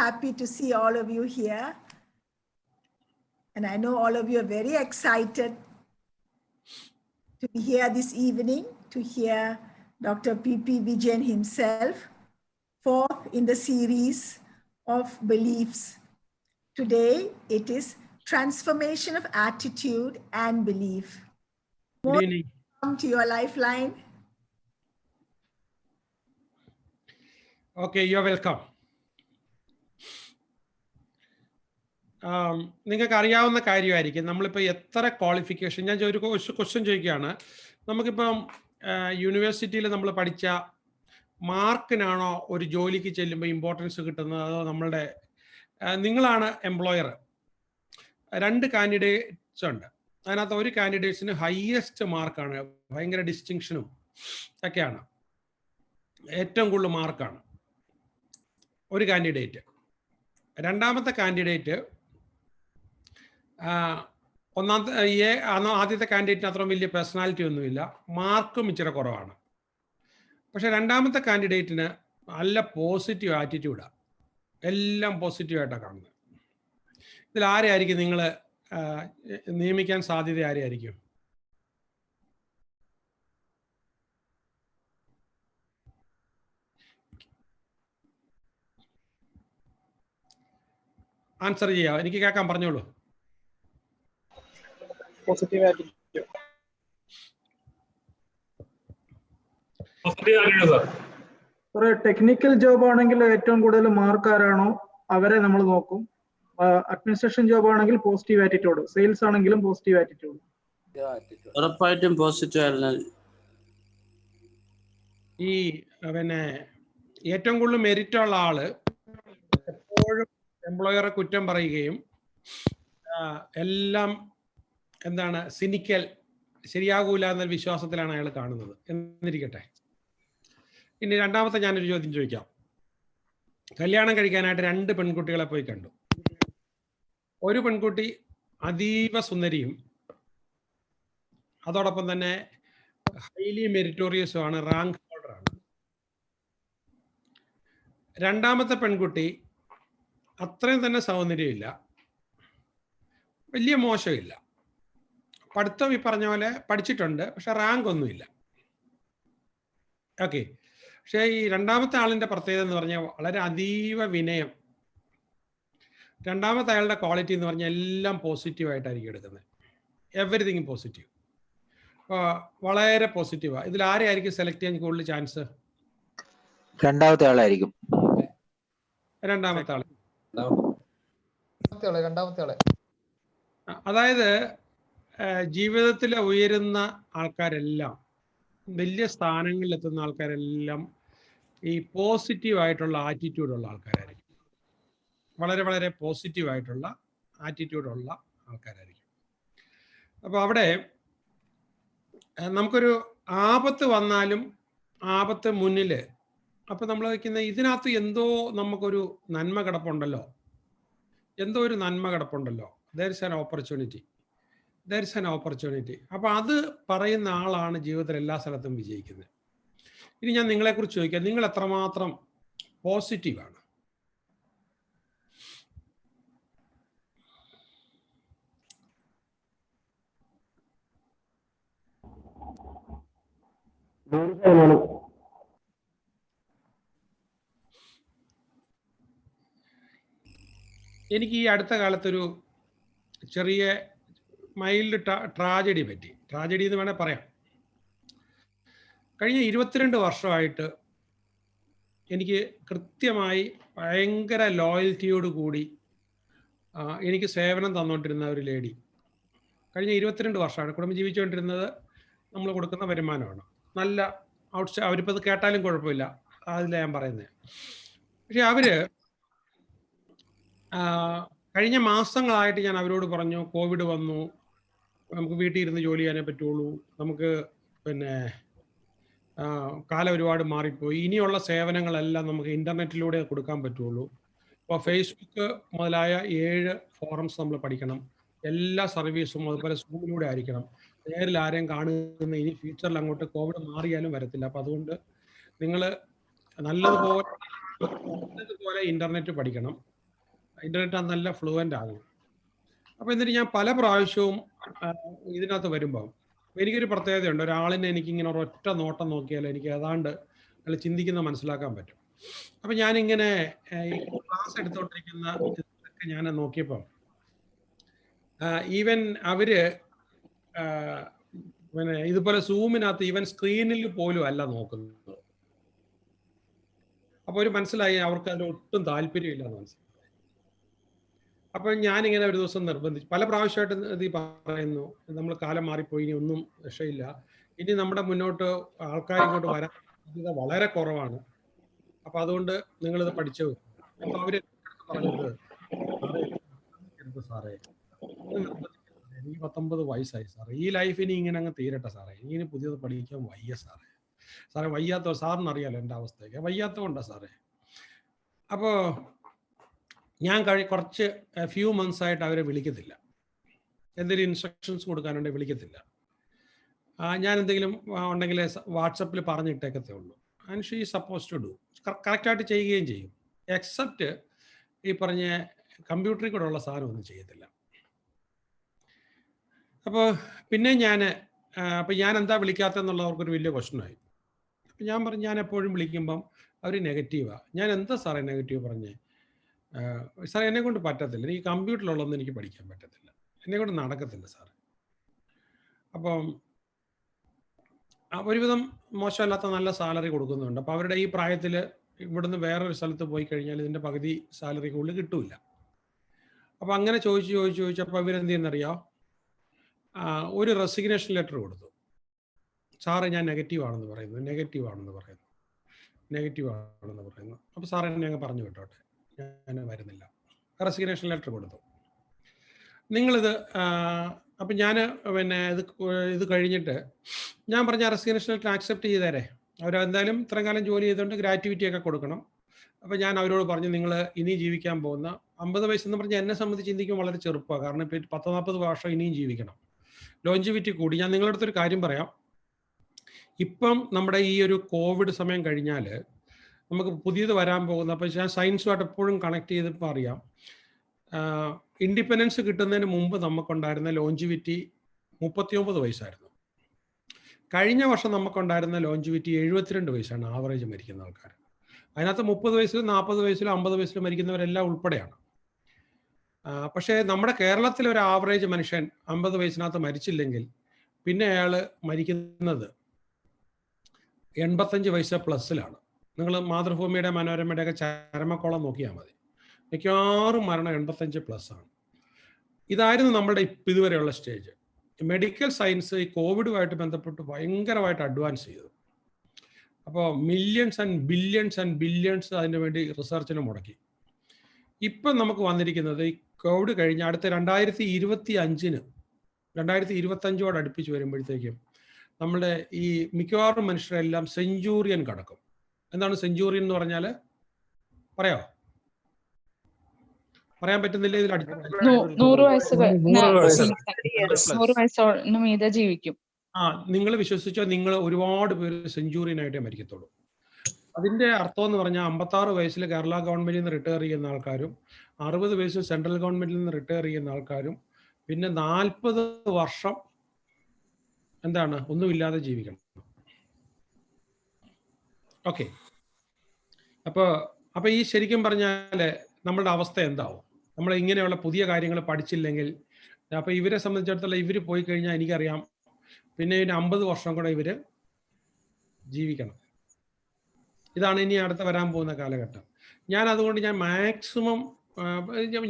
happy to see all of you here. And I know all of you are very excited to be here this evening to hear Dr. P.P. Vijayan himself, fourth in the series of beliefs. Today, it is transformation of attitude and belief. Good evening. Welcome to your Lifeline. Okay, you're welcome. നിങ്ങൾക്ക് അറിയാവുന്ന കാര്യമായിരിക്കും നമ്മളിപ്പോൾ എത്ര qualification ഞാൻ ഒരു question ചോദിക്കുകയാണ്. നമുക്കിപ്പം യൂണിവേഴ്സിറ്റിയിൽ നമ്മൾ പഠിച്ച മാർക്കിനാണോ ഒരു ജോലിക്ക് ചെല്ലുമ്പോൾ ഇമ്പോർട്ടൻസ് കിട്ടുന്നത്, അതോ നമ്മളുടെ നിങ്ങളാണ് എംപ്ലോയർ? രണ്ട് കാൻഡിഡേറ്റ്സ് ഉണ്ട്. അതിനകത്ത് ഒരു കാൻഡിഡേറ്റ്സിന് ഹയസ്റ്റ് മാർക്കാണ്, ഭയങ്കര ഡിസ്റ്റിങ്ഷനും ഒക്കെയാണ്, ഏറ്റവും കൂടുതൽ മാർക്കാണ് ഒരു കാൻഡിഡേറ്റ്. രണ്ടാമത്തെ കാൻഡിഡേറ്റ് ആദ്യത്തെ കാൻഡിഡേറ്റിന് അത്ര വലിയ പേഴ്സണാലിറ്റി ഒന്നുമില്ല, മാർക്കും ഇച്ചിരി കുറവാണ്. പക്ഷെ രണ്ടാമത്തെ കാൻഡിഡേറ്റിന് നല്ല പോസിറ്റീവ് ആറ്റിറ്റ്യൂഡാണ്, എല്ലാം പോസിറ്റീവായിട്ടാണ് കാണുന്നത്. ഇതിൽ ആരെയായിരിക്കും നിങ്ങൾ നിയമിക്കാൻ സാധ്യത? ആരെയായിരിക്കും? ആൻസർ ചെയ്യാം, എനിക്ക് കേൾക്കാൻ പറഞ്ഞോളൂ. Positive attitude. ഒരു ടെക്നിക്കൽ ജോബ് ആണെങ്കിൽ ഏറ്റവും കൂടുതൽ മാർക്ക് ആരാണോ അവരെ നമ്മൾ നോക്കും. അഡ്മിനിസ്ട്രേഷൻ ജോബ് ആണെങ്കിൽ പോസിറ്റീവ് ആറ്റിറ്റ്യൂഡ്, സെയിൽസ് ആണെങ്കിലും പോസിറ്റീവ് ആറ്റിറ്റ്യൂഡ്. ഉറപ്പായിട്ടും പോസിറ്റീവ്. ഈ പിന്നെ ഏറ്റവും കൂടുതൽ മെറിറ്റ് ഉള്ള ആള് എപ്പോഴും എംപ്ലോയറെ കുറ്റം പറയുകയും എല്ലാം എന്താണ് സിനിക്കൽ, ശരിയാകൂല എന്ന വിശ്വാസത്തിലാണ് അയാൾ കാണുന്നത് എന്നിരിക്കട്ടെ. ഇനി രണ്ടാമത്തെ ഞാനൊരു ചോദ്യം ചോദിക്കാം. കല്യാണം കഴിക്കാനായിട്ട് രണ്ട് പെൺകുട്ടികളെ പോയി കണ്ടു. ഒരു പെൺകുട്ടി അതീവ സുന്ദരിയും അതോടൊപ്പം തന്നെ ഹൈലി മെറിറ്റോറിയസും ആണ്, റാങ്ക് ഹോൾഡറാണ്. രണ്ടാമത്തെ പെൺകുട്ടി അത്രയും തന്നെ സൗന്ദര്യമില്ല, വലിയ മോശമില്ല, പഠിത്തം ഈ പറഞ്ഞ പോലെ പഠിച്ചിട്ടുണ്ട്, പക്ഷെ റാങ്ക് ഒന്നുമില്ല. ഓക്കെ. പക്ഷേ ഈ രണ്ടാമത്തെ ആളിൻ്റെ പ്രത്യേകത എന്ന് പറഞ്ഞാൽ വളരെ അതീവ വിനയം. രണ്ടാമത്തെ അയാളുടെ ക്വാളിറ്റി എന്ന് പറഞ്ഞാൽ എല്ലാം പോസിറ്റീവായിട്ടായിരിക്കും എടുക്കുന്നത്, എവറിതിങ് പോസിറ്റീവ്, വളരെ പോസിറ്റീവാണ്. ഇതിൽ ആരെയായിരിക്കും സെലക്ട് ചെയ്യാൻ കൂടുതൽ ചാൻസ്? രണ്ടാമത്തെ ആളായിരിക്കും. രണ്ടാമത്തെ ആള്. രണ്ടാമത്തെ ആളെ. അതായത് ജീവിതത്തിൽ ഉയരുന്ന ആൾക്കാരെല്ലാം, വലിയ സ്ഥാനങ്ങളിൽ എത്തുന്ന ആൾക്കാരെല്ലാം ഈ പോസിറ്റീവായിട്ടുള്ള ആറ്റിറ്റ്യൂഡുള്ള ആൾക്കാരായിരിക്കും, വളരെ വളരെ പോസിറ്റീവായിട്ടുള്ള ആറ്റിറ്റ്യൂഡുള്ള ആൾക്കാരായിരിക്കും. അപ്പോൾ അവിടെ നമുക്കൊരു ആപത്ത് വന്നാലും ആപത്ത് മുന്നിൽ, അപ്പോൾ നമ്മൾ വയ്ക്കുന്ന ഇതിനകത്ത് എന്തോ നമുക്കൊരു നന്മ കിടപ്പുണ്ടല്ലോ, എന്തോ ഒരു നന്മ കിടപ്പുണ്ടല്ലോ, there is an opportunity, there is an opportunity. അപ്പോൾ അത് പറയുന്ന ആളാണ് ജീവിതത്തിൽ എല്ലാ സ്ഥലത്തും വിജയിക്കുന്നത്. ഇനി ഞാൻ നിങ്ങളെക്കുറിച്ച് ചോദിക്കാം, നിങ്ങൾ എത്രമാത്രം പോസിറ്റീവാണ്? എനിക്ക് ഈ അടുത്ത കാലത്തൊരു ചെറിയ മൈൽഡ് ട്രാജഡി പറ്റി. ട്രാജഡി എന്ന് വേണേൽ പറയാം. കഴിഞ്ഞ 22 വർഷമായിട്ട് എനിക്ക് കൃത്യമായി ഭയങ്കര ലോയൽറ്റിയോട് കൂടി എനിക്ക് സേവനം തന്നുകൊണ്ടിരുന്ന ഒരു ലേഡി, കഴിഞ്ഞ 22 വർഷമാണ് കുടുംബം ജീവിച്ചുകൊണ്ടിരുന്നത്. നമ്മൾ കൊടുക്കുന്ന വരുമാനമാണ് നല്ല അവരിപ്പോൾ അത് കേട്ടാലും കുഴപ്പമില്ല, അതില്ല ഞാൻ പറയുന്നത്. പക്ഷെ അവർ കഴിഞ്ഞ മാസങ്ങളായിട്ട് ഞാൻ അവരോട് പറഞ്ഞു, കോവിഡ് വന്നു, നമുക്ക് വീട്ടിൽ ഇരുന്ന് ജോലി ചെയ്യാനേ പറ്റുള്ളൂ, നമുക്ക് പിന്നെ കാലം ഒരുപാട് മാറിപ്പോയി, ഇനിയുള്ള സേവനങ്ങളെല്ലാം നമുക്ക് ഇൻ്റർനെറ്റിലൂടെ കൊടുക്കാൻ പറ്റുള്ളൂ. അപ്പോൾ ഫേസ്ബുക്ക് മുതലായ 7 ഫോറംസ് നമ്മൾ പഠിക്കണം, എല്ലാ സർവീസും അതുപോലെ സൂമിലൂടെ ആയിരിക്കണം, നേരിൽ ആരെയും കാണുന്ന ഇനി ഫ്യൂച്ചറിൽ അങ്ങോട്ട് കോവിഡ് മാറിയാലും വരത്തില്ല. അപ്പം അതുകൊണ്ട് നിങ്ങൾ നല്ലതുപോലെ ഇൻ്റർനെറ്റ് പഠിക്കണം. ഇന്റർനെറ്റ് നല്ല ഫ്ലുവൻ്റ് ആകണം. അപ്പോൾ എന്നിട്ട് ഞാൻ പല പ്രാവശ്യവും ഇതിനകത്ത് വരുമ്പോൾ എനിക്കൊരു പ്രത്യേകതയുണ്ട്. ഒരാളിനെ എനിക്കിങ്ങനെ ഒരൊറ്റ നോട്ടം നോക്കിയാൽ എനിക്ക് ഏതാണ്ട് അയാൾ ചിന്തിക്കുന്ന മനസ്സിലാക്കാൻ പറ്റും. അപ്പം ഞാനിങ്ങനെ ക്ലാസ് എടുത്തുകൊണ്ടിരിക്കുന്ന ഇതൊക്കെ ഞാൻ നോക്കിയപ്പം ഈവൻ അവര് പിന്നെ ഇതുപോലെ സൂമിനകത്ത് ഈവൻ സ്ക്രീനിൽ പോലും അല്ല നോക്കുന്നത്. അപ്പോൾ ഒരു മനസ്സിലായി അവർക്ക് അതിൽ ഒട്ടും താല്പര്യമില്ലെന്ന് മനസ്സിലായി. അപ്പോൾ ഞാനിങ്ങനെ ഒരു ദിവസം നിർബന്ധിച്ചു, പല പ്രാവശ്യമായിട്ട് ഇത് പറയുന്നു, നമ്മൾ കാലം മാറിപ്പോയി, ഇനി ഒന്നും രക്ഷയില്ല, ഇനി നമ്മുടെ മുന്നോട്ട് ആൾക്കാർ ഇങ്ങോട്ട് വരാൻ സാധ്യത വളരെ കുറവാണ്, അപ്പം അതുകൊണ്ട് നിങ്ങളിത് പഠിച്ചു. അപ്പോൾ അവർ പറഞ്ഞത് സാറേ എനിക്ക് 19 വയസ്സായി സാറേ, ഈ ലൈഫ് ഇനി ഇങ്ങനെ അങ്ങ് തീരട്ടെ സാറേ, ഇനി പുതിയത് പഠിക്കാൻ വയ്യ സാറേ, സാറേ വയ്യാത്ത, സാറിന് അറിയാലോ എൻ്റെ അവസ്ഥയൊക്കെ, വയ്യാത്തതുകൊണ്ടാ സാറേ. അപ്പോൾ ഞാൻ കുറച്ച് ഫ്യൂ മന്ത്സ് ആയിട്ട് അവരെ വിളിക്കത്തില്ല, എന്തെങ്കിലും ഇൻസ്ട്രക്ഷൻസ് കൊടുക്കാനുണ്ടെങ്കിൽ വിളിക്കത്തില്ല. ഞാൻ എന്തെങ്കിലും ഉണ്ടെങ്കിൽ വാട്സപ്പിൽ പറഞ്ഞിട്ടേക്കത്തേ ഉള്ളൂ. And she suppose to do, കറക്റ്റായിട്ട് ചെയ്യുകയും ചെയ്യും. എക്സെപ്റ്റ് ഈ പറഞ്ഞ കമ്പ്യൂട്ടറിൽ കൂടെ ഉള്ള സാധനം ഒന്നും ചെയ്യത്തില്ല. അപ്പോൾ പിന്നെ അപ്പോൾ ഞാൻ എന്താ വിളിക്കാത്തതെന്നുള്ളവർക്കൊരു വലിയ ക്വസ്റ്റ്യനായി. അപ്പം ഞാൻ പറഞ്ഞു, ഞാൻ എപ്പോഴും വിളിക്കുമ്പം അവർ നെഗറ്റീവാണ്. ഞാൻ എന്താ സാറേ നെഗറ്റീവ് പറഞ്ഞേ? സാർ എന്നെ കൊണ്ട് പറ്റത്തില്ല, എനിക്ക് കമ്പ്യൂട്ടറിലുള്ളതൊന്നും എനിക്ക് പഠിക്കാൻ പറ്റത്തില്ല, എന്നെ കൊണ്ട് നടക്കത്തില്ല സാർ. അപ്പം ഒരുവിധം മോശമല്ലാത്ത നല്ല സാലറി കൊടുക്കുന്നുണ്ട്. അപ്പോൾ അവരുടെ ഈ പ്രായത്തിൽ ഇവിടുന്ന് വേറൊരു സ്ഥലത്ത് പോയി കഴിഞ്ഞാൽ ഇതിൻ്റെ പകുതി സാലറി കൂടുതൽ കിട്ടൂല. അപ്പോൾ അങ്ങനെ ചോദിച്ചപ്പോൾ ഇവരെന്ത് ചെയ്യുന്നറിയാം, ഒരു റെസിഗ്നേഷൻ ലെറ്റർ കൊടുത്തു. സാറ് ഞാൻ നെഗറ്റീവാണെന്ന് പറയുന്നു. അപ്പോൾ സാർ എന്നെ അങ്ങ് പറഞ്ഞു വിട്ടോട്ടെ, ഞാൻ വരുന്നില്ല. റെസിഗ്നേഷൻ ലെറ്റർ കൊടുത്തു. നിങ്ങളിത് അപ്പം ഞാൻ പിന്നെ ഇത് കഴിഞ്ഞിട്ട് ഞാൻ പറഞ്ഞ റെസിഗ്നേഷൻ ലെറ്റർ ആക്സെപ്റ്റ് ചെയ്തേരെ, അവരെന്തായാലും ഇത്രയും കാലം ജോലി ചെയ്തുകൊണ്ട് ഗ്രാറ്റുവിറ്റിയൊക്കെ കൊടുക്കണം. അപ്പോൾ ഞാൻ അവരോട് പറഞ്ഞു, നിങ്ങൾ ഇനി ജീവിക്കാൻ പോകുന്ന 50 വയസ്സെന്ന് പറഞ്ഞാൽ എന്നെ സംബന്ധിച്ച് ചിന്തിക്കും വളരെ ചെറുപ്പമാണ്, കാരണം ഇപ്പോൾ 10-40 വർഷം ഇനിയും ജീവിക്കണം, ലോഞ്ചിവിറ്റി കൂടി. ഞാൻ നിങ്ങളുടെ അടുത്തൊരു കാര്യം പറയാം, ഇപ്പം നമ്മുടെ ഈ ഒരു കോവിഡ് സമയം കഴിഞ്ഞാൽ നമുക്ക് പുതിയത് വരാൻ പോകുന്ന, അപ്പോൾ ഞാൻ സയൻസുമായിട്ട് എപ്പോഴും കണക്ട് ചെയ്തപ്പോൾ അറിയാം, ഇൻഡിപെൻഡൻസ് കിട്ടുന്നതിന് മുമ്പ് നമുക്കുണ്ടായിരുന്ന ലോഞ്ചിവിറ്റി 39 വയസ്സായിരുന്നു. കഴിഞ്ഞ വർഷം നമുക്കുണ്ടായിരുന്ന ലോഞ്ചിവിറ്റി 72 വയസ്സാണ് ആവറേജ് മരിക്കുന്ന ആൾക്കാർ. അതിനകത്ത് 30 വയസ്സിലും 40 വയസ്സിലും 50 വയസ്സിലും മരിക്കുന്നവരെല്ലാം ഉൾപ്പെടെയാണ്. പക്ഷേ നമ്മുടെ കേരളത്തിലെ ഒരു ആവറേജ് മനുഷ്യൻ 50 വയസ്സിനകത്ത് മരിച്ചില്ലെങ്കിൽ പിന്നെ അയാൾ മരിക്കുന്നത് 85 വയസ്സ് പ്ലസ്സിലാണ്. നിങ്ങൾ മാതൃഭൂമിയുടെ മനോരമയുടെ ഒക്കെ ചരമക്കോളം നോക്കിയാൽ മതി, മിക്കവാറും മരണം 85+ ആണ്. ഇതായിരുന്നു നമ്മുടെ ഇതുവരെയുള്ള സ്റ്റേജ്. മെഡിക്കൽ സയൻസ് ഈ കോവിഡുമായിട്ട് ബന്ധപ്പെട്ട് ഭയങ്കരമായിട്ട് അഡ്വാൻസ് ചെയ്തു. അപ്പോൾ മില്യൺസ് ആൻഡ് ബില്യൺസ് അതിന് വേണ്ടി റിസർച്ചിന് മുടക്കി. ഇപ്പം നമുക്ക് വന്നിരിക്കുന്നത് ഈ കോവിഡ് കഴിഞ്ഞ് അടുത്ത 2025 അടുപ്പിച്ച് വരുമ്പോഴത്തേക്കും നമ്മുടെ ഈ മിക്കവാറും മനുഷ്യരെല്ലാം സെഞ്ചൂറിയൻ കടക്കും. എന്താണ് സെഞ്ചൂറിയൻ എന്ന് പറഞ്ഞാൽ? പറയാൻ പറ്റുന്നില്ല. ഇതിൽ 100 വയസ്സിന് മീതെ ജീവിക്കും. നിങ്ങൾ വിശ്വസിച്ചോ, നിങ്ങൾ ഒരുപാട് പേര് സെഞ്ചൂറിയനായിട്ടേ മരിക്കത്തുള്ളൂ. അതിന്റെ അർത്ഥം എന്ന് പറഞ്ഞാൽ 56 വയസ്സിൽ കേരള ഗവൺമെന്റിൽ നിന്ന് റിട്ടയർ ചെയ്യുന്ന ആൾക്കാരും 60 വയസ്സിൽ സെൻട്രൽ ഗവൺമെന്റിൽ നിന്ന് റിട്ടയർ ചെയ്യുന്ന ആൾക്കാരും പിന്നെ 40 വർഷം എന്താണ് ഒന്നുമില്ലാതെ ജീവിക്കണം. ഓക്കെ, അപ്പോൾ ഈ ശരിക്കും പറഞ്ഞാൽ നമ്മളുടെ അവസ്ഥ എന്താവും? നമ്മൾ ഇങ്ങനെയുള്ള പുതിയ കാര്യങ്ങൾ പഠിച്ചില്ലെങ്കിൽ, അപ്പോൾ ഇവരെ സംബന്ധിച്ചിടത്തോളം ഇവർ പോയി കഴിഞ്ഞാൽ എനിക്കറിയാം പിന്നെ 50 വർഷം കൂടെ ഇവർ ജീവിക്കണം. ഇതാണ് ഇനി അടുത്ത വരാൻ പോകുന്ന കാലഘട്ടം. അതുകൊണ്ട് ഞാൻ മാക്സിമം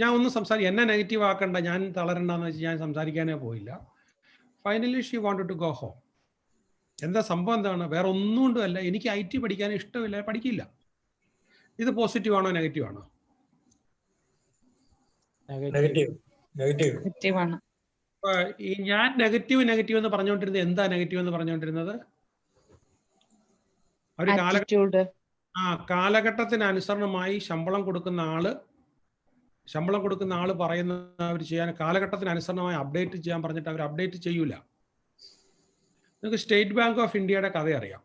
ഞാൻ ഒന്നും എന്നെ നെഗറ്റീവ് ആക്കണ്ട, ഞാൻ തളരണ്ടെന്ന് വെച്ച് ഞാൻ സംസാരിക്കാനേ പോയില്ല. Finally she wanted to go home. എന്താ സംഭവം എന്താണ്? വേറെ ഒന്നും കൊണ്ടുമല്ല, എനിക്ക് IT പഠിക്കാൻ ഇഷ്ടമില്ല, പഠിക്കില്ല. ഇത് പോസിറ്റീവ് ആണോ നെഗറ്റീവ് ആണോ? നെഗറ്റീവ് ആണ്. ഈ ഞാൻ നെഗറ്റീവ് എന്ന് പറഞ്ഞുകൊണ്ടിരുന്നത് എന്താ നെഗറ്റീവ് എന്ന് പറഞ്ഞുകൊണ്ടിരുന്നത്? ഒരു കാലഘട്ടത്തിന് അനുസരണമായി ശമ്പളം കൊടുക്കുന്ന ആള് പറയുന്ന അവർ ചെയ്യാൻ, കാലഘട്ടത്തിന് അനുസരണമായി അപ്ഡേറ്റ് ചെയ്യാൻ പറഞ്ഞിട്ട് അവർ അപ്ഡേറ്റ് ചെയ്യൂല. നിങ്ങൾക്ക് സ്റ്റേറ്റ് ബാങ്ക് ഓഫ് ഇന്ത്യയുടെ കഥ അറിയാം.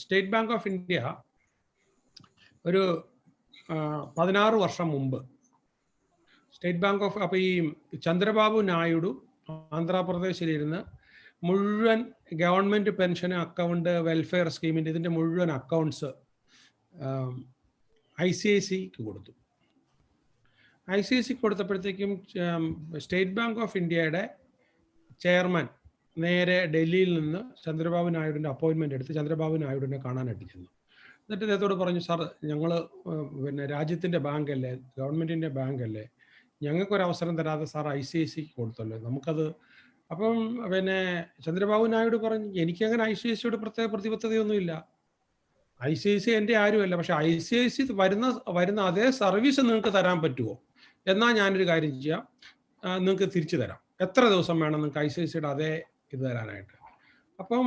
സ്റ്റേറ്റ് ബാങ്ക് ഓഫ് ഇന്ത്യ ഒരു 16 വർഷം മുമ്പ് സ്റ്റേറ്റ് ബാങ്ക് ഓഫ്, അപ്പോൾ ഈ ചന്ദ്രബാബു നായിഡു ആന്ധ്രാപ്രദേശിലിരുന്ന് മുഴുവൻ ഗവൺമെൻറ് പെൻഷൻ അക്കൗണ്ട്, വെൽഫെയർ സ്കീമിൻ്റെ ഇതിൻ്റെ മുഴുവൻ അക്കൗണ്ട്സ് ICICക്ക് കൊടുത്തു. ICICക്ക് കൊടുത്തപ്പോഴത്തേക്കും സ്റ്റേറ്റ് ബാങ്ക് ഓഫ് ഇന്ത്യയുടെ ചെയർമാൻ നേരെ ഡൽഹിയിൽ നിന്ന് ചന്ദ്രബാബു നായിഡുവിൻ്റെ അപ്പോയിൻമെൻ്റ് എടുത്ത് ചന്ദ്രബാബു നായിഡുവിനെ കാണാനായിട്ട് ചെന്നു. എന്നിട്ട് അദ്ദേഹത്തോട് പറഞ്ഞു, സാർ ഞങ്ങൾ പിന്നെ രാജ്യത്തിൻ്റെ ബാങ്കല്ലേ, ഗവൺമെൻറ്റിൻ്റെ ബാങ്കല്ലേ, ഞങ്ങൾക്കൊരവസരം തരാതെ സാർ ICICക്ക് കൊടുത്തല്ലോ, നമുക്കത്. അപ്പം പിന്നെ ചന്ദ്രബാബു നായിഡു പറഞ്ഞു, എനിക്കങ്ങനെ ICICയോട് പ്രത്യേക പ്രതിബദ്ധതയൊന്നുമില്ല, ICIC എൻ്റെ ആരുമല്ല, പക്ഷെ ICIC വരുന്ന അതേ സർവീസ് നിങ്ങൾക്ക് തരാൻ പറ്റുമോ? എന്നാൽ ഞാനൊരു കാര്യം ചെയ്യാം, നിങ്ങൾക്ക് തിരിച്ചു തരാം, എത്ര ദിവസം വേണം നിങ്ങൾക്ക് ICICയുടെ അതേ ഇത് തരാനായിട്ട്. അപ്പം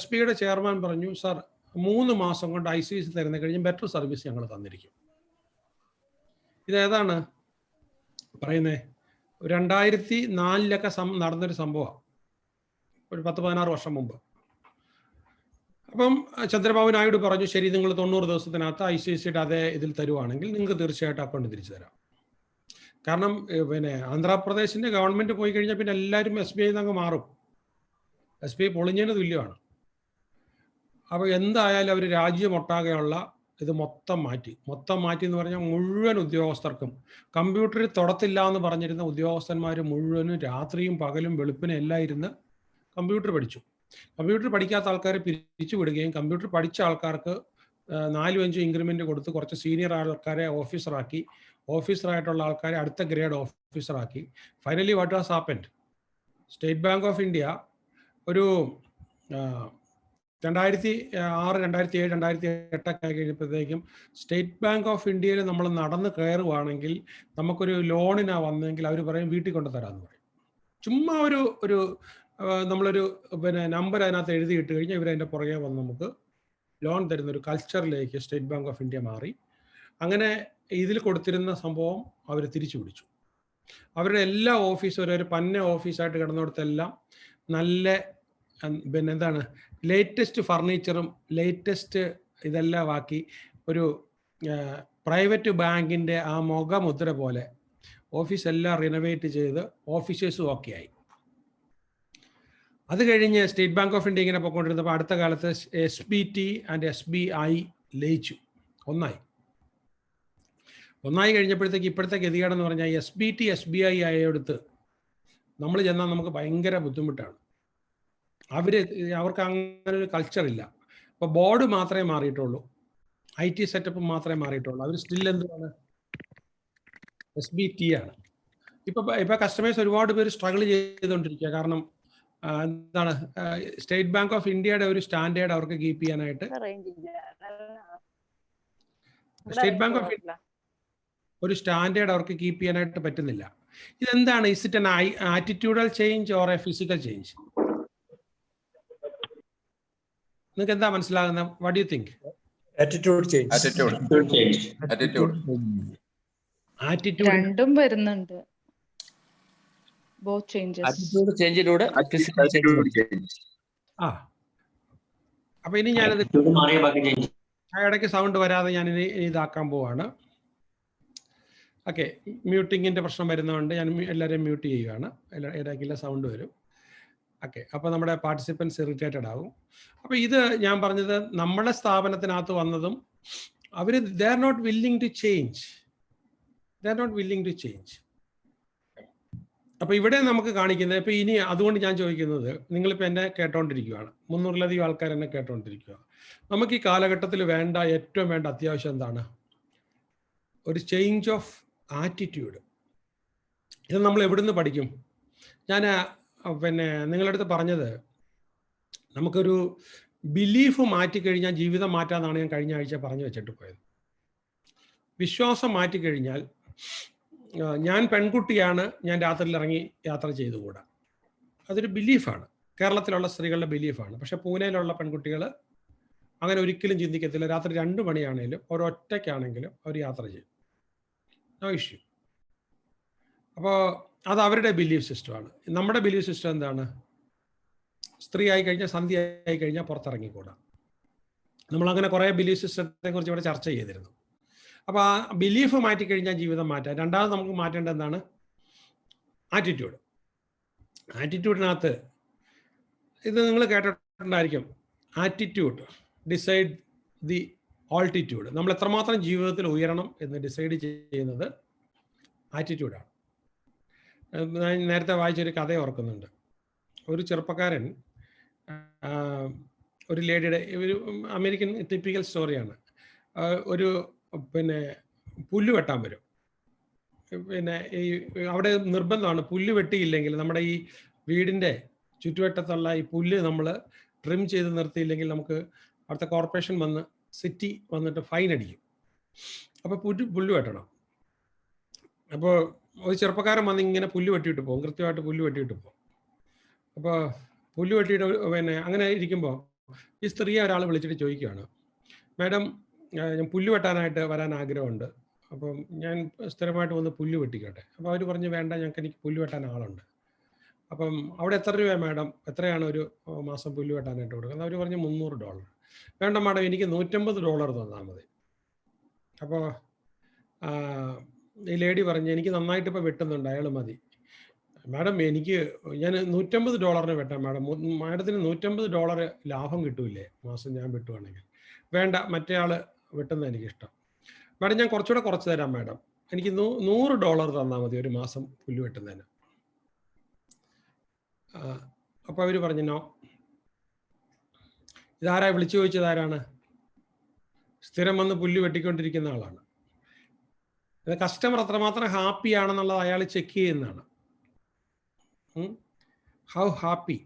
SBIയുടെ ചെയർമാൻ പറഞ്ഞു, സാർ 3 മാസം കൊണ്ട് ICIC തരുന്ന കഴിഞ്ഞ് ബെറ്റർ സർവീസ് ഞങ്ങൾ തന്നിരിക്കും. ഇതേതാണ് പറയുന്നത്? 2004 നടന്നൊരു സംഭവമാണ്, ഒരു 10-16 വർഷം മുമ്പ്. അപ്പം ചന്ദ്രബാബു നായിഡു പറഞ്ഞു, ശരി, നിങ്ങൾ 90 ദിവസത്തിനകത്ത് ICICയുടെ അതേ ഇതിൽ തരുവാണെങ്കിൽ നിങ്ങൾക്ക് തീർച്ചയായിട്ടും അക്കൗണ്ട് തിരിച്ചു തരാം. കാരണം പിന്നെ ആന്ധ്രാപ്രദേശിൻ്റെ ഗവൺമെൻറ് പോയി കഴിഞ്ഞാൽ പിന്നെ എല്ലാവരും SBI അങ്ങ് മാറും, SBI പൊളിഞ്ഞതിന് തുല്യമാണ്. അപ്പോൾ എന്തായാലും അവർ രാജ്യമൊട്ടാകെയുള്ള ഇത് മൊത്തം മാറ്റി എന്ന് പറഞ്ഞാൽ മുഴുവൻ ഉദ്യോഗസ്ഥർക്കും കമ്പ്യൂട്ടറിൽ തൊടത്തില്ല എന്ന് പറഞ്ഞിരുന്ന ഉദ്യോഗസ്ഥന്മാർ മുഴുവനും രാത്രിയും പകലും വെളുപ്പിനും എല്ലാം ഇരുന്ന് കമ്പ്യൂട്ടർ പഠിച്ചു. കമ്പ്യൂട്ടർ പഠിക്കാത്ത ആൾക്കാരെ പിരിച്ചു വിടുകയും കമ്പ്യൂട്ടർ പഠിച്ച ആൾക്കാർക്ക് 4-5 ഇൻക്രിമെൻ്റ് കൊടുത്ത് കുറച്ച് സീനിയർ ആൾക്കാരെ ഓഫീസറായിട്ടുള്ള ആൾക്കാരെ അടുത്ത ഗ്രേഡ് ഓഫീസറാക്കി. Finally what was happened? State Bank of India ഒരു 2006, 2007, 2008 ഒക്കെ കഴിഞ്ഞപ്പോഴത്തേക്കും സ്റ്റേറ്റ് ബാങ്ക് ഓഫ് ഇന്ത്യയിൽ നമ്മൾ നടന്ന് കയറുവാണെങ്കിൽ നമുക്കൊരു ലോണിനാ വന്നെങ്കിൽ അവർ പറയും വീട്ടിൽ കൊണ്ട് തരാമെന്ന് പറയും. ചുമ്മാ ഒരു നമ്മളൊരു പിന്നെ നമ്പർ അതിനകത്ത് എഴുതിയിട്ട് കഴിഞ്ഞാൽ ഇവരതിൻ്റെ പുറകെ വന്ന് നമുക്ക് ലോൺ തരുന്നൊരു കൾച്ചറിലേക്ക് സ്റ്റേറ്റ് ബാങ്ക് ഓഫ് ഇന്ത്യ മാറി. അങ്ങനെ ഇതിൽ കൊടുത്തിരുന്ന സംഭവം അവർ തിരിച്ചു പിടിച്ചു. അവരുടെ എല്ലാ ഓഫീസും ഒരു പന്ന ഓഫീസായിട്ട് കിടന്നിടത്തെല്ലാം നല്ല പിന്നെ എന്താണ് ലേറ്റസ്റ്റ് ഫർണിച്ചറും ലേറ്റസ്റ്റ് ഇതെല്ലാം ആക്കി ഒരു പ്രൈവറ്റ് ബാങ്കിൻ്റെ ആ മുഖമുദ്ര പോലെ ഓഫീസെല്ലാം റിനോവേറ്റ് ചെയ്ത് ഓഫീസേഴ്സും ഒക്കെ ആയി. അത് കഴിഞ്ഞ് സ്റ്റേറ്റ് ബാങ്ക് ഓഫ് ഇന്ത്യ ഇങ്ങനെ പോയിക്കൊണ്ടിരുന്നപ്പോൾ അടുത്ത കാലത്ത് SBT ആൻഡ് SBI ലയിച്ചു, ഒന്നായി കഴിഞ്ഞപ്പോഴത്തേക്ക് ഇപ്പോഴത്തെ ഗതികേടെന്ന് പറഞ്ഞാൽ SBT SBI ആയെടുത്ത് നമ്മൾ ചെന്നാൽ നമുക്ക് ഭയങ്കര ബുദ്ധിമുട്ടാണ്. അവർക്ക് അങ്ങനെ ഒരു കൾച്ചറില്ല. അപ്പോൾ ബോർഡ് മാത്രമേ മാറിയിട്ടുള്ളൂ, IT സെറ്റപ്പ് മാത്രമേ മാറിയിട്ടുള്ളൂ. അവർ സ്റ്റിൽ എന്താണ് SBT ആണ്. ഇപ്പൊ കസ്റ്റമേഴ്സ് ഒരുപാട് പേര് സ്ട്രഗിൾ ചെയ്തുകൊണ്ടിരിക്കുക. കാരണം എന്താണ് സ്റ്റേറ്റ് ബാങ്ക് ഓഫ് ഇന്ത്യയുടെ ഒരു സ്റ്റാൻഡേർഡ് അവർക്ക് കീപ്പ് ചെയ്യാനായിട്ട് ഒരു സ്റ്റാൻഡേർഡ് അവർക്ക് കീപ്പ് ചെയ്യാനായിട്ട് പറ്റുന്നില്ല. ഇതെന്താണ്? Is it an attitudinal change or a physical change? നിങ്ങൾക്ക് എന്താ മനസ്സിലാകുന്നത്? What do you think? Attitude രണ്ടും വരുന്നുണ്ട്. both changes. Attitude ചേഞ്ചിലൂടെ physical change. അപ്പൊ ഇനി ഞാനത് ഇടയ്ക്ക് സൗണ്ട് വരാതെ ഞാൻ ഇതാക്കാൻ പോവാണ്. ഓക്കെ, മ്യൂട്ടിങ്ങിന്റെ പ്രശ്നം വരുന്നതുകൊണ്ട് ഞാൻ എല്ലാവരെയും മ്യൂട്ട് ചെയ്യുകയാണ്. ഇടയ്ക്കില്ല സൗണ്ട് വരും. ഓക്കെ, അപ്പോൾ നമ്മുടെ പാർട്ടിസിപ്പൻസ് ഇറിറ്റേറ്റഡ് ആകും. അപ്പോൾ ഇത് ഞാൻ പറഞ്ഞത് നമ്മുടെ സ്ഥാപനത്തിനകത്ത് വന്നതും അവർ they are not willing to change. അപ്പോൾ ഇവിടെ നമുക്ക് കാണിക്കുന്നത് ഇപ്പോൾ ഇനി അതുകൊണ്ട് ഞാൻ ചോദിക്കുന്നത്, നിങ്ങളിപ്പോൾ എന്നെ കേട്ടോണ്ടിരിക്കുകയാണ്, 300-ലധികം ആൾക്കാർ എന്നെ കേട്ടോണ്ടിരിക്കുക. നമുക്ക് ഈ കാലഘട്ടത്തിൽ ഏറ്റവും വേണ്ട അത്യാവശ്യം എന്താണ്? ഒരു ചേഞ്ച് ഓഫ് ആറ്റിറ്റ്യൂഡ്. ഇത് നമ്മൾ എവിടുന്ന് പഠിക്കും? ഞാൻ നിങ്ങളുടെ അടുത്ത് പറഞ്ഞത് നമുക്കൊരു ബിലീഫ് മാറ്റിക്കഴിഞ്ഞാൽ ജീവിതം മാറ്റാമെന്നാണ് ഞാൻ കഴിഞ്ഞ ആഴ്ച പറഞ്ഞു വെച്ചിട്ട് പോയത്. വിശ്വാസം മാറ്റിക്കഴിഞ്ഞാൽ, ഞാൻ പെൺകുട്ടിയാണ്, ഞാൻ രാത്രിയിൽ ഇറങ്ങി യാത്ര ചെയ്തുകൂടാ, അതൊരു ബിലീഫാണ്, കേരളത്തിലുള്ള സ്ത്രീകളുടെ ബിലീഫാണ്. പക്ഷെ പൂനെയിലുള്ള പെൺകുട്ടികൾ അങ്ങനെ ഒരിക്കലും ചിന്തിക്കത്തില്ല. രാത്രി 2 മണിയാണെങ്കിലും ഒരൊറ്റയ്ക്കാണെങ്കിലും അവർ യാത്ര ചെയ്യും, നോ ഇഷ്യൂ. അപ്പോൾ അത് അവരുടെ ബിലീഫ് സിസ്റ്റമാണ്. നമ്മുടെ ബിലീഫ് സിസ്റ്റം എന്താണ്? സ്ത്രീ ആയി കഴിഞ്ഞാൽ, സന്ധ്യ ആയി കഴിഞ്ഞാൽ പുറത്തിറങ്ങിക്കൂടാ. നമ്മളങ്ങനെ കുറേ ബിലീഫ് സിസ്റ്റത്തെ കുറിച്ച് ഇവിടെ ചർച്ച ചെയ്തിരുന്നു. അപ്പോൾ ആ ബിലീഫ് മാറ്റിക്കഴിഞ്ഞാൽ ജീവിതം മാറ്റാം. രണ്ടാമത് നമുക്ക് മാറ്റേണ്ടത് എന്താണ്? ആറ്റിറ്റ്യൂഡ്. ആറ്റിറ്റ്യൂഡിനകത്ത് ഇത് നിങ്ങൾ കേട്ടിട്ടുണ്ടായിരിക്കും, ആറ്റിറ്റ്യൂഡ് ഡിസൈഡ് ദി ഓൾട്ടിറ്റ്യൂഡ്. നമ്മൾ എത്രമാത്രം ജീവിതത്തിൽ ഉയരണം എന്ന് ഡിസൈഡ് ചെയ്യുന്നത് ആറ്റിറ്റ്യൂഡാണ്. ഞാൻ നേരത്തെ വായിച്ചൊരു കഥ ഓർക്കുന്നുണ്ട്. ഒരു ചെറുപ്പക്കാരൻ ഒരു ലേഡിയുടെ, ഒരു അമേരിക്കൻ ടിപ്പിക്കൽ സ്റ്റോറിയാണ്. ഒരു പുല്ല് വെട്ടാൻ വരും. ഈ അവിടെ നിർബന്ധമാണ്, പുല്ല് വെട്ടിയില്ലെങ്കിൽ, നമ്മുടെ ഈ വീടിൻ്റെ ചുറ്റുവട്ടത്തുള്ള ഈ പുല്ല് നമ്മൾ ട്രിം ചെയ്ത് നിർത്തിയില്ലെങ്കിൽ നമുക്ക് അവിടുത്തെ കോർപ്പറേഷൻ വന്ന്, സിറ്റി വന്നിട്ട് ഫൈൻ അടിക്കും. അപ്പോൾ പുല്ല് വെട്ടണം. അപ്പോൾ ഒരു ചെറുപ്പക്കാരൻ വന്ന് ഇങ്ങനെ പുല്ല് വെട്ടിയിട്ട് പോകും, കൃത്യമായിട്ട് പുല്ല് വെട്ടിയിട്ട് പോകും. അപ്പോൾ പുല്ല് വെട്ടിയിട്ട് അങ്ങനെ ഇരിക്കുമ്പോൾ ഈ സ്ത്രീയെ ഒരാൾ വിളിച്ചിട്ട് ചോദിക്കുകയാണ്, മാഡം ഞാൻ പുല്ല് വെട്ടാനായിട്ട് വരാൻ ആഗ്രഹമുണ്ട്, അപ്പം ഞാൻ സ്ഥിരമായിട്ട് വന്ന് പുല്ല് വെട്ടിക്കോട്ടെ. അപ്പോൾ അവർ പറഞ്ഞു, വേണ്ട, എനിക്ക് പുല്ല് വെട്ടാൻ ആളുണ്ട്. അപ്പം അവിടെ എത്ര രൂപ മാഡം, എത്രയാണ് ഒരു മാസം പുല്ല് വെട്ടാനായിട്ട് കൊടുക്കുന്നത്? അവർ പറഞ്ഞു $300. വേണ്ട മാഡം, എനിക്ക് $150 തന്നാൽ മതി. അപ്പോൾ ഈ ലേഡി പറഞ്ഞു, എനിക്ക് നന്നായിട്ട് ഇപ്പോൾ വെട്ടുന്നുണ്ട്, അയാൾ മതി. മാഡം, ഞാൻ $150 വെട്ടാം മാഡം. മാഡത്തിന് $150 ലാഭം കിട്ടൂലേ മാസം ഞാൻ വെട്ടുവാണെങ്കിൽ? വേണ്ട, മറ്റേ ആൾ വെട്ടുന്നത് എനിക്കിഷ്ടം. മാഡം, ഞാൻ കുറച്ചുകൂടെ കുറച്ച് തരാം മാഡം, എനിക്ക് $100 തന്നാൽ മതി ഒരു മാസം പുല്ല് വെട്ടുന്നതിന്. അപ്പോൾ അവർ പറഞ്ഞു, നോ. ഇതാരാ വിളിച്ചു ചോദിച്ചത്? ആരാണ്? സ്ഥിരം വന്ന് പുല്ല് വെട്ടിക്കൊണ്ടിരിക്കുന്ന ആളാണ്. കസ്റ്റമർ അത്രമാത്രം ഹാപ്പി ആണെന്നുള്ളത് അയാൾ ചെക്ക് ചെയ്യുന്നതാണ്. How happy.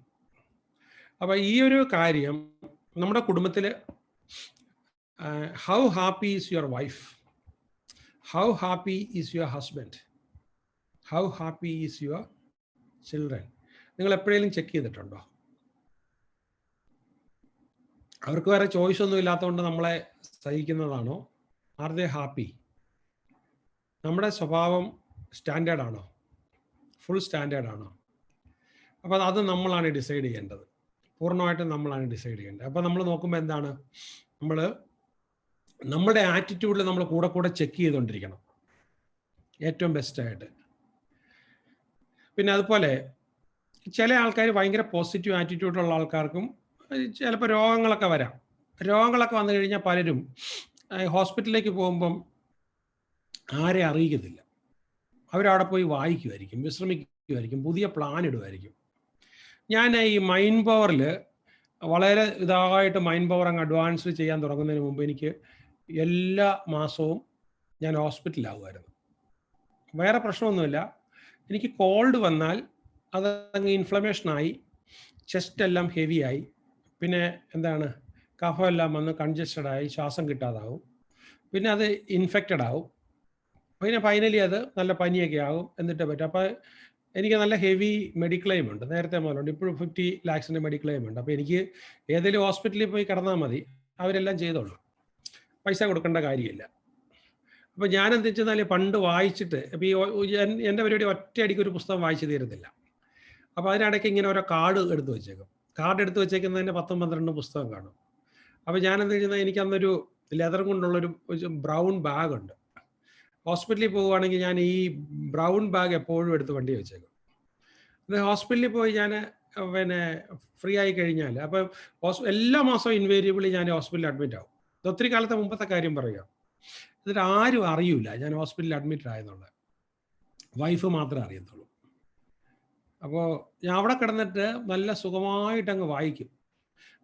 അപ്പോൾ ഈ ഒരു കാര്യം നമ്മുടെ കുടുംബത്തിൽ, how happy is your wife, how happy is your husband, how happy is your children, നിങ്ങൾ എപ്പോഴേലും ചെക്ക് ചെയ്തിട്ടുണ്ടോ? അവർക്ക് വേറെ ചോയ്സ് ഒന്നും ഇല്ലാത്തതുകൊണ്ട് നമ്മളെ സഹിക്കുന്നതാണോ? Are they happy? നമ്മുടെ സ്വഭാവം സ്റ്റാൻഡേർഡ് ആണോ? ഫുൾ സ്റ്റാൻഡേർഡ് ആണോ? അപ്പോൾ അത് നമ്മളാണ് ഡിസൈഡ് ചെയ്യേണ്ടത്, പൂർണ്ണമായിട്ടും നമ്മളാണ് ഡിസൈഡ് ചെയ്യേണ്ടത്. അപ്പോൾ നമ്മൾ നോക്കുമ്പോൾ എന്താണ്, നമ്മുടെ ആറ്റിറ്റ്യൂഡിൽ നമ്മൾ കൂടെ ചെക്ക് ചെയ്തുകൊണ്ടിരിക്കണം ഏറ്റവും ബെസ്റ്റായിട്ട്. പിന്നെ അതുപോലെ ചില ആൾക്കാർ ഭയങ്കര പോസിറ്റീവ് ആറ്റിറ്റ്യൂഡുള്ള ആൾക്കാർക്കും ചിലപ്പോൾ രോഗങ്ങളൊക്കെ വരാം. രോഗങ്ങളൊക്കെ വന്നു കഴിഞ്ഞാൽ പലരും ഹോസ്പിറ്റലിലേക്ക് പോകുമ്പം ആരെ അറിയിക്കത്തില്ല. അവരവിടെ പോയി വായിക്കുമായിരിക്കും, വിശ്രമിക്കുമായിരിക്കും, പുതിയ പ്ലാൻ ഇടുമായിരിക്കും. ഞാൻ ഈ മൈൻഡ് പവറിൽ വളരെ ഇതായിട്ട് മൈൻഡ് പവർ അങ്ങ് അഡ്വാൻസ് ചെയ്യാൻ തുടങ്ങുന്നതിന് മുമ്പ് എനിക്ക് എല്ലാ മാസവും ഞാൻ ഹോസ്പിറ്റലിലാവുമായിരുന്നു. വേറെ പ്രശ്നമൊന്നുമില്ല, എനിക്ക് കോൾഡ് വന്നാൽ അതങ്ങ് ഇൻഫ്ലമേഷനായി, ചെസ്റ്റ് എല്ലാം ഹെവിയായി, പിന്നെ കഫമെല്ലാം വന്ന് കൺജസ്റ്റഡായി, ശ്വാസം കിട്ടാതാവും, പിന്നെ അത് ഇൻഫെക്റ്റഡ് ആവും, പിന്നെ ഫൈനലി അത് നല്ല പനിയൊക്കെ ആകും, എന്നിട്ട് പറ്റും. അപ്പോൾ എനിക്ക് നല്ല ഹെവി മെഡിക്ലെയിം ഉണ്ട്, നേരത്തെ മുതലുണ്ട്, ഇപ്പോഴും 50 lakhs മെഡിക്ലെയിം ഉണ്ട്. അപ്പോൾ എനിക്ക് ഏതെങ്കിലും ഹോസ്പിറ്റലിൽ പോയി കിടന്നാൽ മതി, അവരെല്ലാം ചെയ്തോളൂ, പൈസ കൊടുക്കേണ്ട കാര്യമില്ല. അപ്പോൾ ഞാൻ എന്താ വെച്ചാൽ പണ്ട് വായിച്ചിട്ട്, ഇപ്പോൾ ഈ എൻ്റെ പരിപാടി ഒറ്റയടിക്ക് ഒരു പുസ്തകം വായിച്ചു തീരത്തില്ല. അപ്പോൾ അതിനിടയ്ക്ക് ഇങ്ങനെ ഓരോ കാർഡ് എടുത്ത് വെച്ചേക്കും. കാർഡ് എടുത്ത് വെച്ചേക്കുന്നതിൻ്റെ 10-12 പുസ്തകം കാണും. അപ്പോൾ ഞാൻ എന്താ വെച്ചാൽ എനിക്ക് അന്നൊരു ലെതർ കൊണ്ടുള്ളൊരു ബ്രൗൺ ബാഗ് ഉണ്ട്. ഹോസ്പിറ്റലിൽ പോവുകയാണെങ്കിൽ ഞാൻ ഈ ബ്രൗൺ ബാഗ് എപ്പോഴും എടുത്ത് വണ്ടി വെച്ചേക്കും. അത് ഹോസ്പിറ്റലിൽ പോയി ഞാൻ ഫ്രീ ആയി കഴിഞ്ഞാൽ, അപ്പോൾ എല്ലാ മാസവും ഇൻവേരിയബിളി ഞാൻ ഹോസ്പിറ്റലിൽ അഡ്മിറ്റ് ആവും. ഇത് ഒത്തിരി കാലത്തെ മുമ്പത്തെ കാര്യം പറയുക. എന്നിട്ട് ആരും അറിയില്ല ഞാൻ ഹോസ്പിറ്റലിൽ അഡ്മിറ്റ് ആയെന്നുള്ളത്, വൈഫ് മാത്രമേ അറിയത്തുള്ളൂ. അപ്പോൾ ഞാൻ അവിടെ കിടന്നിട്ട് നല്ല സുഖമായിട്ട് അങ്ങ് വായിക്കും.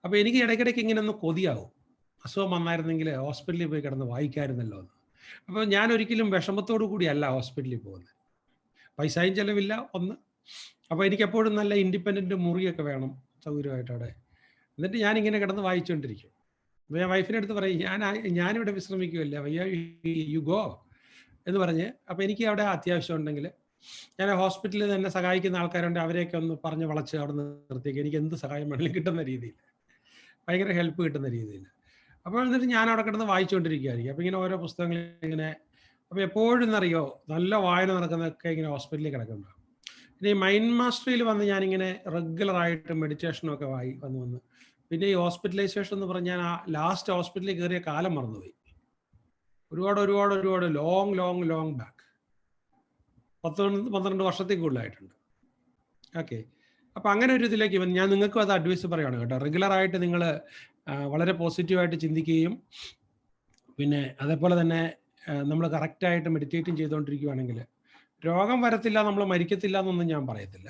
അപ്പോൾ എനിക്ക് ഇടയ്ക്കിടയ്ക്ക് ഇങ്ങനെ ഒന്ന് കൊതിയാവും, അസുഖം വന്നായിരുന്നെങ്കിൽ ഹോസ്പിറ്റലിൽ പോയി കിടന്ന് വായിക്കാമായിരുന്നല്ലോ എന്ന്. അപ്പോൾ ഞാൻ ഒരിക്കലും വിഷമത്തോടു കൂടിയല്ല ഹോസ്പിറ്റലിൽ പോകുന്നത്. പൈസയും ചിലവില്ല ഒന്ന്. അപ്പോൾ എനിക്കെപ്പോഴും നല്ല ഇൻഡിപെൻഡൻറ്റ് മുറിയൊക്കെ വേണം സൗകര്യമായിട്ട് അവിടെ. എന്നിട്ട് ഞാനിങ്ങനെ കിടന്ന് വായിച്ചുകൊണ്ടിരിക്കും. അപ്പോൾ ഞാൻ വൈഫിൻ്റെ അടുത്ത് പറയും, ഞാനിവിടെ വിശ്രമിക്കുമല്ലേ, യു ഗോ എന്ന് പറഞ്ഞ്. അപ്പോൾ എനിക്ക് അവിടെ അത്യാവശ്യം ഉണ്ടെങ്കിൽ ഞാൻ ഹോസ്പിറ്റലിൽ തന്നെ സഹായിക്കുന്ന ആൾക്കാരുണ്ട്, അവരെയൊക്കെ ഒന്ന് പറഞ്ഞ് വളച്ച് അവിടെ നിർത്തിയേക്ക്, എനിക്ക് എന്ത് സഹായം വേണമെങ്കിലും കിട്ടുന്ന രീതിയിൽ, ഭയങ്കര ഹെൽപ്പ് കിട്ടുന്ന രീതിയിൽ. അപ്പോൾ എന്നിട്ട് ഞാൻ അവിടെ കിടന്ന് വായിച്ചുകൊണ്ടിരിക്കുകയായിരിക്കും. അപ്പോൾ ഇങ്ങനെ ഓരോ പുസ്തകങ്ങൾ ഇങ്ങനെ. അപ്പോൾ എപ്പോഴും എന്നറിയോ, നല്ല വായന നടക്കുന്നതൊക്കെ ഇങ്ങനെ ഹോസ്പിറ്റലിൽ കിടക്കുന്നുണ്ട്. പിന്നെ ഈ മൈൻഡ് മാസ്റ്ററിയിൽ വന്ന് ഞാനിങ്ങനെ റെഗുലറായിട്ട് മെഡിറ്റേഷനൊക്കെ വന്ന് പിന്നെ ഈ ഹോസ്പിറ്റലൈസേഷൻ എന്ന് പറഞ്ഞാൽ ആ ലാസ്റ്റ് ഹോസ്പിറ്റലിൽ കയറിയ കാലം മറന്നുപോയി. ഒരുപാട് ലോങ് ബാക്ക്. 12 വർഷത്തിൽ കൂടുതലായിട്ടുണ്ട്. ഓക്കെ, അപ്പം അങ്ങനെ ഒരു ഇതിലേക്ക് ഞാൻ നിങ്ങൾക്കും അത് അഡ്വൈസ് പറയുകയാണ് കേട്ടോ. റെഗുലറായിട്ട് നിങ്ങൾ വളരെ പോസിറ്റീവായിട്ട് ചിന്തിക്കുകയും പിന്നെ അതേപോലെ തന്നെ നമ്മൾ കറക്റ്റായിട്ട് മെഡിറ്റേറ്റും ചെയ്തുകൊണ്ടിരിക്കുകയാണെങ്കിൽ രോഗം വരത്തില്ല, നമ്മൾ മരിക്കത്തില്ല എന്നൊന്നും ഞാൻ പറയത്തില്ല.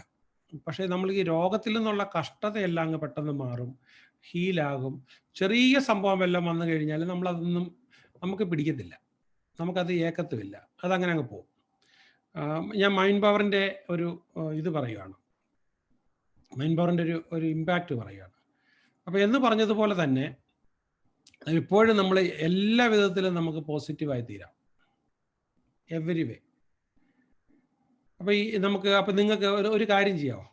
പക്ഷേ നമ്മൾ ഈ രോഗത്തിൽ നിന്നുള്ള കഷ്ടതയെല്ലാം അങ്ങ് പെട്ടെന്ന് മാറും, ഹീലാകും. ചെറിയ സംഭവം എല്ലാം വന്നു കഴിഞ്ഞാൽ നമ്മളതൊന്നും നമുക്ക് പിടിക്കത്തില്ല, നമുക്കത് ഏക്കത്തുമില്ല, അതങ്ങനെ അങ്ങ് പോകും. ഞാൻ മൈൻഡ് പവറിൻ്റെ ഒരു ഇത് പറയുകയാണ്, മൈൻഡ് പവറിൻ്റെ ഒരു ഇമ്പാക്റ്റ് പറയുകയാണ്. അപ്പോൾ എന്ന് പറഞ്ഞതുപോലെ തന്നെ ഇപ്പോഴും നമ്മൾ എല്ലാ വിധത്തിലും നമുക്ക് പോസിറ്റീവായി തീരാം, എവരി വേ. അപ്പോൾ അപ്പോൾ നിങ്ങൾക്ക് ഒരു കാര്യം ചെയ്യാമോ?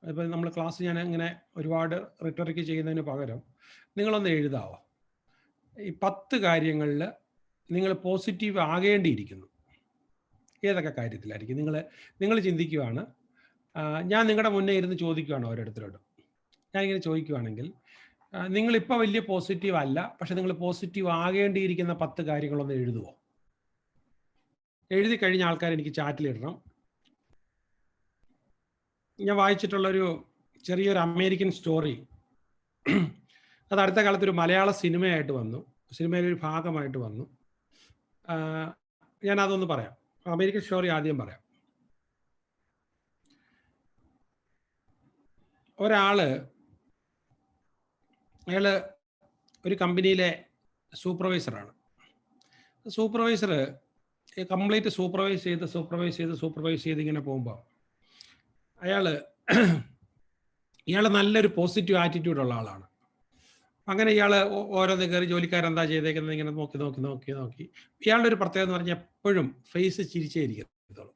ഇപ്പോൾ നമ്മൾ ക്ലാസ് ഞാൻ ഇങ്ങനെ ഒരുപാട് റിട്ടോറിക്ക് ചെയ്യുന്നതിന് പകരം നിങ്ങളൊന്ന് എഴുതാവോ, ഈ 10 കാര്യങ്ങളിൽ നിങ്ങൾ പോസിറ്റീവ് ആകേണ്ടിയിരിക്കുന്നു. ഏതൊക്കെ കാര്യത്തിലായിരിക്കും നിങ്ങൾ ചിന്തിക്കുകയാണ്. ഞാൻ നിങ്ങളുടെ മുന്നേ ഇരുന്ന് ചോദിക്കുകയാണ് ഓരോരുത്തരോടും. ഞാൻ ഇങ്ങനെ ചോദിക്കുകയാണെങ്കിൽ നിങ്ങളിപ്പോൾ വലിയ പോസിറ്റീവ് അല്ല, പക്ഷെ നിങ്ങൾ പോസിറ്റീവ് ആകേണ്ടിയിരിക്കുന്ന 10 കാര്യങ്ങളൊന്ന് എഴുതുമോ? എഴുതി കഴിഞ്ഞ ആൾക്കാർ എനിക്ക് ചാറ്റിലിടണം. ഞാൻ വായിച്ചിട്ടുള്ളൊരു ചെറിയൊരു അമേരിക്കൻ സ്റ്റോറി, അത് അടുത്ത കാലത്ത് ഒരു മലയാള സിനിമയായിട്ട് വന്നു, സിനിമയിലെ ഒരു ഭാഗമായിട്ട് വന്നു. ഞാൻ അതൊന്ന് പറയാം, അമേരിക്കൻ സ്റ്റോറി ആദ്യം പറയാം. അയാൾ ഒരു കമ്പനിയിലെ സൂപ്പർവൈസറാണ്. സൂപ്പർവൈസർ കംപ്ലീറ്റ് സൂപ്പർവൈസ് ചെയ്ത് ഇങ്ങനെ പോകുമ്പോൾ ഇയാൾ നല്ലൊരു പോസിറ്റീവ് ആറ്റിറ്റ്യൂഡുള്ള ആളാണ്. അങ്ങനെ ഇയാൾ ഓരോന്ന് കയറി ജോലിക്കാരെന്താ ചെയ്തേക്കുന്നത് ഇങ്ങനെ നോക്കി ഇയാളുടെ ഒരു പ്രത്യേകത എന്ന് പറഞ്ഞാൽ എപ്പോഴും ഫേസ് ചിരിച്ചേ ഇരിക്കത്തുള്ളൂ.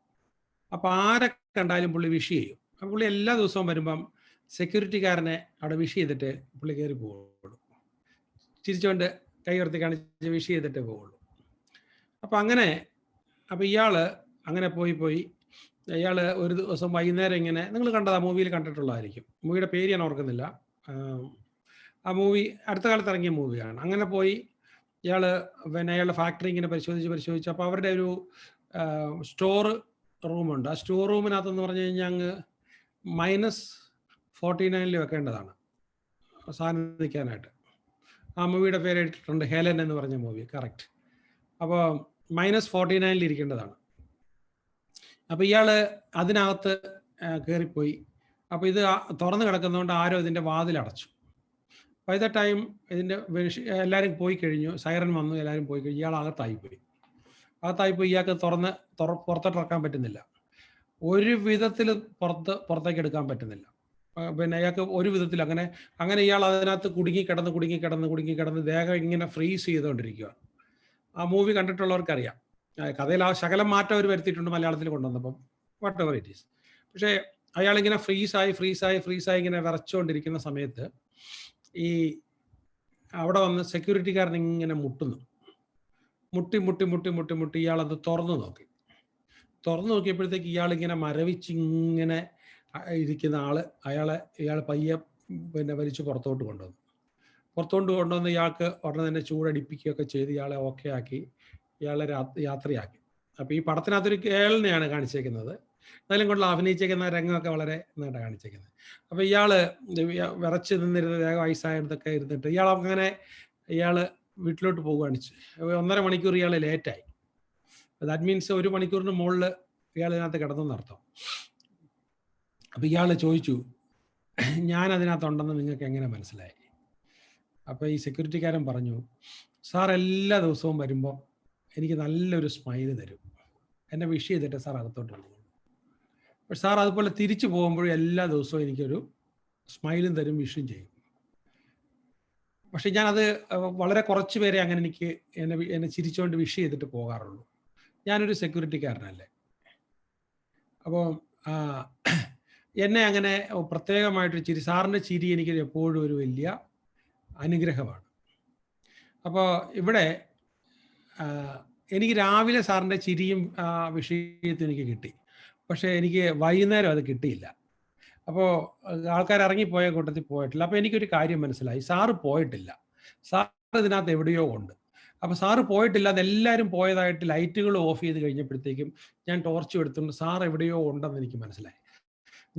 അപ്പോൾ ആരെ കണ്ടാലും പുള്ളി വിഷ് ചെയ്യും. അപ്പോൾ പുള്ളി എല്ലാ ദിവസവും വരുമ്പം സെക്യൂരിറ്റിക്കാരനെ അവിടെ വിഷ് ചെയ്തിട്ട് പുള്ളി കയറി പോവുള്ളൂ, ചിരിച്ചുകൊണ്ട് കൈ ഉയർത്തി കാണിച്ച് വിഷ് ചെയ്തിട്ടേ പോവുള്ളൂ. അപ്പോൾ ഇയാൾ അങ്ങനെ പോയി ഇയാൾ ഒരു ദിവസം വൈകുന്നേരം ഇങ്ങനെ, നിങ്ങൾ കണ്ടതാ, മൂവിയിൽ കണ്ടിട്ടുള്ളതായിരിക്കും, മൂവിയുടെ പേര് ഞാൻ ഓർക്കുന്നില്ല, ആ മൂവി അടുത്ത കാലത്ത് ഇറങ്ങിയ മൂവിയാണ്. അങ്ങനെ പോയി ഇയാൾ പിന്നെ അയാളുടെ ഫാക്ടറി ഇങ്ങനെ പരിശോധിച്ച് അപ്പോൾ അവരുടെ ഒരു സ്റ്റോർ റൂമുണ്ട്. ആ സ്റ്റോർ റൂമിനകത്തെന്ന് പറഞ്ഞു കഴിഞ്ഞാൽ അങ്ങ് -49 വെക്കേണ്ടതാണ് സാധനം നിൽക്കാനായിട്ട്. ആ മൂവിയുടെ പേര് ഇട്ടിട്ടുണ്ട്, ഹെലൻ എന്ന് പറഞ്ഞ മൂവി, കറക്റ്റ്. അപ്പോൾ -49 ഇരിക്കേണ്ടതാണ്. അപ്പോൾ ഇയാൾ അതിനകത്ത് കയറിപ്പോയി. അപ്പോൾ ഇത് തുറന്ന് കിടക്കുന്നതുകൊണ്ട് ആരോ ഇതിൻ്റെ വാതിലടച്ചു. ബൈ ദ ടൈം ഇതിൻ്റെ എല്ലാവരും പോയി കഴിഞ്ഞു, സൈറൻ വന്നു, എല്ലാവരും പോയി കഴിഞ്ഞു. ഇയാൾ അകത്തായിപ്പോയി. ഇയാൾക്ക് പുറത്തോട്ടിറക്കാൻ പറ്റുന്നില്ല, ഒരു വിധത്തിൽ പുറത്തേക്ക് എടുക്കാൻ പറ്റുന്നില്ല. പിന്നെ അയാൾക്ക് ഒരു വിധത്തിൽ അങ്ങനെ ഇയാൾ അതിനകത്ത് കുടുങ്ങി കിടന്ന് ദേഹം ഇങ്ങനെ ഫ്രീസ് ചെയ്തുകൊണ്ടിരിക്കുക. ആ മൂവി കണ്ടിട്ടുള്ളവർക്കറിയാം. കഥയിൽ ആ ശകലം മാറ്റം അവർ വരുത്തിയിട്ടുണ്ട് മലയാളത്തിൽ കൊണ്ടുവന്നപ്പം, വാട്ട് എവർ ഇറ്റ് ഈസ്. പക്ഷേ അയാളിങ്ങനെ ഫ്രീസായി ഇങ്ങനെ വിറച്ചുകൊണ്ടിരിക്കുന്ന സമയത്ത് ഈ അവിടെ വന്ന് സെക്യൂരിറ്റിക്കാരൻ ഇങ്ങനെ മുട്ടി ഇയാളത് തുറന്നു നോക്കിയപ്പോഴത്തേക്ക് ഇയാളിങ്ങനെ മരവിച്ചിങ്ങനെ ഇരിക്കുന്ന ഇയാൾ പയ്യെ പിന്നെ വലിച്ച് പുറത്തോട്ട് കൊണ്ടുവന്ന് ഇയാൾക്ക് ഉടനെ തന്നെ ചൂടടിപ്പിക്കുകയൊക്കെ ചെയ്ത് ഇയാളെ ഓക്കെ ആക്കി ഇയാളെ യാത്രയാക്കി. അപ്പോൾ ഈ പടത്തിനകത്തൊരു കേളിനെയാണ് കാണിച്ചേക്കുന്നത്, എന്നാലും കൊണ്ടുള്ള അഭിനയിച്ചേക്കുന്ന രംഗമൊക്കെ വളരെ നന്നായിട്ട് കാണിച്ചേക്കുന്നത്. അപ്പോൾ ഇയാൾ വിറച്ച് നിന്നിരുന്ന വയസ്സായതൊക്കെ ഇരുന്നിട്ട് ഇയാൾ വീട്ടിലോട്ട് പോവുകയാണ്. 1.5 മണിക്കൂർ ഇയാൾ ലേറ്റായി. ദാറ്റ് മീൻസ് 1 മണിക്കൂറിന് മുകളിൽ ഇയാൾ ഇതിനകത്ത് കിടന്നെന്നർത്ഥം. അപ്പോൾ ഇയാൾ ചോദിച്ചു, ഞാൻ അതിനകത്തുണ്ടെന്ന് നിങ്ങൾക്ക് എങ്ങനെ മനസ്സിലായി? അപ്പോൾ ഈ സെക്യൂരിറ്റിക്കാരൻ പറഞ്ഞു, സാർ എല്ലാ ദിവസവും വരുമ്പോൾ എനിക്ക് നല്ലൊരു സ്മൈല് തരും, എന്നെ വിഷ് ചെയ്തിട്ട് സാർ അകത്തോട്ട് പോകും. പക്ഷെ സാർ അതുപോലെ തിരിച്ചു പോകുമ്പോഴും എല്ലാ ദിവസവും എനിക്കൊരു സ്മൈലും തരും, വിഷും ചെയ്യും. പക്ഷെ ഞാനത് വളരെ കുറച്ച് പേരെ അങ്ങനെ എന്നെ ചിരിച്ചുകൊണ്ട് വിഷ് ചെയ്തിട്ട് പോകാറുള്ളൂ. ഞാനൊരു സെക്യൂരിറ്റിക്കാരനല്ലേ. അപ്പോൾ എന്നെ അങ്ങനെ പ്രത്യേകമായിട്ട് സാറിൻ്റെ ചിരി എനിക്ക് എപ്പോഴും ഒരു വലിയ അനുഗ്രഹമാണ്. അപ്പോൾ ഇവിടെ എനിക്ക് രാവിലെ സാറിൻ്റെ ചിരിയും വിഷയത്തും എനിക്ക് കിട്ടി, പക്ഷേ എനിക്ക് വൈകുന്നേരം അത് കിട്ടിയില്ല. അപ്പോൾ ആൾക്കാർ ഇറങ്ങിപ്പോയ കൂട്ടത്തിൽ പോയിട്ടില്ല. അപ്പോൾ എനിക്കൊരു കാര്യം മനസ്സിലായി, സാറ് പോയിട്ടില്ല, സാർ ഇതിനകത്ത് എവിടെയോ ഉണ്ട്. അപ്പോൾ സാറ് പോയിട്ടില്ല, അതെല്ലാവരും പോയതായിട്ട് ലൈറ്റുകൾ ഓഫ് ചെയ്ത് കഴിഞ്ഞപ്പോഴത്തേക്കും ഞാൻ ടോർച്ച് എടുത്തുകൊണ്ട് സാർ എവിടെയോ ഉണ്ടെന്ന് എനിക്ക് മനസ്സിലായി.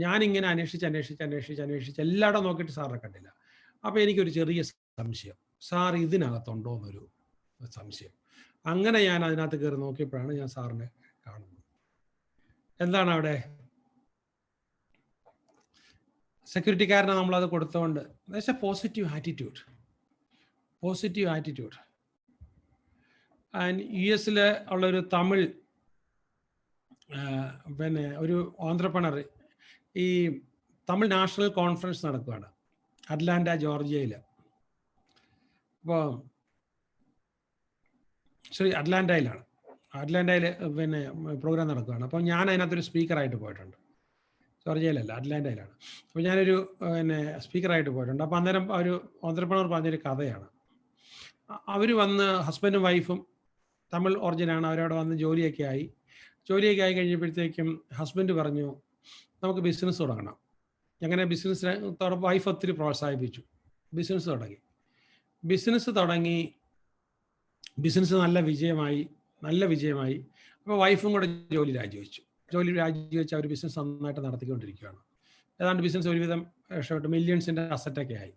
ഞാനിങ്ങനെ അന്വേഷിച്ച് എല്ലായിടം നോക്കിയിട്ട് സാറിനെ കണ്ടില്ല. അപ്പോൾ എനിക്കൊരു ചെറിയ സംശയം, സാർ ഇതിനകത്തുണ്ടോ എന്നൊരു സംശയം. അങ്ങനെ ഞാൻ അതിനകത്ത് കയറി നോക്കിയപ്പോഴാണ് ഞാൻ സാറിനെ കാണുന്നത്. എന്താണ് അവിടെ? സെക്യൂരിറ്റിക്കാരനെ നമ്മളത് കൊടുത്തുകൊണ്ട് പോസിറ്റീവ് ആറ്റിറ്റ്യൂഡ്. ആൻഡ് US ഉള്ളൊരു തമിഴ് പിന്നെ ഒരു ഓൺട്രപ്രണർ, ഈ തമിഴ് നാഷണൽ കോൺഫറൻസ് നടക്കുകയാണ് അറ്റ്ലാന്റ, ജോർജിയയിൽ. അപ്പോൾ അറ്റ്ലാന്റയിൽ പിന്നെ പ്രോഗ്രാം നടക്കുകയാണ്. അപ്പോൾ ഞാൻ അതിനകത്തൊരു സ്പീക്കറായിട്ട് പോയിട്ടുണ്ട്. ജോർജിയയിലല്ല, അറ്റ്ലാന്റയിലാണ്. അപ്പോൾ ഞാനൊരു പിന്നെ സ്പീക്കറായിട്ട് പോയിട്ടുണ്ട്. അപ്പോൾ അന്നേരം ഒരു ഓൺട്രപ്രണർ പറഞ്ഞൊരു കഥയാണ്. അവർ വന്ന് ഹസ്ബൻഡും വൈഫും തമിഴ് ഒറിജിനാണ്, അവരവിടെ വന്ന് ജോലിയൊക്കെ ആയി കഴിഞ്ഞപ്പോഴത്തേക്കും ഹസ്ബൻഡ് പറഞ്ഞു നമുക്ക് ബിസിനസ് തുടങ്ങണം. അങ്ങനെ ബിസിനസ് വൈഫ് ഒത്തിരി പ്രോത്സാഹിപ്പിച്ചു. ബിസിനസ് തുടങ്ങി ബിസിനസ് നല്ല വിജയമായി. അപ്പോൾ വൈഫും കൂടെ ജോലി രാജിവെച്ചു. അവർ ബിസിനസ് നന്നായിട്ട് നടത്തിക്കൊണ്ടിരിക്കുകയാണ്. ഏതാണ്ട് ബിസിനസ് ഒരുവിധം രക്ഷപ്പെട്ടു, മില്യൺസിൻ്റെ അസറ്റൊക്കെ ആയി.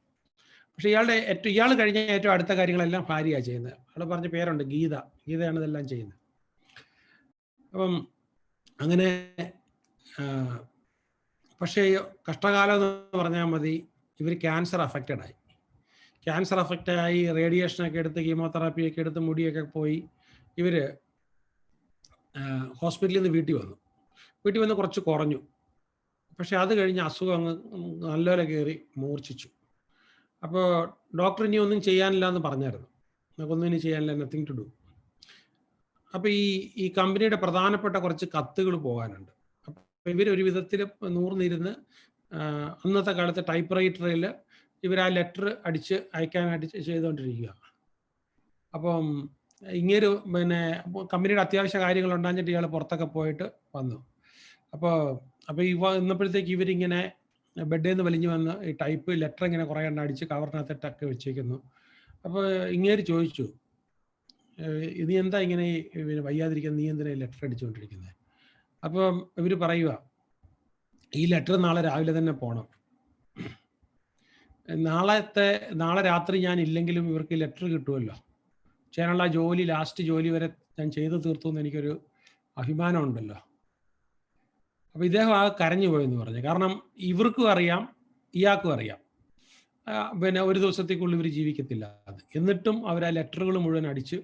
പക്ഷേ ഇയാൾ കഴിഞ്ഞ ഏറ്റവും അടുത്ത കാര്യങ്ങളെല്ലാം ഭാര്യയാണ് ചെയ്യുന്നത്. അവിടെ പറഞ്ഞ പേരുണ്ട്, ഗീതയാണ് ഇതെല്ലാം ചെയ്യുന്നത്. അപ്പം അങ്ങനെ പക്ഷേ കഷ്ടകാലം എന്ന് പറഞ്ഞാൽ മതി, ഇവർ ക്യാൻസർ അഫക്റ്റഡായി റേഡിയേഷനൊക്കെ എടുത്ത് കീമോതെറാപ്പിയൊക്കെ എടുത്ത് മുടിയൊക്കെ പോയി ഇവർ ഹോസ്പിറ്റലിൽ നിന്ന് വീട്ടിൽ വന്ന് കുറച്ച് കുറഞ്ഞു. പക്ഷെ അത് കഴിഞ്ഞ് അസുഖം അങ്ങ് നല്ലപോലെ കയറി മൂർച്ഛിച്ചു. അപ്പോൾ ഡോക്ടർ ഇനി ഒന്നും ചെയ്യാനില്ല എന്ന് പറഞ്ഞായിരുന്നു, നമുക്കൊന്നും ഇനി ചെയ്യാനില്ല, നത്തിങ് ടു ഡു. അപ്പോൾ ഈ കമ്പനിയുടെ പ്രധാനപ്പെട്ട കുറച്ച് കത്തുകൾ പോകാനുണ്ട്. അപ്പോൾ ഇവരൊരു വിധത്തിൽ നൂർന്നിരുന്ന് അന്നത്തെ കാലത്ത് ടൈപ്പ് റൈറ്ററിൽ ഇവർ ആ ലെറ്റർ അയക്കാനായിട്ട് ചെയ്തുകൊണ്ടിരിക്കുക. അപ്പം ഇങ്ങനൊരു പിന്നെ കമ്പനിയുടെ അത്യാവശ്യ കാര്യങ്ങൾ ഉണ്ടാഞ്ഞിട്ട് ഇയാൾ പുറത്തൊക്കെ പോയിട്ട് വന്നു. അപ്പോൾ ഇന്നപ്പോഴത്തേക്ക് ഇവരിങ്ങനെ ബെഡിൽ നിന്ന് വലിഞ്ഞു വന്ന് ഈ ടൈപ്പ് ലെറ്റർ ഇങ്ങനെ കുറേ എണ്ണം അടിച്ച് കവറിനകത്തിട്ടൊക്കെ വെച്ചേക്കുന്നു. അപ്പോൾ ഇങ്ങേര് ചോദിച്ചു, ഇത് എന്താ ഇങ്ങനെ വയ്യാതിരിക്കുന്നത്, നീ എന്തിനാ ലെറ്റർ അടിച്ചുകൊണ്ടിരിക്കുന്നത്? അപ്പോൾ ഇവർ പറയുക, ഈ ലെറ്റർ നാളെ രാവിലെ തന്നെ പോകണം, നാളെ രാത്രി ഞാൻ ഇല്ലെങ്കിലും ഇവർക്ക് ലെറ്റർ കിട്ടുമല്ലോ, ചെയ്യാനുള്ള ലാസ്റ്റ് ജോലി വരെ ഞാൻ ചെയ്തു തീർത്തു എന്ന് എനിക്കൊരു അഭിമാനം ഉണ്ടല്ലോ. അപ്പോൾ ഇദ്ദേഹം ആ കരഞ്ഞു പോയെന്ന് പറഞ്ഞു. കാരണം ഇവർക്കും അറിയാം, ഇയാൾക്കും അറിയാം, പിന്നെ ഒരു ദിവസത്തേക്കുള്ളിൽ ഇവർ ജീവിക്കത്തില്ല അത്. എന്നിട്ടും അവർ ആ ലെറ്ററുകൾ മുഴുവൻ അടിച്ച്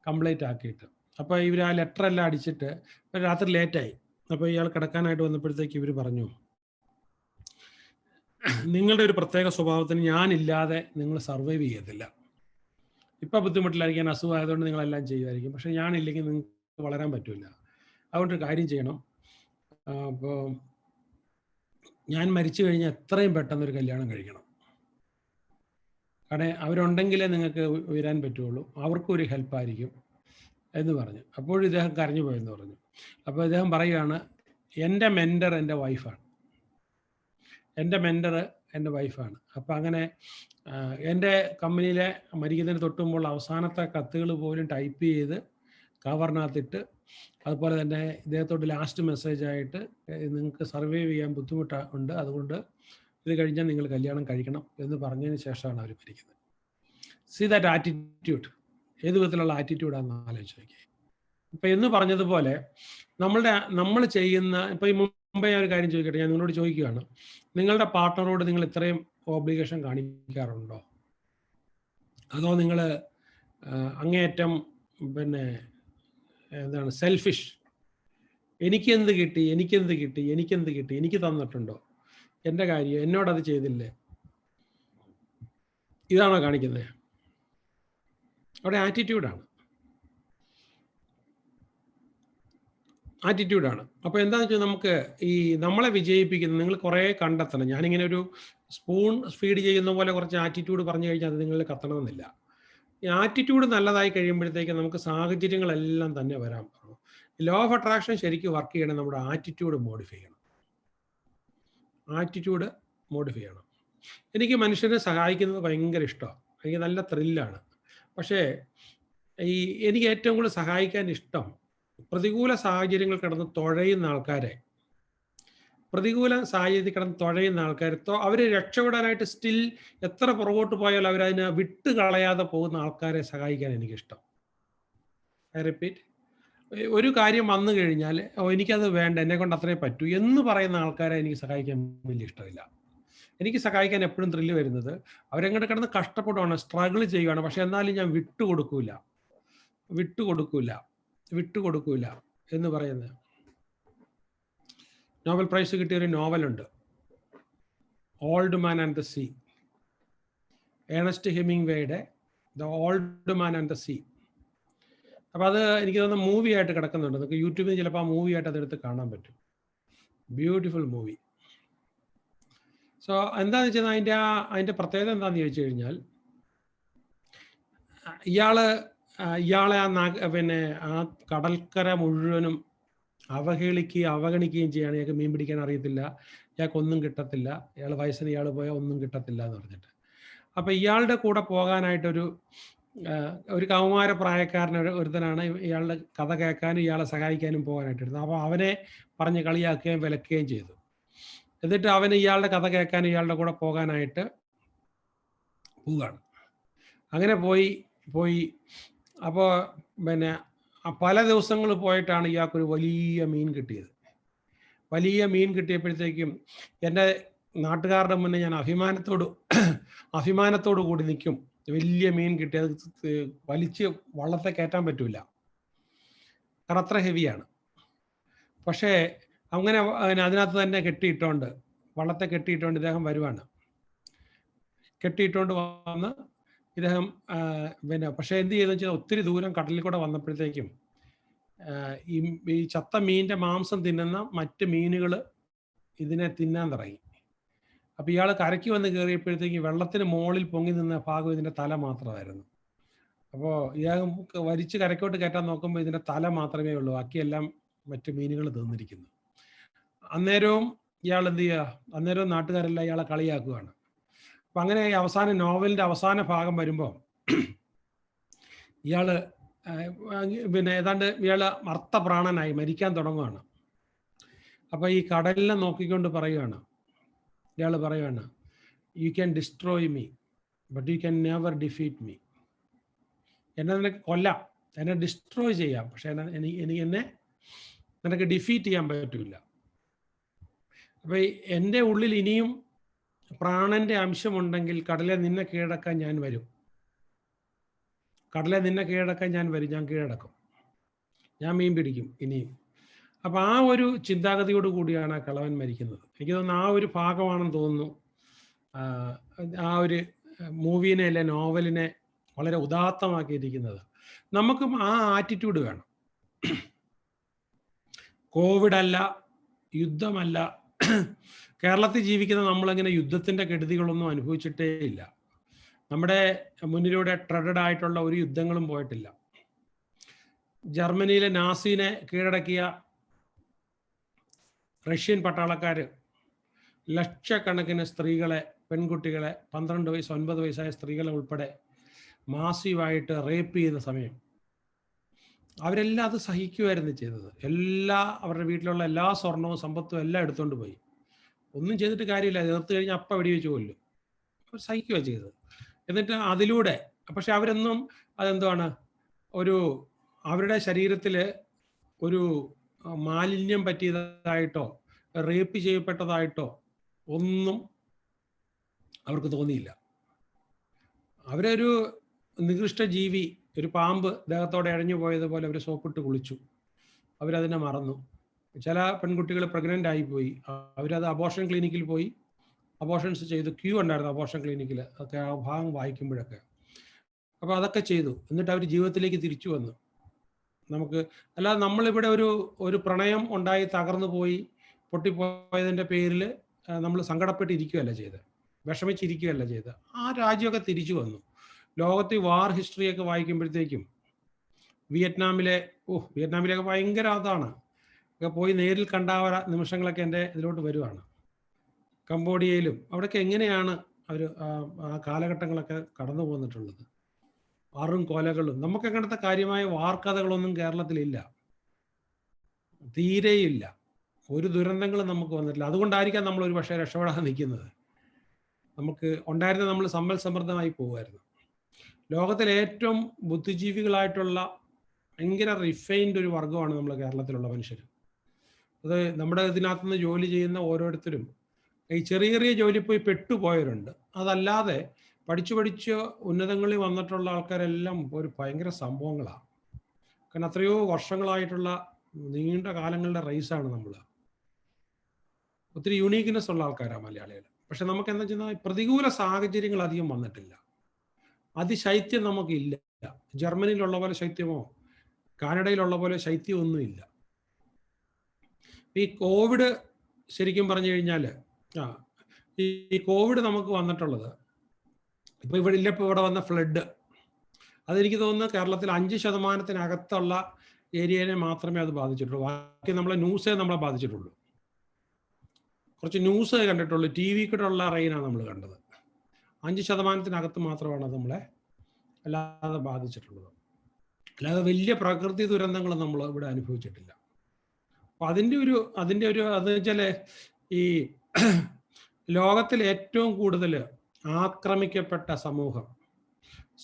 കംപ്ലീറ്റ് ആക്കിയിട്ട്, അപ്പോൾ ഇവർ ആ ലെറ്റർ എല്ലാം അടിച്ചിട്ട് രാത്രി ലേറ്റായി. അപ്പോൾ ഇയാൾ കിടക്കാനായിട്ട് വന്നപ്പോഴത്തേക്ക് ഇവർ പറഞ്ഞു, നിങ്ങളുടെ ഒരു പ്രത്യേക സ്വഭാവത്തിന് ഞാനില്ലാതെ നിങ്ങൾ സർവൈവ് ചെയ്യത്തില്ല. ഇപ്പം ബുദ്ധിമുട്ടിലായിരിക്കും, അസുഖമായതുകൊണ്ട് നിങ്ങളെല്ലാം ചെയ്യുമായിരിക്കും, പക്ഷെ ഞാനില്ലെങ്കിൽ നിങ്ങൾക്ക് വളരാൻ പറ്റില്ല. അതുകൊണ്ടൊരു കാര്യം ചെയ്യണം, അപ്പോൾ ഞാൻ മരിച്ചു കഴിഞ്ഞാൽ എത്രയും പെട്ടെന്നൊരു കല്യാണം കഴിക്കണം. കാരണം അവരുണ്ടെങ്കിലേ നിങ്ങൾക്ക് ഉയരാൻ പറ്റുള്ളൂ, അവർക്കും ഒരു ഹെൽപ്പായിരിക്കും എന്ന് പറഞ്ഞു. അപ്പോഴും ഇദ്ദേഹം കരഞ്ഞു പോയെന്ന് പറഞ്ഞു. അപ്പോൾ ഇദ്ദേഹം പറയുകയാണ്, എൻ്റെ മെൻറ്റർ എൻ്റെ വൈഫാണ്. അപ്പോൾ അങ്ങനെ എൻ്റെ കമ്പനിയിലെ മരിക്കുന്നതിന് തൊട്ടുമ്പോൾ അവസാനത്തെ കത്തുകൾ പോലും ടൈപ്പ് ചെയ്ത് കവറിനകത്തിട്ട്, അതുപോലെ തന്നെ ഇദ്ദേഹത്തോട് ലാസ്റ്റ് മെസ്സേജായിട്ട് നിങ്ങൾക്ക് സർവൈവ് ചെയ്യാൻ ബുദ്ധിമുട്ടുണ്ട്, അതുകൊണ്ട് ഇത് കഴിഞ്ഞാൽ നിങ്ങൾ കല്യാണം കഴിക്കണം എന്ന് പറഞ്ഞതിന് ശേഷമാണ് അവർ മരിക്കുന്നത്. സീ ദാറ്റ് ആറ്റിറ്റ്യൂഡ്, ഏത് വിധത്തിലുള്ള ആറ്റിറ്റ്യൂഡാണെന്ന് ആലോചിച്ച് നോക്കിയേ. ഇപ്പം എന്ന് പറഞ്ഞതുപോലെ നമ്മൾ ചെയ്യുന്ന, ഇപ്പം ഈ മുമ്പേ ഞാൻ ഒരു കാര്യം ചോദിക്കട്ടെ, ഞാൻ നിങ്ങളോട് ചോദിക്കുകയാണ്, നിങ്ങളുടെ പാർട്ട്ണറോട് നിങ്ങൾ ഇത്രയും ഓബ്ലിഗേഷൻ കാണിക്കാറുണ്ടോ? അതോ നിങ്ങൾ അങ്ങേയറ്റം പിന്നെ എന്താണ് സെൽഫിഷ്, എനിക്കെന്ത് കിട്ടി, എനിക്ക് തന്നിട്ടുണ്ടോ, എൻ്റെ കാര്യം എന്നോടത് ചെയ്തില്ലേ, ഇതാണോ കാണിക്കുന്നത്? അവിടെ ആറ്റിറ്റ്യൂഡാണ്. അപ്പോൾ എന്താണെന്ന് വെച്ചാൽ നമുക്ക് ഈ നമ്മളെ വിജയിപ്പിക്കുന്ന നിങ്ങൾ കുറേ കണ്ടെത്തണം. ഞാനിങ്ങനെ ഒരു സ്പൂൺ ഫീഡ് ചെയ്യുന്ന പോലെ കുറച്ച് ആറ്റിറ്റ്യൂഡ് പറഞ്ഞു കഴിഞ്ഞാൽ അത് നിങ്ങൾ കത്തണമെന്നില്ല. ഈ ആറ്റിറ്റ്യൂഡ് നല്ലതായി കഴിയുമ്പോഴത്തേക്ക് നമുക്ക് സാഹചര്യങ്ങളെല്ലാം തന്നെ വരാൻ പറഞ്ഞു. ലോ ഓഫ് അട്രാക്ഷൻ ശരിക്കും വർക്ക് ചെയ്യണം, നമ്മുടെ ആറ്റിറ്റ്യൂഡ് മോഡിഫൈ ചെയ്യണം. എനിക്ക് മനുഷ്യരെ സഹായിക്കുന്നത് ഭയങ്കര ഇഷ്ടമാണ്, എനിക്ക് നല്ല ത്രില്ലാണ്. പക്ഷേ എനിക്ക് ഏറ്റവും കൂടുതൽ സഹായിക്കാൻ ഇഷ്ടം പ്രതികൂല സാഹചര്യങ്ങൾ കിടന്ന് തുഴയുന്ന ആൾക്കാരെ, പ്രതികൂല സാഹചര്യത്തിൽ കിടന്ന് തുഴയുന്ന ആൾക്കാർ അവർ രക്ഷപ്പെടാനായിട്ട് സ്റ്റിൽ എത്ര പുറകോട്ട് പോയാലും അവരതിനെ വിട്ട് കളയാതെ പോകുന്ന ആൾക്കാരെ സഹായിക്കാൻ എനിക്കിഷ്ടം. ഐ റിപ്പീറ്റ്, ഒരു കാര്യം വന്നു കഴിഞ്ഞാൽ എനിക്കത് വേണ്ട, എന്നെ കൊണ്ട് അത്രേ പറ്റൂ എന്ന് പറയുന്ന ആൾക്കാരെ എനിക്ക് സഹായിക്കാൻ വലിയ ഇഷ്ടമില്ല. എനിക്ക് സഹായിക്കാൻ എപ്പോഴും ത്രില്ല് വരുന്നത് അവരെങ്ങോട്ട് കിടന്ന് കഷ്ടപ്പെടുവാണ്, സ്ട്രഗിൾ ചെയ്യുകയാണ്, പക്ഷെ എന്നാലും ഞാൻ വിട്ടുകൊടുക്കൂല എന്ന് പറയുന്നത്. നോബൽ പ്രൈസ് കിട്ടിയ ഒരു നോവലുണ്ട്, old man and the sea, Ernest ഹെമിംഗ്വേയുടെ the old man and the sea. അപ്പോൾ അത് എനിക്ക് തോന്നുന്നു മൂവി ആയിട്ട് കിടക്കുന്നുണ്ട്. നമുക്ക് യൂട്യൂബിൽ ചിലപ്പോൾ ആ മൂവി ആയിട്ട് അതെടുത്ത് കാണാൻ പറ്റും. Beautiful movie. സോ എന്താണെന്ന് വെച്ചാൽ അതിൻ്റെ പ്രത്യേകത എന്താണെന്ന് ചോദിച്ചു കഴിഞ്ഞാൽ, ഇയാളെ ആ കടൽക്കര മുഴുവനും അവഗണിക്കുകയും ചെയ്യാണ്. ഇയാൾക്ക് മീൻ പിടിക്കാൻ അറിയത്തില്ല, ഇയാൾക്ക് ഒന്നും കിട്ടത്തില്ല, ഇയാൾ വയസ്സിന് ഇയാൾ പോയാൽ ഒന്നും കിട്ടത്തില്ല എന്ന് പറഞ്ഞിട്ട്. അപ്പം ഇയാളുടെ കൂടെ പോകാനായിട്ടൊരു കൗമാര പ്രായക്കാരൻ ഒരുത്തനാണ് ഇയാളുടെ കഥ കേൾക്കാനും ഇയാളെ സഹായിക്കാനും പോകാനായിട്ടിരുന്നത്. അപ്പോൾ അവനെ പറഞ്ഞ് കളിയാക്കുകയും വിലക്കുകയും ചെയ്തു. എന്നിട്ട് അവന് ഇയാളുടെ കഥ കേൾക്കാനും ഇയാളുടെ കൂടെ പോകാനായിട്ട് പോവുകയാണ്. അങ്ങനെ പോയി അപ്പോൾ പല ദിവസങ്ങൾ പോയിട്ടാണ് ഇയാൾക്കൊരു വലിയ മീൻ കിട്ടിയത്. വലിയ മീൻ കിട്ടിയപ്പോഴത്തേക്കും എൻ്റെ നാട്ടുകാരുടെ മുന്നേ ഞാൻ അഭിമാനത്തോടു കൂടി നിൽക്കും. വലിയ മീൻ കിട്ടിയത് വലിച്ച് വള്ളത്തെ കയറ്റാൻ പറ്റൂല, കാരണം അത്ര ഹെവിയാണ്. പക്ഷേ അങ്ങനെ അതിനകത്ത് തന്നെ വള്ളത്തെ കെട്ടിയിട്ടോണ്ട് ഇദ്ദേഹം വരുവാണ്. കെട്ടിയിട്ടോണ്ട് വന്ന് ഇദ്ദേഹം പക്ഷേ എന്ത് ചെയ്തെന്ന് വെച്ചാൽ ഒത്തിരി ദൂരം കടലിൽ കൂടെ വന്നപ്പോഴത്തേക്കും ഈ ചത്ത മീനിൻ്റെ മാംസം തിന്നുന്ന മറ്റ് മീനുകൾ ഇതിനെ തിന്നാൻ തുടങ്ങി. അപ്പോൾ ഇയാൾ കരയ്ക്ക് വന്ന് കയറിയപ്പോഴത്തേക്കും വെള്ളത്തിന് മുകളിൽ പൊങ്ങി നിന്ന ഭാഗം ഇതിൻ്റെ തല മാത്രമായിരുന്നു. അപ്പോൾ ഇയാൾ വലിച്ച് കരയ്ക്കോട്ട് കയറ്റാൻ നോക്കുമ്പോൾ ഇതിൻ്റെ തല മാത്രമേ ഉള്ളൂ, ബാക്കിയെല്ലാം മറ്റ് മീനുകൾ തിന്നിരിക്കുന്നു. അന്നേരവും ഇയാൾ എന്ത് ചെയ്യുക, അന്നേരവും നാട്ടുകാരെല്ലാം ഇയാളെ കളിയാക്കുകയാണ്. അപ്പം അങ്ങനെ നോവലിൻ്റെ അവസാന ഭാഗം വരുമ്പോൾ ഇയാൾ ഏതാണ്ട് ഇയാൾ അർത്ഥപ്രാണനായി മരിക്കാൻ തുടങ്ങുകയാണ്. അപ്പോൾ ഈ കടലിനെ നോക്കിക്കൊണ്ട് ഇയാൾ പറയുകയാണ്, you can destroy me but you can never defeat me. എന്നെ നിനക്ക് കൊല്ലാം, എന്നെ ഡിസ്ട്രോയ് ചെയ്യാം, പക്ഷെ എന്നെ നിനക്ക് ഡിഫീറ്റ് ചെയ്യാൻ പറ്റില്ല. അപ്പോൾ എൻ്റെ ഉള്ളിൽ ഇനിയും പ്രാണന്റെ അംശമുണ്ടെങ്കിൽ കടലെ നിന്നെ കീഴടക്കാൻ ഞാൻ വരും. ഞാൻ കീഴടക്കും, ഞാൻ മീൻ പിടിക്കും ഇനിയും. അപ്പം ആ ഒരു ചിന്താഗതിയോട് കൂടിയാണ് ആ കളവൻ മരിക്കുന്നത്. എനിക്ക് തോന്നുന്നു ആ ഒരു ഭാഗമാണെന്ന് തോന്നുന്നു ആ ഒരു മൂവീനെ അല്ലെ നോവലിനെ വളരെ ഉദാത്തമാക്കിയിരിക്കുന്നത്. നമുക്കും ആ ആറ്റിറ്റ്യൂഡ് വേണം. കോവിഡ് അല്ല, യുദ്ധമല്ല, കേരളത്തിൽ ജീവിക്കുന്ന നമ്മളങ്ങനെ യുദ്ധത്തിൻ്റെ കെടുതികളൊന്നും അനുഭവിച്ചിട്ടേ ഇല്ല. നമ്മുടെ മുന്നിലൂടെ ട്രെഡഡ് ആയിട്ടുള്ള ഒരു യുദ്ധങ്ങളും പോയിട്ടില്ല. ജർമ്മനിയിലെ നാസിനെ കീഴടക്കിയ റഷ്യൻ പട്ടാളക്കാർ ലക്ഷക്കണക്കിന് സ്ത്രീകളെ, പെൺകുട്ടികളെ, 12 വയസ്സ് 9 വയസ്സായ സ്ത്രീകളെ ഉൾപ്പെടെ മാസീവായിട്ട് റേപ്പ് ചെയ്ത സമയം അവരെല്ലാം അത് സഹിക്കുമായിരുന്നു ചെയ്തത്. അവരുടെ വീട്ടിലുള്ള എല്ലാ സ്വർണവും സമ്പത്തും എല്ലാം എടുത്തുകൊണ്ട് പോയി. ഒന്നും ചെയ്തിട്ട് കാര്യമില്ല, എതിർത്ത് കഴിഞ്ഞാൽ അപ്പം വെടിവെച്ച് കൊല്ലും. അവർ സഹിക്കുകയാണ് ചെയ്തത്. എന്നിട്ട് അതിലൂടെ പക്ഷെ അവരൊന്നും അതെന്താണ് അവരുടെ ശരീരത്തിൽ ഒരു മാലിന്യം പറ്റിയതായിട്ടോ റേപ്പ് ചെയ്യപ്പെട്ടതായിട്ടോ ഒന്നും അവർക്ക് തോന്നിയില്ല. അവരൊരു നികൃഷ്ട ജീവി, ഒരു പാമ്പ് ദേഹത്തോടെ ഇഴഞ്ഞു പോയതുപോലെ അവർ സോപ്പിട്ട് കുളിച്ചു. അവരതിനെ മറന്നു. ചില പെൺകുട്ടികൾ പ്രഗ്നൻ്റ് ആയിപ്പോയി, അവരത് അബോർഷൻ ക്ലിനിക്കിൽ പോയി അബോർഷൻസ് ചെയ്തു. ക്യൂ ഉണ്ടായിരുന്നു അബോർഷൻ ക്ലിനിക്കിൽ, ഒക്കെ ആ ഭാഗം വായിക്കുമ്പോഴൊക്കെ. അപ്പോൾ അതൊക്കെ ചെയ്തു. എന്നിട്ട് അവർ ജീവിതത്തിലേക്ക് തിരിച്ചു വന്നു. അല്ലാതെ നമ്മളിവിടെ ഒരു പ്രണയം ഉണ്ടായി തകർന്നു പോയി പൊട്ടിപ്പോയതിൻ്റെ പേരിൽ നമ്മൾ സങ്കടപ്പെട്ടിരിക്കുകയല്ല ചെയ്തത്, വിഷമിച്ചിരിക്കുകയല്ല ചെയ്തത്. ആ രാജ്യമൊക്കെ തിരിച്ചു വന്നു. ലോകത്തിൽ വാർ ഹിസ്റ്ററിയൊക്കെ വായിക്കുമ്പോഴത്തേക്കും വിയറ്റ്നാമിലൊക്കെ ഭയങ്കര അതാണ് ഒക്കെ പോയി നേരിൽ കണ്ട നിമിഷങ്ങളൊക്കെ എൻ്റെ ഇതിലോട്ട് വരുവാണ്. കംബോഡിയയിലും അവിടെയൊക്കെ എങ്ങനെയാണ് അവർ ആ കാലഘട്ടങ്ങളൊക്കെ കടന്നു പോന്നിട്ടുള്ളത്. ആറും കൊലകളും, നമുക്ക് അങ്ങനത്തെ കാര്യമായ വാർക്കഥകളൊന്നും കേരളത്തിലില്ല, തീരെയില്ല. ഒരു ദുരന്തങ്ങളും നമുക്ക് വന്നിട്ടില്ല. അതുകൊണ്ടായിരിക്കാം നമ്മൾ ഒരു പക്ഷേ രക്ഷപ്പെടാൻ നിൽക്കുന്നത്. നമുക്ക് ഉണ്ടായിരുന്ന നമ്മൾ സമ്പൽ സമൃദ്ധമായി പോകുമായിരുന്നു. ലോകത്തിലെ ഏറ്റവും ബുദ്ധിജീവികളായിട്ടുള്ള ഭയങ്കര റിഫൈൻഡ് ഒരു വർഗമാണ് നമ്മൾ കേരളത്തിലുള്ള മനുഷ്യർ. അത് നമ്മുടെ ഇതിനകത്തുനിന്ന് ജോലി ചെയ്യുന്ന ഓരോരുത്തരും ഈ ചെറിയ ചെറിയ ജോലി പോയി പെട്ടുപോയവരുണ്ട്. അതല്ലാതെ പഠിച്ച് ഉന്നതങ്ങളിൽ വന്നിട്ടുള്ള ആൾക്കാരെല്ലാം ഒരു ഭയങ്കര സംഭവങ്ങളാണ്. കാരണം അത്രയോ വർഷങ്ങളായിട്ടുള്ള നീണ്ട കാലങ്ങളുടെ റേസാണ് നമ്മൾ. ഒത്തിരി യുണീക്ക്നെസ് ഉള്ള ആൾക്കാരാണ് മലയാളികൾ. പക്ഷെ നമുക്ക് എന്താ വെച്ചാൽ പ്രതികൂല സാഹചര്യങ്ങൾ അധികം വന്നിട്ടില്ല. അതിശൈത്യം നമുക്കില്ല. ജർമ്മനിയിലുള്ള പോലെ ശൈത്യമോ കാനഡയിലുള്ള പോലെ ശൈത്യമൊന്നുമില്ല. ഈ കോവിഡ് ശരിക്കും പറഞ്ഞു കഴിഞ്ഞാൽ ഈ കോവിഡ് നമുക്ക് വന്നിട്ടുള്ളത് ഇപ്പോൾ ഇവിടെ വന്ന ഫ്ലഡ്, അതെനിക്ക് തോന്നുന്നു കേരളത്തിൽ 5% ഏരിയനെ മാത്രമേ അത് ബാധിച്ചിട്ടുള്ളൂ. ബാക്കി നമ്മളെ ന്യൂസേ നമ്മളെ ബാധിച്ചിട്ടുള്ളൂ. കുറച്ച് ന്യൂസ് കണ്ടിട്ടുള്ളൂ, ടി വി കൂടെയുള്ള റെയിനാണ് നമ്മൾ കണ്ടത്. 5% മാത്രമാണ് അത് നമ്മളെ അല്ലാതെ ബാധിച്ചിട്ടുള്ളത്. അല്ലാതെ വലിയ പ്രകൃതി ദുരന്തങ്ങൾ നമ്മൾ ഇവിടെ അനുഭവിച്ചിട്ടില്ല. അപ്പൊ അതിൻ്റെ ഒരു അത് വെച്ചാൽ ഈ ലോകത്തിൽ ഏറ്റവും കൂടുതൽ ആക്രമിക്കപ്പെട്ട സമൂഹം,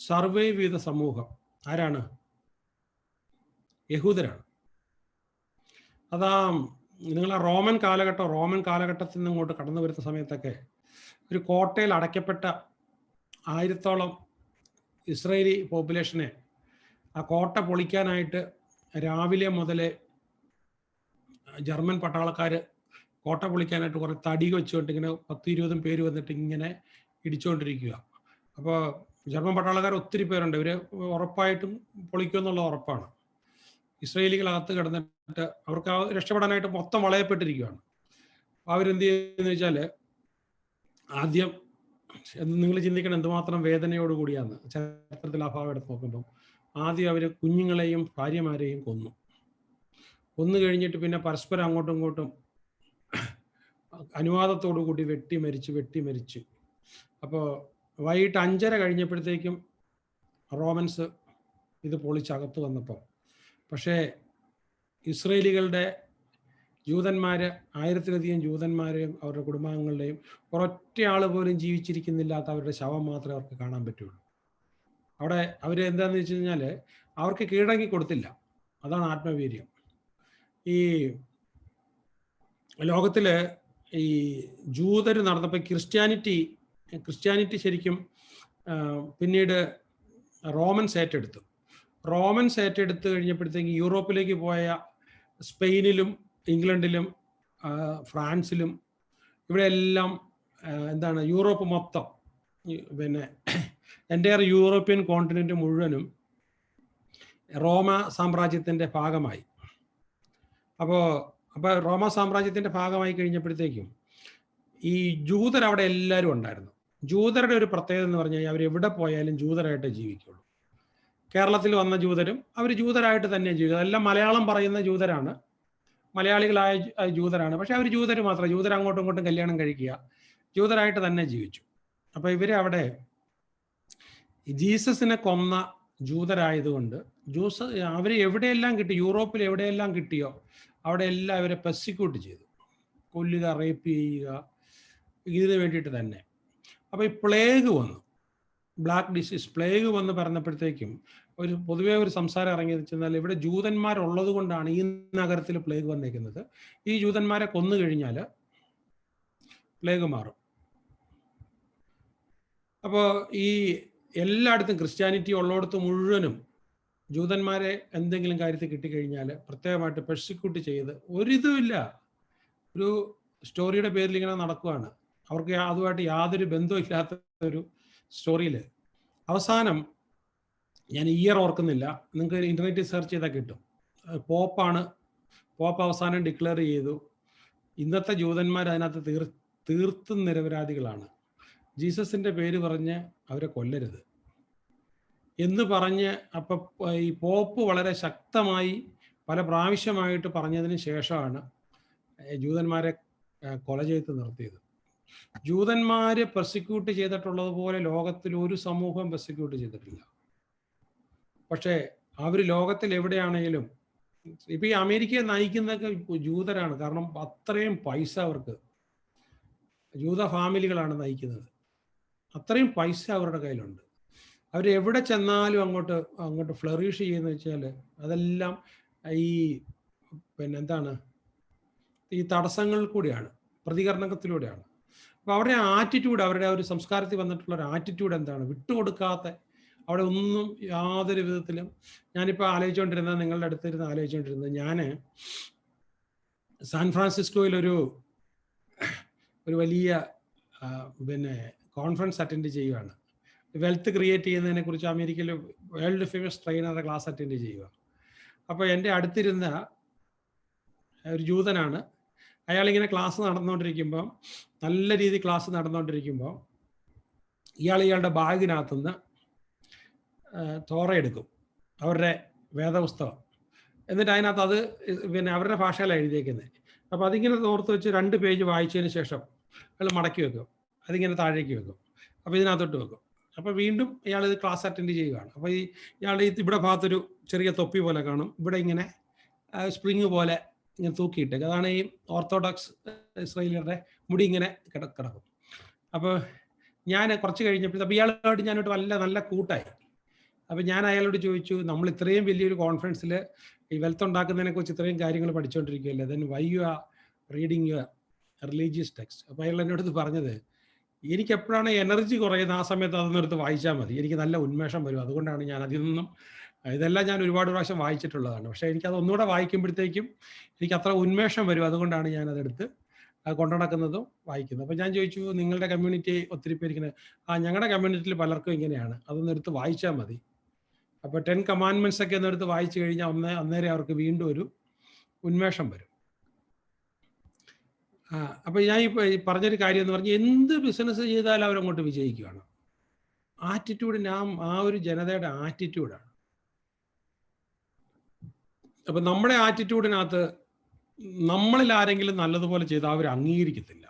സർവൈവ് ചെയ്ത സമൂഹം ആരാണ്? യഹൂദരാണ്. അതാ നിങ്ങൾ റോമൻ കാലഘട്ടത്തിൽ നിന്ന് ഇങ്ങോട്ട് കടന്നു വരുന്ന സമയത്തൊക്കെ ഒരു കോട്ടയിൽ അടയ്ക്കപ്പെട്ട 1000-ഓളം ഇസ്രയേലി പോപ്പുലേഷനെ ആ കോട്ട പൊളിക്കാനായിട്ട് രാവിലെ മുതലേ ജർമ്മൻ പട്ടാളക്കാർ കോട്ട പൊളിക്കാനായിട്ട് കുറേ തടി വെച്ചുകൊണ്ട് ഇങ്ങനെ 10-20 പേര് വന്നിട്ട് ഇങ്ങനെ ഇടിച്ചുകൊണ്ടിരിക്കുക. അപ്പോൾ ജർമ്മൻ പട്ടാളക്കാർ ഒത്തിരി പേരുണ്ട്. ഇവർ ഉറപ്പായിട്ടും പൊളിക്കുമെന്നുള്ള ഉറപ്പാണ്. ഇസ്രയേലികളകത്ത് കിടന്നിട്ട് അവർക്ക് രക്ഷപ്പെടാനായിട്ട് മൊത്തം വളയപ്പെട്ടിരിക്കുകയാണ്. അവരെന്ത് ചെയ്യുന്നത് വെച്ചാൽ ആദ്യം നിങ്ങൾ ചിന്തിക്കണം എന്തുമാത്രം വേദനയോടുകൂടിയാന്ന് ചരിത്രത്തിൽ ആ ഭാഗം എടുത്ത് നോക്കുമ്പോൾ. ആദ്യം അവർ കുഞ്ഞുങ്ങളെയും ഭാര്യമാരെയും കൊന്നു കഴിഞ്ഞിട്ട് പിന്നെ പരസ്പരം അങ്ങോട്ടും ഇങ്ങോട്ടും അനുവാദത്തോടു കൂടി വെട്ടി മരിച്ച്. അപ്പോൾ വൈകിട്ട് 5:30 കഴിഞ്ഞപ്പോഴത്തേക്കും റോമൻസ് ഇത് പൊളിച്ചകത്ത് വന്നപ്പോൾ, പക്ഷേ ഇസ്രയേലികളുടെ ജൂതന്മാർ 1000-ലധികം ജൂതന്മാരെയും അവരുടെ കുടുംബാംഗങ്ങളുടെയും ഒരൊറ്റയാൾ പോലും ജീവിച്ചിരിക്കുന്നില്ലാത്ത അവരുടെ ശവം മാത്രമേ അവർക്ക് കാണാൻ പറ്റുള്ളൂ. അവിടെ അവർ എന്താണെന്ന് വെച്ച് കഴിഞ്ഞാൽ അവർക്ക് കീഴടങ്ങി കൊടുത്തില്ല. അതാണ് ആത്മവീര്യം. ഈ ലോകത്തിൽ ഈ ജൂതർ നടന്നപ്പോൾ ക്രിസ്ത്യാനിറ്റി ശരിക്കും പിന്നീട് റോമൻസ് ഏറ്റെടുത്ത് കഴിഞ്ഞപ്പോഴത്തേക്ക് യൂറോപ്പിലേക്ക് പോയ സ്പെയിനിലും ഇംഗ്ലണ്ടിലും ഫ്രാൻസിലും ഇവിടെയെല്ലാം എന്താണ് യൂറോപ്പ് മൊത്തം പിന്നെ എൻ്റയർ യൂറോപ്യൻ കോണ്ടിനെൻ്റ് മുഴുവനും റോമ സാമ്രാജ്യത്തിൻ്റെ ഭാഗമായി. അപ്പോൾ റോമ സാമ്രാജ്യത്തിൻ്റെ ഭാഗമായി കഴിഞ്ഞപ്പോഴത്തേക്കും ഈ ജൂതർ അവിടെ എല്ലാവരും ഉണ്ടായിരുന്നു. ജൂതരുടെ ഒരു പ്രത്യേകത എന്ന് പറഞ്ഞു കഴിഞ്ഞാൽ അവരെവിടെ പോയാലും ജൂതരായിട്ട് ജീവിക്കുള്ളൂ. കേരളത്തിൽ വന്ന ജൂതരും അവർ ജൂതരായിട്ട് തന്നെ ജീവിക്കുക. എല്ലാം മലയാളം പറയുന്ന ജൂതരാണ്, മലയാളികളായ ജൂതരാണ്. പക്ഷെ അവർ ജൂതർ മാത്രം, ജൂതർ അങ്ങോട്ടും ഇങ്ങോട്ടും കല്യാണം കഴിക്കുക, ജൂതരായിട്ട് തന്നെ ജീവിച്ചു. അപ്പോൾ ഇവർ അവിടെ ജീസസിനെ കൊന്ന ജൂതരായതുകൊണ്ട് അവർ എവിടെയെല്ലാം കിട്ടി, യൂറോപ്പിൽ എവിടെയെല്ലാം കിട്ടിയോ അവിടെ എല്ലാം അവരെ പെർസിക്യൂട്ട് ചെയ്തു, കൊല്ലുക, റേപ്പ് ചെയ്യുക, ഇതിന് വേണ്ടിയിട്ട് തന്നെ. അപ്പോൾ ഈ പ്ലേഗ് വന്നു, ബ്ലാക്ക് ഡിസീസ് പ്ലേഗ് വന്ന് പറഞ്ഞപ്പോഴത്തേക്കും പൊതുവേ ഒരു സംസാരം ഇറങ്ങിയെന്ന് വെച്ചാൽ ഇവിടെ ജൂതന്മാരുള്ളത് കൊണ്ടാണ് ഈ നഗരത്തിൽ പ്ലേഗ് വന്നേക്കുന്നത്. ഈ ജൂതന്മാരെ കൊന്നു കഴിഞ്ഞാൽ പ്ലേഗ് മാറും. അപ്പോൾ ഈ എല്ലായിടത്തും ക്രിസ്ത്യാനിറ്റി ഉള്ളിടത്ത് മുഴുവനും ജൂതന്മാരെ എന്തെങ്കിലും കാര്യത്തിൽ കിട്ടിക്കഴിഞ്ഞാൽ പ്രത്യേകമായിട്ട് പെർസിക്യൂട്ട് ചെയ്ത് ഒരിതുമില്ല, ഒരു സ്റ്റോറിയുടെ പേരിൽ ഇങ്ങനെ നടക്കുകയാണ്. അവർക്ക് അതുമായിട്ട് യാതൊരു ബന്ധമില്ലാത്ത ഒരു സ്റ്റോറിയിൽ അവസാനം, ഞാൻ ഇയർ ഓർക്കുന്നില്ല, നിങ്ങൾക്ക് ഇൻ്റർനെറ്റിൽ സെർച്ച് ചെയ്താൽ കിട്ടും. പോപ്പ് അവസാനം ഡിക്ലെയർ ചെയ്തു ഇന്നത്തെ ജൂതന്മാർ അതിനകത്ത് തീർത്തും നിരപരാധികളാണ്, ജീസസിൻ്റെ പേര് പറഞ്ഞ് അവരെ കൊല്ലരുത് എന്ന് പറഞ്ഞ്. അപ്പം ഈ പോപ്പ് വളരെ ശക്തമായി പല പ്രാവശ്യമായിട്ട് പറഞ്ഞതിന് ശേഷമാണ് ജൂതന്മാരെ കൊല ചെയ്ത് നിർത്തിയത്. ജൂതന്മാരെ പെർസിക്യൂട്ട് ചെയ്തിട്ടുള്ളത് പോലെ ലോകത്തിൽ ഒരു സമൂഹം പെർസിക്യൂട്ട് ചെയ്തിട്ടില്ല. പക്ഷേ അവർ ലോകത്തിൽ എവിടെയാണെങ്കിലും ഇപ്പൊ ഈ അമേരിക്കയെ നയിക്കുന്നതൊക്കെ ജൂതരാണ്. കാരണം അത്രയും പൈസ അവർക്ക്, ജൂത ഫാമിലികളാണ് നയിക്കുന്നത്. അത്രയും പൈസ അവരുടെ കയ്യിലുണ്ട്. അവർ എവിടെ ചെന്നാലും അങ്ങോട്ട് ഫ്ലറിഷ് ചെയ്യുന്ന വെച്ചാൽ അതെല്ലാം ഈ എന്താണ് ഈ തടസ്സങ്ങൾ കൂടിയാണ്, പ്രതികരണത്തിലൂടെയാണ്. അപ്പോൾ അവരുടെ ആറ്റിറ്റ്യൂഡ്, അവരുടെ ഒരു സംസ്കാരത്തിൽ വന്നിട്ടുള്ള ഒരു ആറ്റിറ്റ്യൂഡ് എന്താണ്? വിട്ടുകൊടുക്കാത്ത, അവിടെ ഒന്നും യാതൊരു വിധത്തിലും. ഞാനിപ്പോൾ ആലോചിച്ചുകൊണ്ടിരുന്നത്, നിങ്ങളുടെ അടുത്തിരുന്ന് ആലോചിച്ചുകൊണ്ടിരുന്നത്, ഞാൻ സാൻ ഫ്രാൻസിസ്കോയിൽ ഒരു വലിയ കോൺഫറൻസ് അറ്റൻഡ് ചെയ്യുകയാണ്. വെൽത്ത് ക്രിയേറ്റ് ചെയ്യുന്നതിനെ കുറിച്ച് അമേരിക്കയിൽ വേൾഡ് ഫേമസ് ട്രെയിനറുടെ ക്ലാസ് അറ്റൻഡ് ചെയ്യുക. അപ്പോൾ എൻ്റെ അടുത്തിരുന്ന ഒരു ജൂതനാണ്. അയാളിങ്ങനെ ക്ലാസ് നടന്നുകൊണ്ടിരിക്കുമ്പോൾ, നല്ല രീതിയിൽ ക്ലാസ് നടന്നുകൊണ്ടിരിക്കുമ്പോൾ, ഇയാളുടെ ബാഗിനകത്തുനിന്ന് തോറ എടുക്കും, അവരുടെ വേദപുസ്തകം. എന്നിട്ട് അതിനകത്ത് അത് അവരുടെ ഭാഷയിലാണ് എഴുതിയേക്കുന്നത്. അപ്പോൾ അതിങ്ങനെ ഓർത്ത് വെച്ച് 2 പേജ് വായിച്ചതിന് ശേഷം അയാൾ മടക്കി വെക്കും, അതിങ്ങനെ താഴേക്ക് വെക്കും, അപ്പോൾ ഇതിനകത്തോട്ട് വെക്കും. അപ്പോൾ വീണ്ടും ഇയാൾ ഇത് ക്ലാസ് അറ്റൻഡ് ചെയ്യുകയാണ്. അപ്പോൾ ഇയാൾ ഇവിടെ ഭാഗത്തൊരു ചെറിയ തൊപ്പി പോലെ കാണും, ഇവിടെ ഇങ്ങനെ സ്പ്രിങ് പോലെ ഇങ്ങനെ തൂക്കിയിട്ട്, അതാണ് ഈ ഓർത്തഡോക്സ് ഇസ്രായേലിയരുടെ മുടി ഇങ്ങനെ കിടക്കും. അപ്പോൾ ഞാൻ കുറച്ച് കഴിഞ്ഞപ്പോൾ, അപ്പോൾ ഇയാളോട് ഞാനോട്ട് നല്ല കൂട്ടായി. അപ്പോൾ ഞാൻ അയാളോട് ചോദിച്ചു, നമ്മൾ ഇത്രയും വലിയൊരു കോൺഫറൻസിൽ ഈ വെൽത്ത് ഉണ്ടാക്കുന്നതിനെ കുറിച്ച് ഇത്രയും കാര്യങ്ങൾ പഠിച്ചുകൊണ്ടിരിക്കുകയല്ലേ, then why you are reading your religious text. അപ്പോൾ അയാൾ എന്നോട് പറഞ്ഞത്, എനിക്ക് എപ്പോഴാണ് എനർജി കുറയുന്നത് ആ സമയത്ത് അതൊന്നും എടുത്ത് വായിച്ചാൽ മതി, എനിക്ക് നല്ല ഉന്മേഷം വരും. അതുകൊണ്ടാണ് ഞാൻ അതിൽ നിന്നും, ഇതെല്ലാം ഞാൻ ഒരുപാട് പ്രാവശ്യം വായിച്ചിട്ടുള്ളതാണ്, പക്ഷേ എനിക്കത് ഒന്നുകൂടെ വായിക്കുമ്പോഴത്തേക്കും എനിക്ക് അത്ര ഉന്മേഷം വരും. അതുകൊണ്ടാണ് ഞാൻ അതെടുത്ത് കൊണ്ടുനടക്കുന്നതും വായിക്കുന്നത്. അപ്പോൾ ഞാൻ ചോദിച്ചു, നിങ്ങളുടെ കമ്മ്യൂണിറ്റി ഒത്തിരി പേരിങ്ങനെ, ഞങ്ങളുടെ കമ്മ്യൂണിറ്റിയിൽ പലർക്കും ഇങ്ങനെയാണ്, അതൊന്നും എടുത്ത് വായിച്ചാൽ മതി. അപ്പോൾ 10 കമാൻഡ്മെന്റ്സ് ഒക്കെ ഒന്നെടുത്ത് വായിച്ചു കഴിഞ്ഞാൽ അന്നേരം അവർക്ക് വീണ്ടും ഒരു ഉന്മേഷം വരും. അപ്പോൾ ഞാൻ ഈ പറഞ്ഞൊരു കാര്യം എന്ന് പറഞ്ഞാൽ, എന്ത് ബിസിനസ് ചെയ്താലും അവരങ്ങോട്ട് വിജയിക്കുകയാണ്. ആറ്റിറ്റ്യൂഡിന് ആ ഒരു ജനതയുടെ ആറ്റിറ്റ്യൂഡാണ്. അപ്പം നമ്മുടെ ആറ്റിറ്റ്യൂഡിനകത്ത് നമ്മളിൽ ആരെങ്കിലും നല്ലതുപോലെ ചെയ്താൽ അവർ അംഗീകരിക്കത്തില്ല,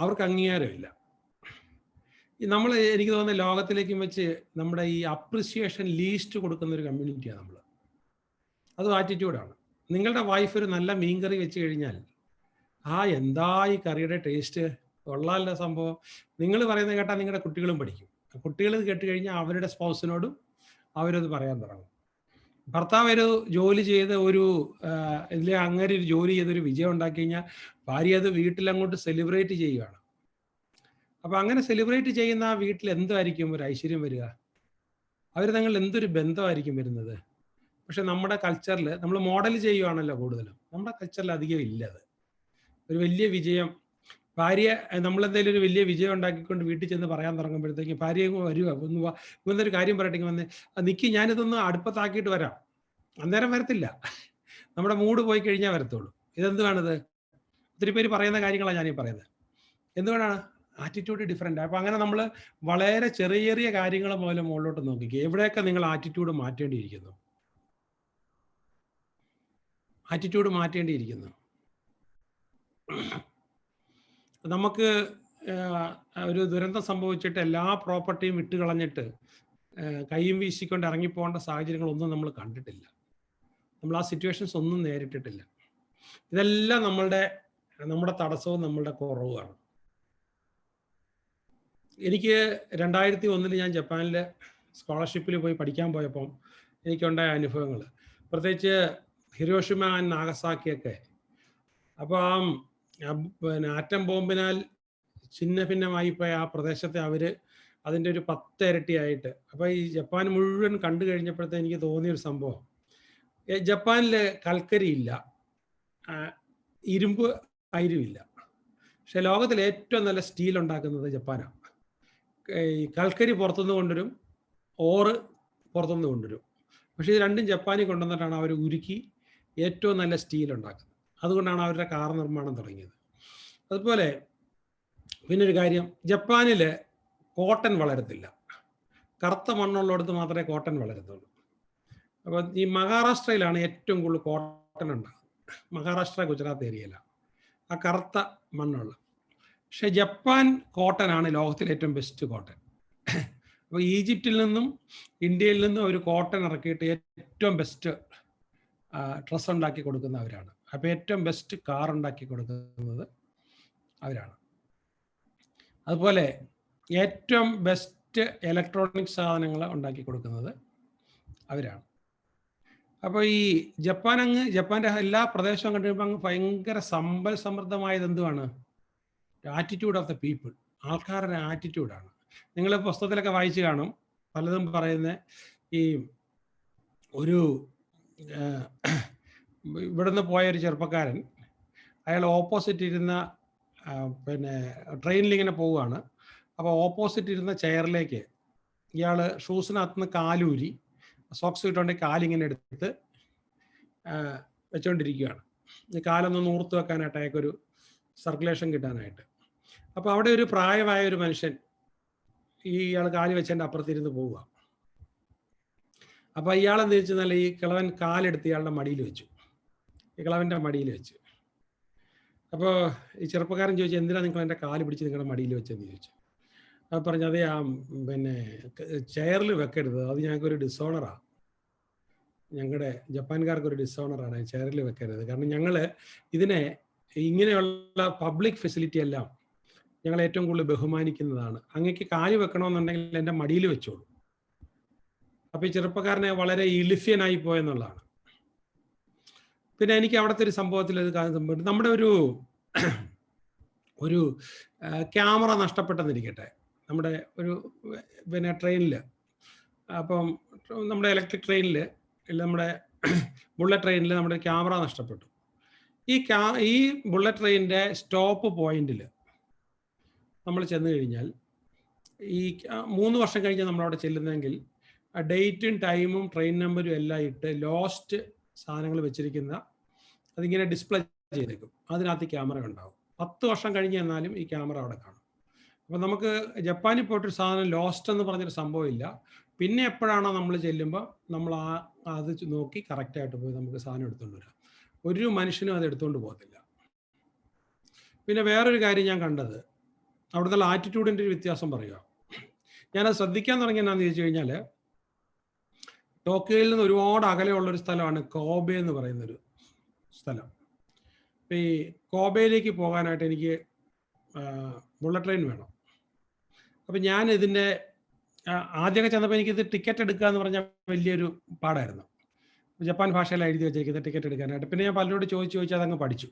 അവർക്ക് അംഗീകാരമില്ല. എനിക്ക് തോന്നുന്ന ലോകത്തിലേക്കും വെച്ച് നമ്മുടെ ഈ അപ്രിസിയേഷൻ ലീസ്റ്റ് കൊടുക്കുന്ന ഒരു കമ്മ്യൂണിറ്റിയാണ് നമ്മൾ. അതും ആറ്റിറ്റ്യൂഡാണ്. നിങ്ങളുടെ വൈഫ് ഒരു നല്ല മീൻകറി വെച്ച് കഴിഞ്ഞാൽ, എന്താ ഈ കറിയുടെ ടേസ്റ്റ്, കൊള്ളാമല്ലോ സംഭവം, നിങ്ങൾ പറയുന്നത് കേട്ടാൽ നിങ്ങളുടെ കുട്ടികളും പഠിക്കും. കുട്ടികൾ കേട്ട് കഴിഞ്ഞാൽ അവരുടെ സ്പൗസിനോടും അവരത് പറയാൻ തുടങ്ങും. ഭർത്താവ് ഒരു ജോലി ചെയ്ത് അങ്ങനെ ഒരു ജോലി ചെയ്തൊരു വിജയം ഉണ്ടാക്കി കഴിഞ്ഞാൽ ഭാര്യ അത് വീട്ടിലങ്ങോട്ട് സെലിബ്രേറ്റ് ചെയ്യുകയാണ്. അപ്പം അങ്ങനെ സെലിബ്രേറ്റ് ചെയ്യുന്ന ആ വീട്ടിൽ എന്തായിരിക്കും ഒരു ഐശ്വര്യം വരിക? അവർ തങ്ങൾ എന്തൊരു ബന്ധമായിരിക്കും വരുന്നത്? പക്ഷെ നമ്മുടെ കൾച്ചറിൽ നമ്മൾ മോഡൽ ചെയ്യുവാണല്ലോ കൂടുതലും, നമ്മുടെ കൾച്ചറിൽ അധികം ഇല്ലത്. ഒരു വലിയ വിജയം, ഭാര്യ നമ്മളെന്തെങ്കിലും ഒരു വലിയ വിജയം ഉണ്ടാക്കിക്കൊണ്ട് വീട്ടിൽ ചെന്ന് പറയാൻ തുടങ്ങുമ്പോഴത്തേക്കും ഭാര്യ വരിക, ഇങ്ങനൊരു കാര്യം പറയട്ടെങ്കിൽ വന്ന് നിൽക്കി, ഞാനിതൊന്ന് അടുപ്പത്താക്കിയിട്ട് വരാം, അന്നേരം വരത്തില്ല. നമ്മുടെ മൂഡ് പോയി കഴിഞ്ഞാൽ വരത്തുള്ളൂ. ഇതെന്തുവാണിത്? ഒത്തിരി പേര് പറയുന്ന കാര്യങ്ങളാണ് ഞാനീ പറയുന്നത്. എന്തുകൊണ്ടാണ്? Attitude different. അപ്പോൾ അങ്ങനെ നമ്മൾ വളരെ ചെറിയ കാര്യങ്ങൾ മുതൽ മുകളിലോട്ട് നോക്കിക്കുക, എവിടെയൊക്കെ നിങ്ങൾ ആറ്റിറ്റ്യൂഡ് മാറ്റേണ്ടിയിരിക്കുന്നു. നമുക്ക് ഒരു ദുരന്തം സംഭവിച്ചിട്ട് എല്ലാ പ്രോപ്പർട്ടിയും വിട്ടുകളഞ്ഞിട്ട് കൈയും വീശിക്കൊണ്ട് ഇറങ്ങിപ്പോകേണ്ട സാഹചര്യങ്ങളൊന്നും നമ്മൾ കണ്ടിട്ടില്ല. നമ്മൾ ആ സിറ്റുവേഷൻസ് ഒന്നും നേരിട്ടിട്ടില്ല. ഇതെല്ലാം നമ്മുടെ തടസ്സവും നമ്മളുടെ കുറവുമാണ്. എനിക്ക് 2001 ഞാൻ ജപ്പാനിൽ സ്കോളർഷിപ്പിൽ പോയി പഠിക്കാൻ പോയപ്പം എനിക്കുണ്ടായ അനുഭവങ്ങൾ, പ്രത്യേകിച്ച് ഹിരോഷിമ ആൻഡ് നാഗസാക്കിയൊക്കെ. അപ്പോൾ ആറ്റം ബോംബിനാൽ ഛിന്ന ഭിന്നമായിപ്പോയ ആ പ്രദേശത്തെ അതിൻ്റെ ഒരു 10 ഇരട്ടിയായിട്ട്. അപ്പോൾ ഈ ജപ്പാൻ മുഴുവൻ കണ്ടു കഴിഞ്ഞപ്പോഴത്തെ എനിക്ക് തോന്നിയൊരു സംഭവം, ജപ്പാനിൽ കൽക്കരിയില്ല, ഇരുമ്പ് അയിരുമില്ല, പക്ഷെ ലോകത്തിൽ ഏറ്റവും നല്ല സ്റ്റീൽ ഉണ്ടാക്കുന്നത് ജപ്പാനാണ്. ഈ കൽക്കരി പുറത്തുനിന്ന് കൊണ്ടുവരും, ഓറ് പുറത്തുനിന്ന് കൊണ്ടുവരും. പക്ഷേ ഇത് രണ്ടും ജപ്പാനിൽ കൊണ്ടുവന്നിട്ടാണ് അവർ ഉരുക്കി ഏറ്റവും നല്ല സ്റ്റീൽ ഉണ്ടാക്കുന്നത്. അതുകൊണ്ടാണ് അവരുടെ കാർ നിർമ്മാണം തുടങ്ങിയത്. അതുപോലെ പിന്നൊരു കാര്യം, ജപ്പാനിൽ കോട്ടൺ വളരത്തില്ല, കറുത്ത മണ്ണുള്ളിടത്ത് മാത്രമേ കോട്ടൺ വളരത്തുള്ളൂ. അപ്പോൾ ഈ മഹാരാഷ്ട്രയിലാണ് ഏറ്റവും കൂടുതൽ കോട്ടൺ ഉണ്ടാകുന്നത്. മഹാരാഷ്ട്ര, ഗുജറാത്ത് ഏരിയയിലാണ് ആ കറുത്ത മണ്ണുള്ള. പക്ഷെ ജപ്പാൻ കോട്ടൺ ആണ് ലോകത്തിലെ ഏറ്റവും ബെസ്റ്റ് കോട്ടൺ. അപ്പോൾ ഈജിപ്തിൽ നിന്നും ഇന്ത്യയിൽ നിന്നും ഒരു കോട്ടൺ ഇറക്കിയിട്ട് ഏറ്റവും ബെസ്റ്റ് ഡ്രസ്സ് ഉണ്ടാക്കി കൊടുക്കുന്നവരാണ്. അപ്പോൾ ഏറ്റവും ബെസ്റ്റ് കാർ ഉണ്ടാക്കി കൊടുക്കുന്നത് അവരാണ്. അതുപോലെ ഏറ്റവും ബെസ്റ്റ് ഇലക്ട്രോണിക് സാധനങ്ങൾ ഉണ്ടാക്കി കൊടുക്കുന്നത് അവരാണ്. അപ്പോൾ ഈ ജപ്പാൻ്റെ എല്ലാ പ്രദേശവും കണ്ടുകഴിയുമ്പോൾ അങ്ങ് ഭയങ്കര സമ്പൽ സമൃദ്ധമായത് എന്തുവാണ്? ആറ്റിറ്റ്യൂഡ് ഓഫ് ദ പീപ്പിൾ, ആൾക്കാരുടെ ആറ്റിറ്റ്യൂഡാണ്. നിങ്ങൾ പുസ്തകത്തിലൊക്കെ വായിച്ചു കാണും, പലതും പറയുന്ന ഈ ഒരു ഇവിടുന്ന് പോയൊരു ചെറുപ്പക്കാരൻ, അയാൾ ഓപ്പോസിറ്റ് ഇരുന്ന പിന്നെ ട്രെയിനിലിങ്ങനെ പോവുകയാണ്. അപ്പോൾ ഓപ്പോസിറ്റ് ഇരുന്ന ചെയറിലേക്ക് ഇയാൾ ഷൂസിനകത്ത് നിന്ന് കാലൂരി സോക്സ് ഇട്ടുകൊണ്ട് കാലിങ്ങനെ എടുത്ത് വെച്ചുകൊണ്ടിരിക്കുകയാണ്. ഈ കാലൊന്ന് നൂർത്ത് വെക്കാനായിട്ട് അയാൾക്കൊരു സർക്കുലേഷൻ കിട്ടാനായിട്ട്. അപ്പോൾ അവിടെ ഒരു പ്രായമായ ഒരു മനുഷ്യൻ ഇയാൾ കാല് വെച്ചതിൻ്റെ അപ്പുറത്തിരുന്ന് പോവുക. അപ്പോൾ ഇയാളെന്ന് വെച്ചാൽ ഈ കിളവൻ കാലെടുത്ത് ഇയാളുടെ മടിയിൽ വെച്ചു, ഈ കിളവൻ്റെ മടിയിൽ വെച്ച്. അപ്പോൾ ഈ ചെറുപ്പക്കാരൻ ചോദിച്ചു, എന്തിനാണ് നിങ്ങൾ എൻ്റെ കാല് പിടിച്ച് നിങ്ങളുടെ മടിയിൽ വെച്ചെന്ന് ചോദിച്ചു. അപ്പോൾ പറഞ്ഞു, അതേ പിന്നെ ചെയറിൽ വെക്കരുത്, അത് ഞങ്ങൾക്കൊരു ഡിസോണറാണ്, ഞങ്ങളുടെ ജപ്പാൻകാർക്കൊരു ഡിസോണറാണ്, ചെയറിൽ വെക്കരുത്. കാരണം ഞങ്ങൾ ഇതിനെ ഇങ്ങനെയുള്ള പബ്ലിക് ഫെസിലിറ്റി എല്ലാം ഞങ്ങൾ ഏറ്റവും കൂടുതൽ ബഹുമാനിക്കുന്നതാണ്. അങ്ങേക്ക് കാല് വെക്കണമെന്നുണ്ടെങ്കിൽ എൻ്റെ മടിയിൽ വെച്ചോളൂ. അപ്പോൾ ഈ ചെറുപ്പക്കാരനെ വളരെ ഇലിഫ്യനായി പോയെന്നുള്ളതാണ്. പിന്നെ എനിക്ക് അവിടുത്തെ ഒരു സംഭവത്തിൽ സംഭവം, നമ്മുടെ ഒരു ക്യാമറ നഷ്ടപ്പെട്ടെന്നിരിക്കട്ടെ, നമ്മുടെ ഒരു പിന്നെ ട്രെയിനിൽ, അപ്പം നമ്മുടെ ഇലക്ട്രിക് ട്രെയിനിൽ, നമ്മുടെ ബുള്ളറ്റ് ട്രെയിനിൽ നമ്മുടെ ക്യാമറ നഷ്ടപ്പെട്ടു. ഈ ബുള്ളറ്റ് ട്രെയിനിൻ്റെ സ്റ്റോപ്പ് പോയിന്റിൽ നമ്മൾ ചെന്ന് കഴിഞ്ഞാൽ, ഈ 3 വർഷം കഴിഞ്ഞ് നമ്മളവിടെ ചെല്ലുന്നെങ്കിൽ ഡേറ്റും ടൈമും ട്രെയിൻ നമ്പരും എല്ലാം ഇട്ട് ലോസ്റ്റ് സാധനങ്ങൾ വെച്ചിരിക്കുന്ന അതിങ്ങനെ ഡിസ്പ്ലേ ചെയ്തേക്കും, അതിനകത്ത് ക്യാമറ ഉണ്ടാവും. 10 വർഷം കഴിഞ്ഞ് എന്നാലും ഈ ക്യാമറ അവിടെ കാണും. അപ്പം നമുക്ക് ജപ്പാനിൽ പോയിട്ടൊരു സാധനം ലോസ്റ്റ് എന്ന് പറഞ്ഞൊരു സംഭവം ഇല്ല. പിന്നെ എപ്പോഴാണോ നമ്മൾ ചെല്ലുമ്പോൾ നമ്മൾ അത് നോക്കി കറക്റ്റായിട്ട് പോയി നമുക്ക് സാധനം എടുത്തുകൊണ്ട് വരാം. ഒരു മനുഷ്യനും അത് എടുത്തുകൊണ്ട് പോകത്തില്ല. പിന്നെ വേറൊരു കാര്യം ഞാൻ കണ്ടത്, അവിടുത്തെ ആറ്റിറ്റ്യൂഡിൻ്റെ ഒരു വ്യത്യാസം പറയുക. ഞാനത് ശ്രദ്ധിക്കാൻ തുടങ്ങിയ എന്നാന്ന് ചോദിച്ചു കഴിഞ്ഞാൽ, ടോക്കിയോയിൽ നിന്ന് ഒരുപാട് അകലെയുള്ളൊരു സ്ഥലമാണ് കോബെ എന്ന് പറയുന്നൊരു സ്ഥലം. ഈ കോബയിലേക്ക് പോകാനായിട്ട് എനിക്ക് ബുള്ളറ്റ് ട്രെയിൻ വേണം. അപ്പം ഞാൻ ഇതിൻ്റെ ആദ്യമൊക്കെ ചെന്നപ്പോൾ എനിക്കിത് ടിക്കറ്റ് എടുക്കുക എന്ന് പറഞ്ഞാൽ വലിയൊരു പാടായിരുന്നു. ജപ്പാൻ ഭാഷയിൽ എഴുതി വെച്ചിരിക്കുന്നത് ടിക്കറ്റ് എടുക്കാനായിട്ട്. പിന്നെ ഞാൻ പലരോട് ചോദിച്ച് അതങ്ങ് പഠിച്ചു.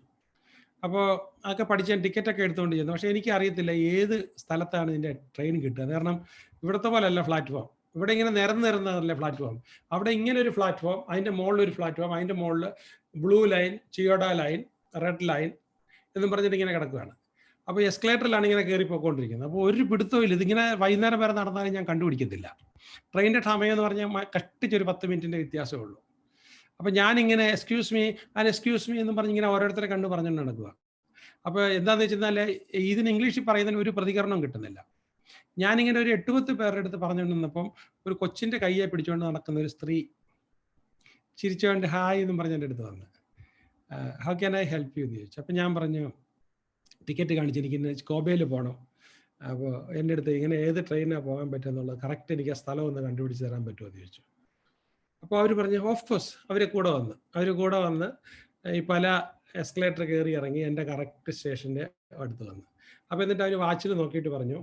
അപ്പോൾ അതൊക്കെ പഠിച്ച് ഞാൻ ടിക്കറ്റൊക്കെ എടുത്തുകൊണ്ട് ചെന്നു. പക്ഷേ എനിക്ക് അറിയത്തില്ല ഏത് സ്ഥലത്താണ് ഇതിൻ്റെ ട്രെയിൻ കിട്ടുക. കാരണം ഇവിടുത്തെ പോലെ അല്ല പ്ലാറ്റ്ഫോം. ഇവിടെ ഇങ്ങനെ നിരന്നല്ല പ്ലാറ്റ്ഫോം. അവിടെ ഇങ്ങനെ ഒരു പ്ലാറ്റ്ഫോം, അതിൻ്റെ മുകളിൽ ഒരു പ്ലാറ്റ്ഫോം, അതിൻ്റെ മുകളിൽ blue line, Chiyoda line, red line എന്നും പറഞ്ഞിട്ട് ഇങ്ങനെ കിടക്കുകയാണ്. അപ്പോൾ എസ്കലേറ്ററിലാണ് ഇങ്ങനെ കയറി പോയിക്കൊണ്ടിരിക്കുന്നത്. അപ്പോൾ ഒരു പിടുത്തവും ഇല്ല. ഇതിങ്ങനെ വൈകുന്നേരം വരെ നടന്നാലും ഞാൻ കണ്ടുപിടിക്കത്തില്ല. ട്രെയിനിൻ്റെ സമയം എന്ന് പറഞ്ഞാൽ കഷ്ടിച്ചൊരു 10 മിനിറ്റിൻ്റെ വ്യത്യാസമേ ഉള്ളൂ. അപ്പോൾ ഞാനിങ്ങനെ എക്സ്ക്യൂസ് മീ എന്നും പറഞ്ഞ് ഇങ്ങനെ ഓരോരുത്തരെ കണ്ടു പറഞ്ഞുകൊണ്ട് നടക്കുക. അപ്പോൾ എന്താണെന്ന് വെച്ചാൽ ഇതിന് ഇംഗ്ലീഷിൽ പറയുന്നതിന് ഒരു പ്രതികരണം കിട്ടുന്നില്ല. ഞാനിങ്ങനെ ഒരു 8-10 പേരുടെ അടുത്ത് പറഞ്ഞുകൊണ്ട് നിന്നപ്പം ഒരു കൊച്ചിൻ്റെ കയ്യെ പിടിച്ചുകൊണ്ട് നടക്കുന്ന ഒരു സ്ത്രീ ചിരിച്ചുകൊണ്ട് ഹായ് എന്നും പറഞ്ഞ് എൻ്റെ അടുത്ത് വന്ന്, how can I help you എന്ന് ചോദിച്ചു. അപ്പം ഞാൻ പറഞ്ഞു, ടിക്കറ്റ് കാണിച്ച് എനിക്ക് കോബയിൽ പോകണം. അപ്പോൾ എൻ്റെ അടുത്ത് ഇങ്ങനെ ഏത് ട്രെയിനാണ് പോകാൻ പറ്റുമെന്നുള്ളത് കറക്റ്റ് എനിക്ക് ആ സ്ഥലം ഒന്ന് കണ്ടുപിടിച്ച് തരാൻ പറ്റുമോ എന്ന് ചോദിച്ചു. അപ്പോൾ അവർ പറഞ്ഞു ഓഫ് കോഴ്സ്. അവർ കൂടെ വന്ന് ഈ പല എസ്കലേറ്റർ കയറി ഇറങ്ങി എൻ്റെ കറക്റ്റ് സ്റ്റേഷൻ്റെ അടുത്ത് വന്ന്. അപ്പോൾ എന്നിട്ട് അവർ വാച്ചിൽ നോക്കിയിട്ട് പറഞ്ഞു,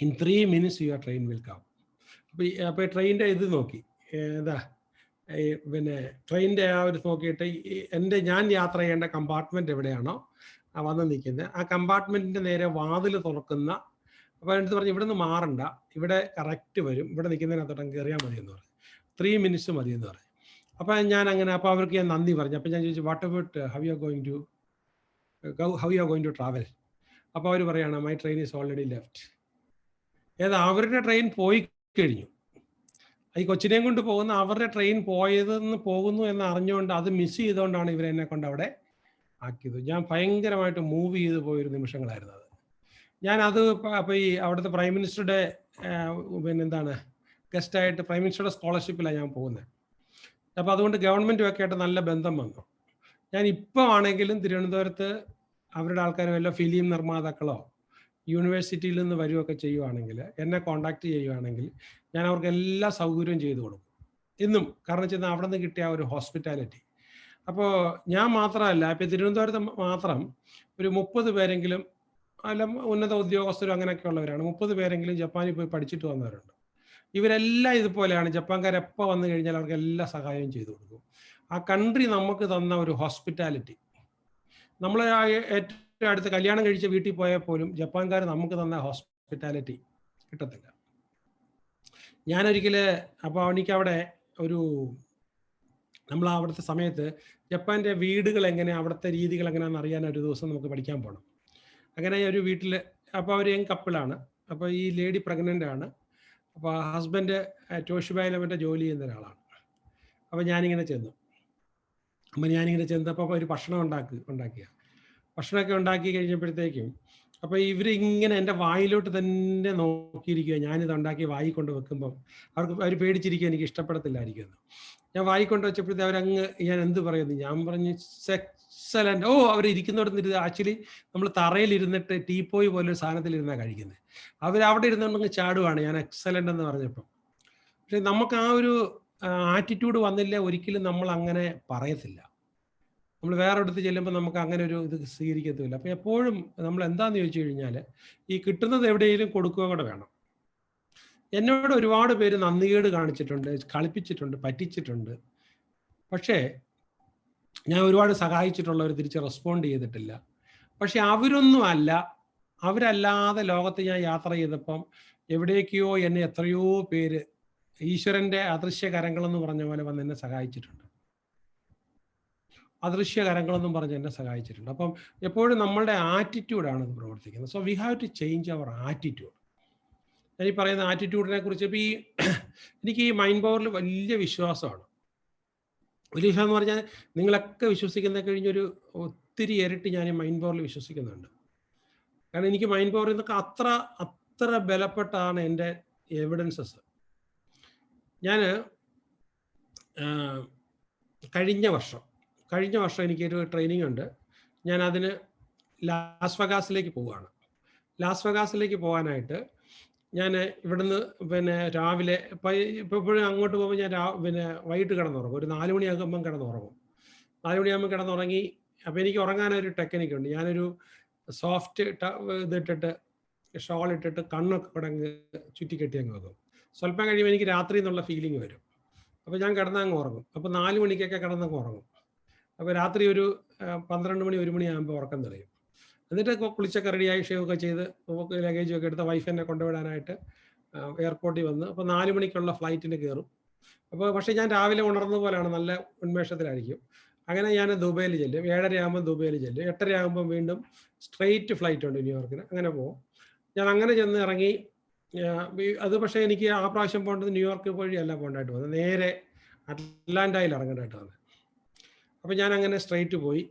in 3 minutes your train will come. അപ്പോൾ ട്രെയിനിൻ്റെ ഇത് നോക്കി, പിന്നെ ട്രെയിനിൻ്റെ ആ ഒരു നോക്കിയിട്ട് ഞാൻ യാത്ര ചെയ്യേണ്ട കമ്പാർട്ട്മെൻറ്റ് എവിടെയാണോ വന്ന് നിൽക്കുന്നത്, ആ കമ്പാർട്ട്മെൻറ്റിൻ്റെ നേരെ വാതിൽ തുറക്കുന്ന. അപ്പോൾ അടുത്ത് പറഞ്ഞു, ഇവിടെ നിന്ന് മാറണ്ട, ഇവിടെ കറക്റ്റ് വരും, ഇവിടെ നിൽക്കുന്നതിനകത്തോട്ടം കയറിയാൽ മതി എന്ന് പറഞ്ഞു. 3 minutes മതി എന്ന് പറഞ്ഞു. അപ്പോൾ ഞാൻ അങ്ങനെ, അപ്പോൾ അവർക്ക് ഞാൻ നന്ദി പറഞ്ഞു. അപ്പോൾ ഞാൻ ചോദിച്ചു, what about how you are going to travel? അപ്പോൾ അവർ പറയുകയാണ്, my train is already left. അവരുടെ ട്രെയിൻ പോയി കഴിഞ്ഞു. ഈ കൊച്ചിനെയും കൊണ്ട് പോകുന്ന അവരുടെ ട്രെയിൻ പോകുന്നു എന്ന് അറിഞ്ഞുകൊണ്ട് അത് മിസ് ചെയ്തുകൊണ്ടാണ് ഇവരെന്നെ കൊണ്ട് അവിടെ ആക്കിയത്. ഞാൻ ഭയങ്കരമായിട്ട് മൂവ് ചെയ്ത് പോയൊരു നിമിഷങ്ങളായിരുന്നു അത്. ഞാനത് അപ്പോൾ ഈ അവിടുത്തെ പ്രൈം മിനിസ്റ്ററുടെ ഗസ്റ്റായിട്ട് പ്രൈം മിനിസ്റ്ററുടെ സ്കോളർഷിപ്പിലാണ് ഞാൻ പോകുന്നത്. അപ്പോൾ അതുകൊണ്ട് ഗവൺമെൻറ്റുമൊക്കെ ആയിട്ട് നല്ല ബന്ധം വന്നു. ഞാൻ ഇപ്പോൾ ആണെങ്കിലും തിരുവനന്തപുരത്ത് അവരുടെ ആൾക്കാർ വല്ല ഫിലിം നിർമ്മാതാക്കളോ യൂണിവേഴ്സിറ്റിയിൽ നിന്ന് വരികയൊക്കെ ചെയ്യുവാണെങ്കിൽ, എന്നെ കോണ്ടാക്ട് ചെയ്യുവാണെങ്കിൽ ഞാൻ അവർക്ക് എല്ലാ സൗകര്യവും ചെയ്തു കൊടുക്കും ഇന്നും. കാരണം വെച്ചാൽ അവിടെ നിന്ന് കിട്ടിയ ഒരു ഹോസ്പിറ്റാലിറ്റി. അപ്പോൾ ഞാൻ മാത്രമല്ല, ഇപ്പം തിരുവനന്തപുരത്ത് മാത്രം ഒരു 30 പേരെങ്കിലും, അല്ല ഉന്നത ഉദ്യോഗസ്ഥരും അങ്ങനെയൊക്കെ ഉള്ളവരാണ്, 30 പേരെങ്കിലും ജപ്പാനിൽ പോയി പഠിച്ചിട്ട് വന്നവരുണ്ട്. ഇവരെല്ലാം ഇതുപോലെയാണ്. ജപ്പാൻകാരെപ്പോൾ വന്നു കഴിഞ്ഞാൽ അവർക്ക് എല്ലാ സഹായവും ചെയ്തു കൊടുക്കും. ആ കൺട്രി നമുക്ക് തന്ന ഒരു ഹോസ്പിറ്റാലിറ്റി, നമ്മൾ ഏറ്റവും അടുത്ത് കല്യാണം കഴിച്ച വീട്ടിൽ പോയാൽ പോലും ജപ്പാൻകാർ നമുക്ക് തന്ന ഹോസ്പിറ്റാലിറ്റി കിട്ടത്തില്ല. ഞാനൊരിക്കൽ, അപ്പോൾ എനിക്കവിടെ ഒരു, നമ്മൾ അവിടുത്തെ സമയത്ത് ജപ്പാൻ്റെ വീടുകൾ എങ്ങനെയാണ്, അവിടുത്തെ രീതികൾ എങ്ങനെയാണെന്ന് അറിയാൻ ഒരു ദിവസം നമുക്ക് പഠിക്കാൻ പോകണം. അങ്ങനെ ഒരു വീട്ടിൽ, അപ്പോൾ അവർ യങ് കപ്പിളാണ്. അപ്പോൾ ഈ ലേഡി പ്രഗ്നൻ്റ് ആണ്. അപ്പോൾ ഹസ്ബൻഡ് ടോഷിബ ഇലവൻ്റെ ജോലി ചെയ്യുന്ന ഒരാളാണ്. അപ്പോൾ ഞാനിങ്ങനെ ചെന്നപ്പോൾ ഒരു ഭക്ഷണം ഉണ്ടാക്കിയ ഭക്ഷണമൊക്കെ ഉണ്ടാക്കി കഴിഞ്ഞപ്പോഴത്തേക്കും, അപ്പോൾ ഇവരിങ്ങനെ എൻ്റെ വായിലോട്ട് തന്നെ നോക്കിയിരിക്കുക. ഞാനിത് ഉണ്ടാക്കി വായി കൊണ്ട് വെക്കുമ്പം അവർ പേടിച്ചിരിക്കുക, എനിക്ക് ഇഷ്ടപ്പെടത്തില്ലായിരിക്കുമെന്ന്. ഞാൻ വായി കൊണ്ട് വെച്ചപ്പോഴത്തേക്ക് അവരങ്ങ്, ഞാൻ എന്ത് പറയുന്നു, ഞാൻ പറഞ്ഞു എക്സലൻ്റ്. അവർ ഇരിക്കുന്നിടത്ത് ആക്ച്വലി നമ്മൾ തറയിലിരുന്നിട്ട് ടീപ്പോയി പോലൊരു സാധനത്തിലിരുന്നാണ് കഴിക്കുന്നത്. അവരവിടെ ഇരുന്നുകൊണ്ടങ്ങ് ചാടുവാണ് ഞാൻ എക്സലൻ്റ് എന്ന് പറഞ്ഞപ്പം. പക്ഷെ നമുക്ക് ആ ഒരു ആറ്റിറ്റ്യൂഡ് വന്നില്ല, ഒരിക്കലും നമ്മൾ അങ്ങനെ പറയത്തില്ല. നമ്മൾ വേറെ അടുത്ത് ചെല്ലുമ്പോൾ നമുക്ക് അങ്ങനെ ഒരു ഇത് സ്വീകരിക്കത്തില്ല. അപ്പോൾ എപ്പോഴും നമ്മൾ എന്താണെന്ന് ചോദിച്ചു കഴിഞ്ഞാൽ, ഈ കിട്ടുന്നത് എവിടെയെങ്കിലും കൊടുക്കുക കൂടെ വേണം. എന്നോട് ഒരുപാട് പേര് നന്ദികേട് കാണിച്ചിട്ടുണ്ട്, കളിപ്പിച്ചിട്ടുണ്ട്, പറ്റിച്ചിട്ടുണ്ട്. പക്ഷേ ഞാൻ ഒരുപാട് സഹായിച്ചിട്ടുള്ളവർ തിരിച്ച് റെസ്പോണ്ട് ചെയ്തിട്ടില്ല. പക്ഷെ അവരല്ലാതെ ലോകത്ത് ഞാൻ യാത്ര ചെയ്തപ്പം എവിടേക്കോ എന്നെ എത്രയോ പേര് ഈശ്വരൻ്റെ അദൃശ്യ കരങ്ങളെന്ന് പറഞ്ഞ പോലെ വന്ന് എന്നെ സഹായിച്ചിട്ടുണ്ട്. അദൃശ്യ കരങ്ങളെന്നും പറഞ്ഞ് എന്നെ സഹായിച്ചിട്ടുണ്ട്. അപ്പം എപ്പോഴും നമ്മളുടെ ആറ്റിറ്റ്യൂഡാണ് ഇത് പ്രവർത്തിക്കുന്നത്. So we have to change our attitude. ഞാൻ ഈ പറയുന്ന ആറ്റിറ്റ്യൂഡിനെ കുറിച്ച് ഇപ്പോൾ എനിക്ക് ഈ മൈൻഡ് പവറിൽ വലിയ വിശ്വാസമാണ്. വലിയ വിശ്വാസം എന്ന് പറഞ്ഞാൽ നിങ്ങളൊക്കെ വിശ്വസിക്കുന്ന കഴിഞ്ഞൊരു ഒത്തിരി ഇരട്ടി ഞാൻ ഈ മൈൻഡ് പവറിൽ വിശ്വസിക്കുന്നുണ്ട്. കാരണം എനിക്ക് മൈൻഡ് പവറിൽ നിന്നൊക്കെ അത്ര ബലപ്പെട്ടാണ് എൻ്റെ എവിഡൻസസ്. ഞാൻ കഴിഞ്ഞ വർഷം എനിക്കൊരു ട്രെയിനിങ് ഉണ്ട്. ഞാൻ അതിന് ലാസ് വെഗാസിലേക്ക് പോവുകയാണ്. ലാസ് വെഗാസിലേക്ക് പോകാനായിട്ട് ഞാൻ ഇവിടുന്ന് രാവിലെ ഇപ്പോഴും അങ്ങോട്ട് പോകുമ്പോൾ ഞാൻ വൈകിട്ട് കിടന്നുറങ്ങും. ഒരു 4 മണിയാകുമ്പം കിടന്നുറങ്ങും. 4 മണിയാകുമ്പോൾ കിടന്നുറങ്ങി. അപ്പോൾ എനിക്ക് ഉറങ്ങാനൊരു ടെക്നിക്കുണ്ട്. ഞാനൊരു സോഫ്റ്റ് ഇതിട്ടിട്ട് ഷോൾ ഇട്ടിട്ട് കണ്ണൊക്കെ കൂടെ അങ്ങ് ചുറ്റിക്കെട്ടി അങ്ങ് വെക്കും. സ്വല്പം കഴിയുമ്പോൾ എനിക്ക് രാത്രി എന്നുള്ള ഫീലിംഗ് വരും. അപ്പോൾ ഞാൻ കിടന്നങ്ങ് ഉറങ്ങും. അപ്പോൾ 4 മണിക്കൊക്കെ കിടന്നങ്ങ് ഉറങ്ങും. അപ്പോൾ രാത്രി ഒരു 12 മണി 1 മണിയാകുമ്പോൾ ഉറക്കം തെളിയും. എന്നിട്ട് കുളിച്ചൊക്കെ റെഡിയായി ഷേവൊക്കെ ചെയ്ത് ലഗേജൊക്കെ എടുത്ത് വൈഫിനെ കൊണ്ടുവിടാനായിട്ട് എയർപോർട്ടിൽ വന്ന്, അപ്പോൾ 4 മണിക്കുള്ള ഫ്ലൈറ്റിന് കയറും. അപ്പോൾ പക്ഷേ ഞാൻ രാവിലെ ഉണർന്ന പോലെയാണ്, നല്ല ഉന്മേഷത്തിലായിരിക്കും. അങ്ങനെ ഞാൻ ദുബൈയിൽ ചെല്ലും. 7:30 ആകുമ്പോൾ ദുബൈയിൽ ചെല്ലും. 8:30 ആകുമ്പോൾ വീണ്ടും സ്ട്രെയിറ്റ് ഫ്ലൈറ്റ് ഉണ്ട് ന്യൂയോർക്കിന്. അങ്ങനെ പോകും. ഞാൻ അങ്ങനെ ചെന്ന് ഇറങ്ങി. അത് പക്ഷേ എനിക്ക് ആ പ്രാവശ്യം പോകേണ്ടത് ന്യൂയോർക്ക് വഴിയല്ല പോകേണ്ടതായിട്ട് വന്നത്, നേരെ അറ്റ്ലാന്റയിൽ ഇറങ്ങേണ്ടതായിട്ട് വന്നത്. അപ്പോൾ ഞാൻ അങ്ങനെ സ്ട്രെയിറ്റ് പോയി.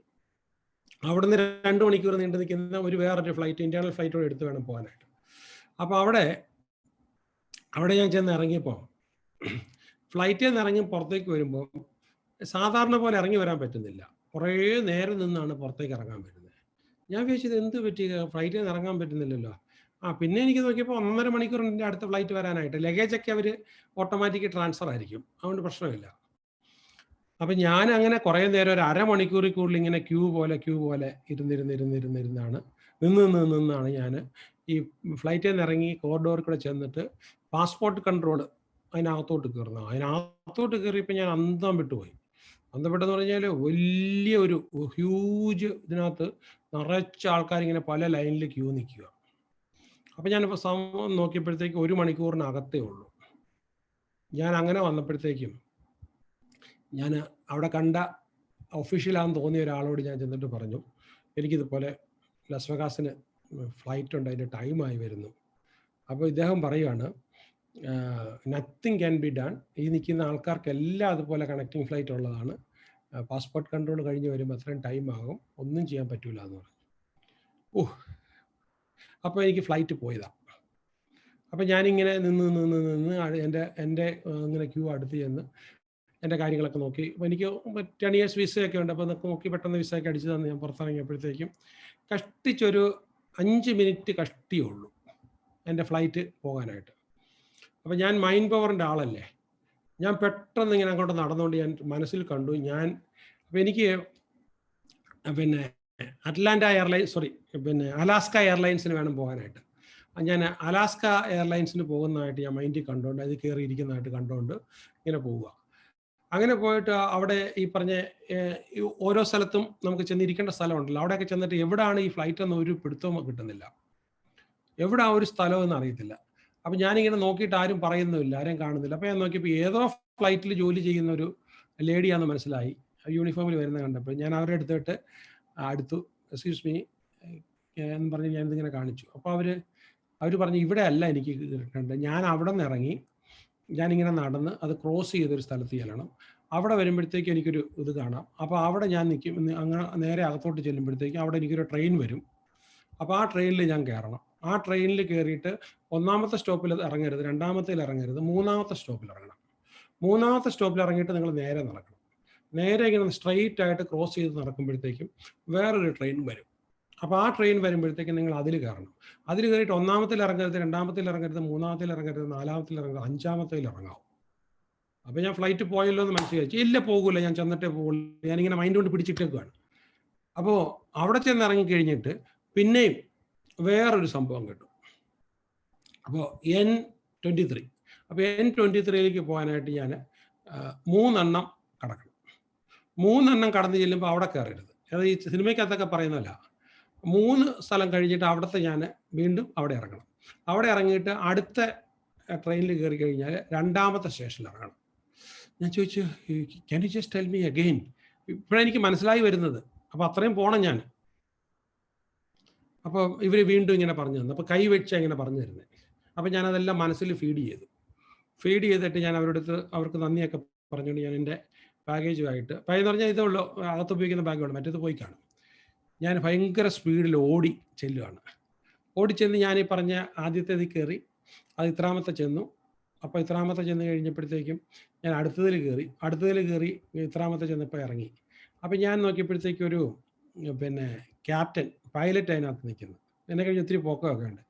അവിടുന്ന് 2 മണിക്കൂർ നീണ്ടു നിൽക്കുന്ന വേറൊരു ഫ്ലൈറ്റ്, ഇന്റേണൽ ഫ്ലൈറ്റ് കൂടെ എടുത്ത് വേണം പോകാനായിട്ട്. അപ്പോൾ അവിടെ ഞാൻ ചെന്ന് ഇറങ്ങിയപ്പോൾ ഫ്ലൈറ്റിൽ നിന്ന് ഇറങ്ങി പുറത്തേക്ക് വരുമ്പോൾ സാധാരണ പോലെ ഇറങ്ങി വരാൻ പറ്റുന്നില്ല. കുറേ നേരം നിന്നാണ് പുറത്തേക്ക് ഇറങ്ങാൻ പറ്റുന്നത്. ഞാൻ വിചാരിച്ചത് എന്ത് പറ്റി, ഫ്ലൈറ്റിൽ നിന്ന് ഇറങ്ങാൻ പറ്റുന്നില്ലല്ലോ. പിന്നെ എനിക്ക് നോക്കിയപ്പോൾ 1.5 മണിക്കൂറിൻ്റെ അടുത്ത ഫ്ലൈറ്റ് വരാനായിട്ട്. ലഗേജൊക്കെ അവർ ഓട്ടോമാറ്റിക് ട്രാൻസ്ഫർ ആയിരിക്കും, അതുകൊണ്ട് പ്രശ്നമില്ല. അപ്പം ഞാൻ അങ്ങനെ കുറേ നേരം ഒരു അരമണിക്കൂറിൽ കൂടുതൽ ഇങ്ങനെ ക്യൂ പോലെ നിന്നാണ് ഞാൻ ഈ ഫ്ലൈറ്റിൽ നിന്ന് ഇറങ്ങി കോറിഡോറിൽ കൂടെ ചെന്നിട്ട് പാസ്പോർട്ട് കൺട്രോൾ അതിനകത്തോട്ട് കയറുന്നത്. അതിനകത്തോട്ട് കയറിയപ്പോൾ ഞാൻ അന്തം വിട്ടുപോയി. അന്തം വിട്ടെന്ന് പറഞ്ഞാൽ വലിയ ഒരു ഹ്യൂജ് ഇതിനകത്ത് നിറച്ച ആൾക്കാരിങ്ങനെ പല ലൈനിൽ ക്യൂ നിൽക്കുക. അപ്പം ഞാൻ നോക്കിയപ്പോഴത്തേക്കും 1 മണിക്കൂറിനകത്തേ ഉള്ളൂ. ഞാൻ അങ്ങനെ വന്നപ്പോഴത്തേക്കും ഞാൻ അവിടെ കണ്ട ഒഫീഷ്യലാണെന്ന് തോന്നിയ ഒരാളോട് ഞാൻ ചെന്നിട്ട് പറഞ്ഞു, എനിക്കിതുപോലെ ലാസ് വെഗാസിന് ഫ്ലൈറ്റ് ഉണ്ട്, അതിൻ്റെ ടൈമായി വരുന്നു. അപ്പോൾ ഇദ്ദേഹം പറയുകയാണ്, നത്തിങ് ക്യാൻ ബി ഡൺ. ഈ നിൽക്കുന്ന ആൾക്കാർക്കെല്ലാം അതുപോലെ കണക്റ്റിംഗ് ഫ്ലൈറ്റ് ഉള്ളതാണ്. പാസ്പോർട്ട് കൺട്രോൾ കഴിഞ്ഞ് വരുമ്പോൾ അത്രയും ടൈം ആകും, ഒന്നും ചെയ്യാൻ പറ്റില്ല എന്ന് പറഞ്ഞു. അപ്പോൾ എനിക്ക് ഫ്ലൈറ്റ് പോയതാണ്. അപ്പോൾ ഞാനിങ്ങനെ നിന്ന് എൻ്റെ ഇങ്ങനെ ക്യൂ അടുത്ത് ചെന്ന് എൻ്റെ കാര്യങ്ങളൊക്കെ നോക്കി. അപ്പോൾ എനിക്ക് 10 years വിസയൊക്കെ ഉണ്ട്. അപ്പോൾ നോക്കി പെട്ടെന്ന് വിസയൊക്കെ അടിച്ച് തന്ന് ഞാൻ പുറത്തിറങ്ങിയപ്പോഴത്തേക്കും കഷ്ടിച്ചൊരു 5 മിനിറ്റ് കഷ്ടിയുള്ളൂ എൻ്റെ ഫ്ലൈറ്റ് പോകാനായിട്ട്. അപ്പം ഞാൻ മൈൻഡ് പവറിൻ്റെ ആളല്ലേ, ഞാൻ പെട്ടെന്ന് ഇങ്ങനെ അങ്ങോട്ട് നടന്നുകൊണ്ട് ഞാൻ മനസ്സിൽ കണ്ടു അപ്പം എനിക്ക് പിന്നെ അലാസ്ക എയർലൈൻസിന് വേണം പോകാനായിട്ട്. ഞാൻ അലാസ്ക എയർലൈൻസിന് പോകുന്നതായിട്ട് ഞാൻ മൈൻഡിൽ കണ്ടുകൊണ്ട് അത് കയറിയിരിക്കുന്നതായിട്ട് കണ്ടുകൊണ്ട് ഇങ്ങനെ പോവുക. അങ്ങനെ പോയിട്ട് അവിടെ ഈ പറഞ്ഞ ഓരോ സ്ഥലത്തും നമുക്ക് ചെന്നിരിക്കേണ്ട സ്ഥലമുണ്ടല്ലോ, അവിടെയൊക്കെ ചെന്നിട്ട് എവിടെയാണ് ഈ ഫ്ലൈറ്റ് എന്ന് ഒരു പിടുത്തവും കിട്ടുന്നില്ല, എവിടെ ആ ഒരു സ്ഥലമെന്ന് അറിയത്തില്ല. അപ്പം ഞാനിങ്ങനെ നോക്കിയിട്ട് ആരും പറയുന്നുമില്ല, ആരും കാണുന്നില്ല. അപ്പം ഞാൻ നോക്കിയപ്പോൾ ഏതോ ഫ്ലൈറ്റിൽ ജോലി ചെയ്യുന്ന ഒരു ലേഡിയാണെന്ന് മനസ്സിലായി, യൂണിഫോമിൽ വരുന്ന കണ്ടപ്പോൾ. ഞാൻ അവരുടെ അടുത്തിട്ട് അടുത്തു, എക്സ്ക്യൂസ് മീ എന്ന് പറഞ്ഞ് ഞാനിതിങ്ങനെ കാണിച്ചു. അപ്പോൾ അവർ പറഞ്ഞു ഇവിടെ അല്ല എനിക്ക് കിട്ടേണ്ടത്. ഞാൻ അവിടെ നിന്ന് ഇറങ്ങി ഞാനിങ്ങനെ നടന്ന് അത് ക്രോസ് ചെയ്തൊരു സ്ഥലത്ത് ചെല്ലണം. അവിടെ വരുമ്പോഴത്തേക്കും എനിക്കൊരു ഇത് കാണാം. അപ്പോൾ അവിടെ ഞാൻ നിൽക്കും, അങ്ങനെ നേരെ അകത്തോട്ട് ചെല്ലുമ്പോഴത്തേക്കും അവിടെ എനിക്കൊരു ട്രെയിൻ വരും. അപ്പോൾ ആ ട്രെയിനിൽ ഞാൻ കയറണം. ആ ട്രെയിനിൽ കയറിയിട്ട് 1ാമത്തെ സ്റ്റോപ്പിൽ ഇറങ്ങരുത്, 2ാമത്തേൽ ഇറങ്ങരുത്, 3ാമത്തെ സ്റ്റോപ്പിൽ ഇറങ്ങണം. 3ാമത്തെ സ്റ്റോപ്പിൽ ഇറങ്ങിയിട്ട് നിങ്ങൾ നേരെ നടക്കണം. നേരെ ഇങ്ങനെ സ്ട്രെയിറ്റ് ആയിട്ട് ക്രോസ് ചെയ്ത് നടക്കുമ്പോഴത്തേക്കും വേറൊരു ട്രെയിൻ വരും. അപ്പോൾ ആ ട്രെയിൻ വരുമ്പോഴത്തേക്കും നിങ്ങൾ അതിൽ കയറണം. അതിൽ കയറിയിട്ട് 1ാമത്തേൽ ഇറങ്ങരുത്, 2ാമത്തേൽ ഇറങ്ങരുത്, 3ാമത്തേൽ ഇറങ്ങരുത്, 4ാമത്തേൽ ഇറങ്ങരുത്, 5ാമത്തേൽ ഇറങ്ങാവും. അപ്പോൾ ഞാൻ ഫ്ലൈറ്റ് പോയല്ലോ എന്ന് മനസ്സിലാക്കി. ഇല്ല പോകില്ല, ഞാൻ ചെന്നിട്ടേ പോകുള്ളൂ, ഞാനിങ്ങനെ മൈൻഡ് കൊണ്ട് പിടിച്ചിട്ടേക്കുവാണ്. അപ്പോൾ അവിടെ ചെന്ന് ഇറങ്ങിക്കഴിഞ്ഞിട്ട് പിന്നെയും വേറൊരു സംഭവം കിട്ടും. അപ്പോൾ N23. അപ്പോൾ N23ലേക്ക് പോകാനായിട്ട് ഞാൻ 3 എണ്ണം കടക്കണം. 3 എണ്ണം കടന്നു ചെല്ലുമ്പോൾ അവിടെ കയറരുത്. അത് ഈ സിനിമയ്ക്കകത്തൊക്കെ പറയുന്നതല്ല. 3 സ്ഥലം കഴിഞ്ഞിട്ട് അവിടുത്തെ ഞാൻ വീണ്ടും അവിടെ ഇറങ്ങണം. അവിടെ ഇറങ്ങിയിട്ട് അടുത്ത ട്രെയിനിൽ കയറി കഴിഞ്ഞാൽ 2ാമത്തെ സ്റ്റേഷനിൽ ഇറങ്ങണം. ഞാൻ ചോദിച്ചു, can you just tell me again? ഇപ്പോഴെനിക്ക് മനസ്സിലായി വരുന്നത്. അപ്പോൾ അത്രയും പോകണം ഞാൻ. അപ്പോൾ ഇവർ വീണ്ടും ഇങ്ങനെ പറഞ്ഞു തന്നു. അപ്പോൾ കൈ വെച്ചാൽ ഇങ്ങനെ പറഞ്ഞു തരുന്നത്. അപ്പോൾ ഞാനതെല്ലാം മനസ്സിൽ ഫീഡ് ചെയ്തിട്ട് ഞാൻ അവർക്ക് നന്ദിയൊക്കെ പറഞ്ഞുകൊണ്ട് ഞാൻ എൻ്റെ ബാഗേജുമായിട്ട്, എന്ന് പറഞ്ഞാൽ ഇതേ ഉള്ളൂ അകത്ത് ഉപയോഗിക്കുന്ന ബാഗുണ്ട്, മറ്റേത് പോയി കാണും. ഞാൻ ഭയങ്കര സ്പീഡിൽ ഓടി ചെന്ന് ഞാൻ ഈ പറഞ്ഞ ആദ്യത്തേതിൽ കയറി, അത് ഇത്രാമത്തെ ചെന്നു. അപ്പോൾ ഇത്രാമത്തെ ചെന്ന് കഴിഞ്ഞപ്പോഴത്തേക്കും ഞാൻ അടുത്തതിൽ കയറി ഇത്രാമത്തെ ചെന്നപ്പോൾ ഇറങ്ങി. അപ്പം ഞാൻ നോക്കിയപ്പോഴത്തേക്കും ഒരു ക്യാപ്റ്റൻ പൈലറ്റ് അതിനകത്ത് നിൽക്കുന്നു. എന്നെ കഴിഞ്ഞ് ഒത്തിരി പൊക്കമൊക്കെ ഉണ്ട്.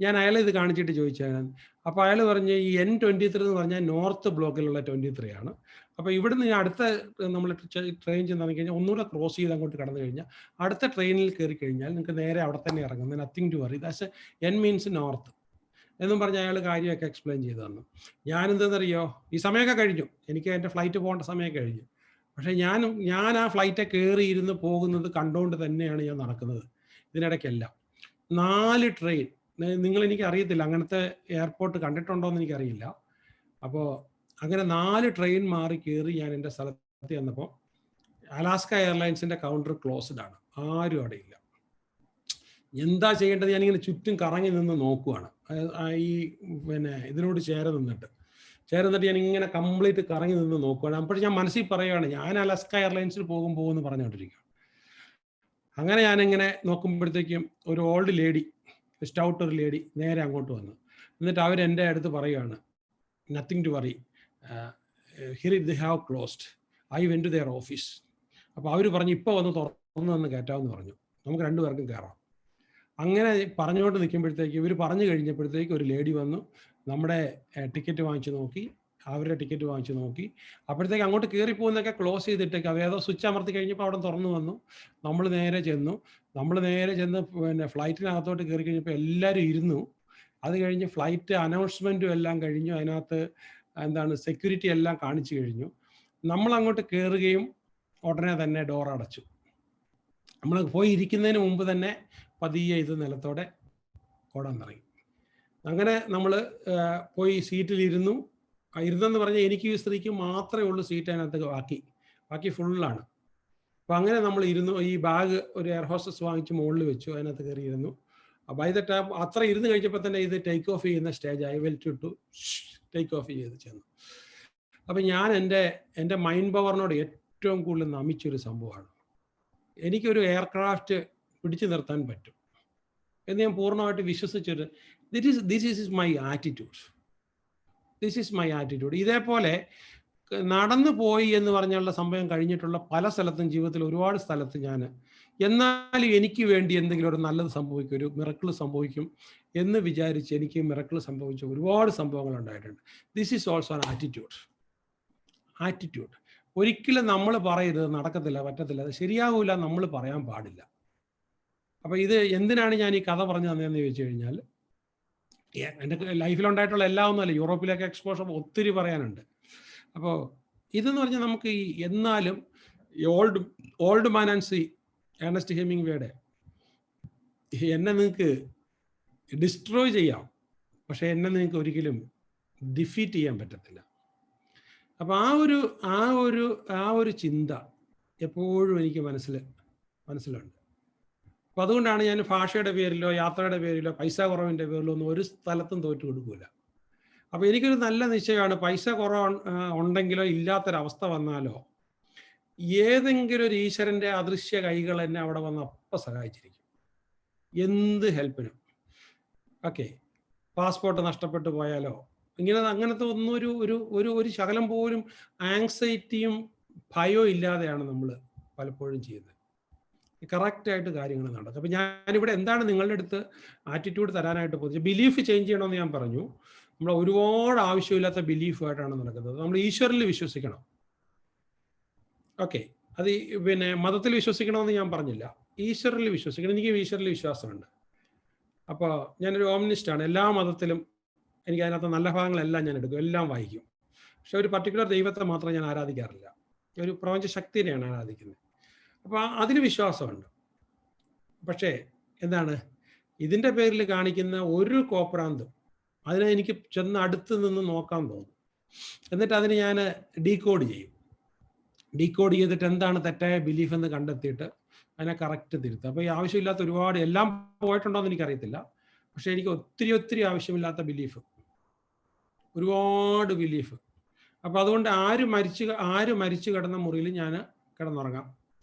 ഞാൻ അയാളെ ഇത് കാണിച്ചിട്ട് ചോദിച്ചാൽ, അപ്പോൾ അയാൾ പറഞ്ഞ് ഈ N23 എന്ന് പറഞ്ഞാൽ നോർത്ത് ബ്ലോക്കിലുള്ള 23 ആണ്. അപ്പോൾ ഇവിടുന്ന് ഞാൻ അടുത്ത നമ്മൾ ട്രെയിൻ ചെന്ന് കഴിഞ്ഞാൽ ഒന്നുകൂടെ ക്രോസ് ചെയ്ത് അങ്ങോട്ട് കടന്നു കഴിഞ്ഞാൽ അടുത്ത ട്രെയിനിൽ കയറി കഴിഞ്ഞാൽ നിങ്ങൾക്ക് നേരെ അവിടെ തന്നെ ഇറങ്ങുന്നത്, nothing to worry, that's N means north എന്നും പറഞ്ഞ് അയാൾ കാര്യമൊക്കെ എക്സ്പ്ലെയിൻ ചെയ്തു തന്നു. ഞാനെന്തെന്നറിയോ, ഈ സമയമൊക്കെ കഴിഞ്ഞു, എനിക്ക് എൻ്റെ ഫ്ലൈറ്റ് പോകേണ്ട സമയമൊക്കെ കഴിഞ്ഞു. പക്ഷേ ഞാൻ ആ ഫ്ലൈറ്റ് കയറി ഇരുന്ന് പോകുന്നത് കണ്ടുകൊണ്ട് തന്നെയാണ് ഞാൻ നടക്കുന്നത്. ഇതിനിടയ്ക്കെല്ലാം 4 ട്രെയിൻ, എനിക്ക് അറിയത്തില്ല അങ്ങനത്തെ എയർപോർട്ട് കണ്ടിട്ടുണ്ടോ എന്ന് എനിക്കറിയില്ല. അപ്പോൾ അങ്ങനെ 4 ട്രെയിൻ മാറി കയറി ഞാൻ എൻ്റെ സ്ഥലത്ത് ചെന്നപ്പോൾ അലാസ്ക എയർലൈൻസിൻ്റെ കൗണ്ടർ ക്ലോസ്ഡ് ആണ്, ആരും അവിടെ ഇല്ല. എന്താ ചെയ്യേണ്ടത്? ഞാനിങ്ങനെ ചുറ്റും കറങ്ങി നിന്ന് നോക്കുവാണ്. ഈ ഇതിനോട് ചേർന്നിട്ട് ഞാൻ ഇങ്ങനെ കംപ്ലീറ്റ് കറങ്ങി നിന്ന് നോക്കുവാണ്. അപ്പോൾ ഞാൻ മനസ്സിൽ പറയുകയാണ്, ഞാൻ അലാസ്ക എയർലൈൻസിൽ പോകുമെന്ന് പറഞ്ഞുകൊണ്ടിരിക്കുക. അങ്ങനെ ഞാനിങ്ങനെ നോക്കുമ്പോഴത്തേക്കും ഒരു ഓൾഡ് ലേഡി, സ്റ്റൗട്ട് ഒരു ലേഡി നേരെ അങ്ങോട്ട് വന്നു. എന്നിട്ട് അവരെൻ്റെ അടുത്ത് പറയുകയാണ്, nothing to worry, here they have closed, I went to their office. അപ്പോൾ അവർ പറഞ്ഞു ഇപ്പോൾ തുറന്ന് കയറ്റാമെന്ന് പറഞ്ഞു, നമുക്ക് 2 പേർക്കും കയറാം. അങ്ങനെ പറഞ്ഞുകൊണ്ട് നിൽക്കുമ്പോഴത്തേക്ക് ഇവർ പറഞ്ഞു കഴിഞ്ഞപ്പോഴത്തേക്ക് ഒരു ലേഡി വന്നു, നമ്മുടെ ടിക്കറ്റ് വാങ്ങിച്ച് നോക്കി, അവരുടെ ടിക്കറ്റ് വാങ്ങിച്ച് നോക്കി. അപ്പോഴത്തേക്ക് അങ്ങോട്ട് കയറി പോകുന്നതൊക്കെ ക്ലോസ് ചെയ്തിട്ടേക്ക് അത് ഏതോ സ്വിച്ച് അമർത്തി കഴിഞ്ഞപ്പോൾ അവിടെ തുറന്നു വന്നു. നമ്മൾ നേരെ ചെന്ന് ഫ്ലൈറ്റിനകത്തോട്ട് കയറി കഴിഞ്ഞപ്പോൾ എല്ലാവരും ഇരുന്നു. അത് കഴിഞ്ഞ് ഫ്ലൈറ്റ് അനൗൺസ്മെൻറ്റും എല്ലാം കഴിഞ്ഞു, അതിനകത്ത് സെക്യൂരിറ്റി എല്ലാം കാണിച്ചു കഴിഞ്ഞു. നമ്മൾ അങ്ങോട്ട് കയറുകയും ഉടനെ തന്നെ ഡോർ അടച്ചു. നമ്മൾ പോയി ഇരിക്കുന്നതിന് മുമ്പ് തന്നെ പതിയെ ഇത് നിലത്തോടെ ഓടാൻ തുടങ്ങി. അങ്ങനെ നമ്മൾ പോയി സീറ്റിലിരുന്നു. ഇരുന്നെന്ന് പറഞ്ഞാൽ എനിക്ക് ഈ സ്ത്രീക്ക് മാത്രമേ ഉള്ളൂ സീറ്റ് അതിനകത്ത്, ബാക്കി ഫുള്ളാണ്. അപ്പോൾ അങ്ങനെ നമ്മൾ ഇരുന്നു. ഈ ബാഗ് ഒരു എയർ ഹോസ്റ്റസ് വാങ്ങിച്ച് മുകളിൽ വെച്ചു, അതിനകത്ത് കയറി ഇരുന്നു. ബൈ ദ ടൈം അത്ര ഇരുന്ന് കഴിഞ്ഞപ്പോൾ തന്നെ ഇത് ടേക്ക് ഓഫ് ചെയ്യുന്ന സ്റ്റേജായി, വെൽറ്റിട്ടു ടേക്ക് ഓഫ് ചെയ്ത് ചെന്നു. അപ്പം ഞാൻ എൻ്റെ മൈൻഡ് പവറിനോട് ഏറ്റവും കൂടുതൽ നമിച്ചൊരു സംഭവമാണ്. എനിക്കൊരു എയർക്രാഫ്റ്റ് പിടിച്ചു നിർത്താൻ പറ്റും എന്ന് ഞാൻ പൂർണ്ണമായിട്ട് വിശ്വസിച്ചൊരു ദിസ് ഈസ് മൈ ആറ്റിറ്റ്യൂഡ്. ഇതേപോലെ നടന്നു പോയി എന്ന് പറഞ്ഞുള്ള സംഭവം കഴിഞ്ഞിട്ടുള്ള പല സ്ഥലത്തും ജീവിതത്തിൽ ഒരുപാട് സ്ഥലത്ത് ഞാൻ എന്നാലും എനിക്ക് വേണ്ടി എന്തെങ്കിലും ഒരു നല്ലത് സംഭവിക്കും, ഒരു മിറക്കിൾ സംഭവിക്കും എന്ന് വിചാരിച്ച് എനിക്ക് മിറക്കിൾ സംഭവിച്ച ഒരുപാട് സംഭവങ്ങൾ ഉണ്ടായിട്ടുണ്ട്. This is also an attitude. ഒരിക്കലും നമ്മൾ പറയരുത് നടക്കത്തില്ല, പറ്റത്തില്ല, അത് ശരിയാകൂല, നമ്മൾ പറയാൻ പാടില്ല. അപ്പോൾ ഇത് എന്തിനാണ് ഞാൻ ഈ കഥ പറഞ്ഞു തന്നതെന്ന് ചോദിച്ചു കഴിഞ്ഞാൽ, എൻ്റെ ലൈഫിലുണ്ടായിട്ടുള്ള എല്ലാം ഒന്നുമല്ല, യൂറോപ്പിലേക്ക് എക്സ്പോഷർ ഒത്തിരി പറയാനുണ്ട്. അപ്പോൾ ഇതെന്ന് പറഞ്ഞാൽ നമുക്ക് ഈ എന്നാലും old man and sea Ernest ഹെമിംഗ്വേയുടെ എന്നെ നിങ്ങൾക്ക് ഡിസ്ട്രോയ് ചെയ്യാം, പക്ഷെ എന്നെ നിങ്ങൾക്ക് ഒരിക്കലും ഡിഫീറ്റ് ചെയ്യാൻ പറ്റത്തില്ല. അപ്പോൾ ആ ഒരു ചിന്ത എപ്പോഴും എനിക്ക് മനസ്സിലുണ്ട്. അപ്പോൾ അതുകൊണ്ടാണ് ഞാൻ ഭാഷയുടെ പേരിലോ യാത്രയുടെ പേരിലോ പൈസ കുറവിൻ്റെ പേരിലോ ഒന്നും ഒരു സ്ഥലത്തും തോറ്റു കൊടുക്കില്ല. അപ്പോൾ എനിക്കൊരു നല്ല നിശ്ചയമാണ്, പൈസ കുറവ് ഉണ്ടെങ്കിലോ ഇല്ലാത്തൊരവസ്ഥ വന്നാലോ ഏതെങ്കിലും ഒരു ഈശ്വരൻ്റെ അദൃശ്യ കൈകൾ എന്നെ അവിടെ വന്ന് അപ്പം സഹായിച്ചിരിക്കും, എന്ത് ഹെൽപ്പിനും. ഓക്കെ, പാസ്പോർട്ട് നഷ്ടപ്പെട്ടു പോയാലോ അങ്ങനത്തെ ഒന്നും ഒരു ശകലം പോലും ആങ്സൈറ്റിയും ഭയവും ഇല്ലാതെയാണ് നമ്മൾ പലപ്പോഴും ചെയ്യുന്നത്. കറക്റ്റായിട്ട് കാര്യങ്ങൾ നടക്കും. അപ്പം ഞാനിവിടെ എന്താണ് നിങ്ങളുടെ അടുത്ത് ആറ്റിറ്റ്യൂഡ് തരാനായിട്ട് പോകുന്നത്, ബിലീഫ് ചേഞ്ച് ചെയ്യണമെന്ന് ഞാൻ പറഞ്ഞു. നമ്മൾ ഒരുപാട് ആവശ്യമില്ലാത്ത ബിലീഫായിട്ടാണ് നടക്കുന്നത്. നമ്മൾ ഈശ്വരനിൽ വിശ്വസിക്കണം. ഓക്കെ, അത് പിന്നെ മതത്തിൽ വിശ്വസിക്കണമെന്ന് ഞാൻ പറഞ്ഞില്ല, ഈശ്വരനിൽ വിശ്വസിക്കണം. എനിക്ക് ഈശ്വരനിൽ വിശ്വാസമുണ്ട്. അപ്പോൾ ഞാനൊരു ഓംനിസ്റ്റാണ്. എല്ലാ മതത്തിലും എനിക്ക് അതിനകത്ത് നല്ല ഭാഗങ്ങളെല്ലാം ഞാൻ എടുക്കും, എല്ലാം വായിക്കും. പക്ഷെ ഒരു പർട്ടിക്കുലർ ദൈവത്തെ മാത്രം ഞാൻ ആരാധിക്കാറില്ല, ഒരു പ്രപഞ്ച ശക്തിനെയാണ് ആരാധിക്കുന്നത്. അപ്പോൾ അതിന് വിശ്വാസമുണ്ട്. പക്ഷേ എന്താണ് ഇതിൻ്റെ പേരിൽ കാണിക്കുന്ന ഒരു കോപ്രാന്തും അതിനെ എനിക്ക് ചെന്ന് അടുത്ത് നിന്ന് നോക്കാൻ തോന്നും. എന്നിട്ട് അതിന് ഞാൻ ഡീകോഡ് ചെയ്തിട്ട് എന്താണ് തെറ്റായ ബിലീഫ് എന്ന് കണ്ടെത്തിയിട്ട് അതിനെ കറക്റ്റ് തിരുത്തും. അപ്പോൾ ഈ ആവശ്യമില്ലാത്ത ഒരുപാട് എല്ലാം പോയിട്ടുണ്ടോ എന്ന് എനിക്കറിയത്തില്ല, പക്ഷേ എനിക്ക് ഒത്തിരി ആവശ്യമില്ലാത്ത ഒരുപാട് ബിലീഫ്. അപ്പോൾ അതുകൊണ്ട് ആര് മരിച്ചു കിടന്ന മുറിയിൽ ഞാൻ കിടന്നുറങ്ങാം,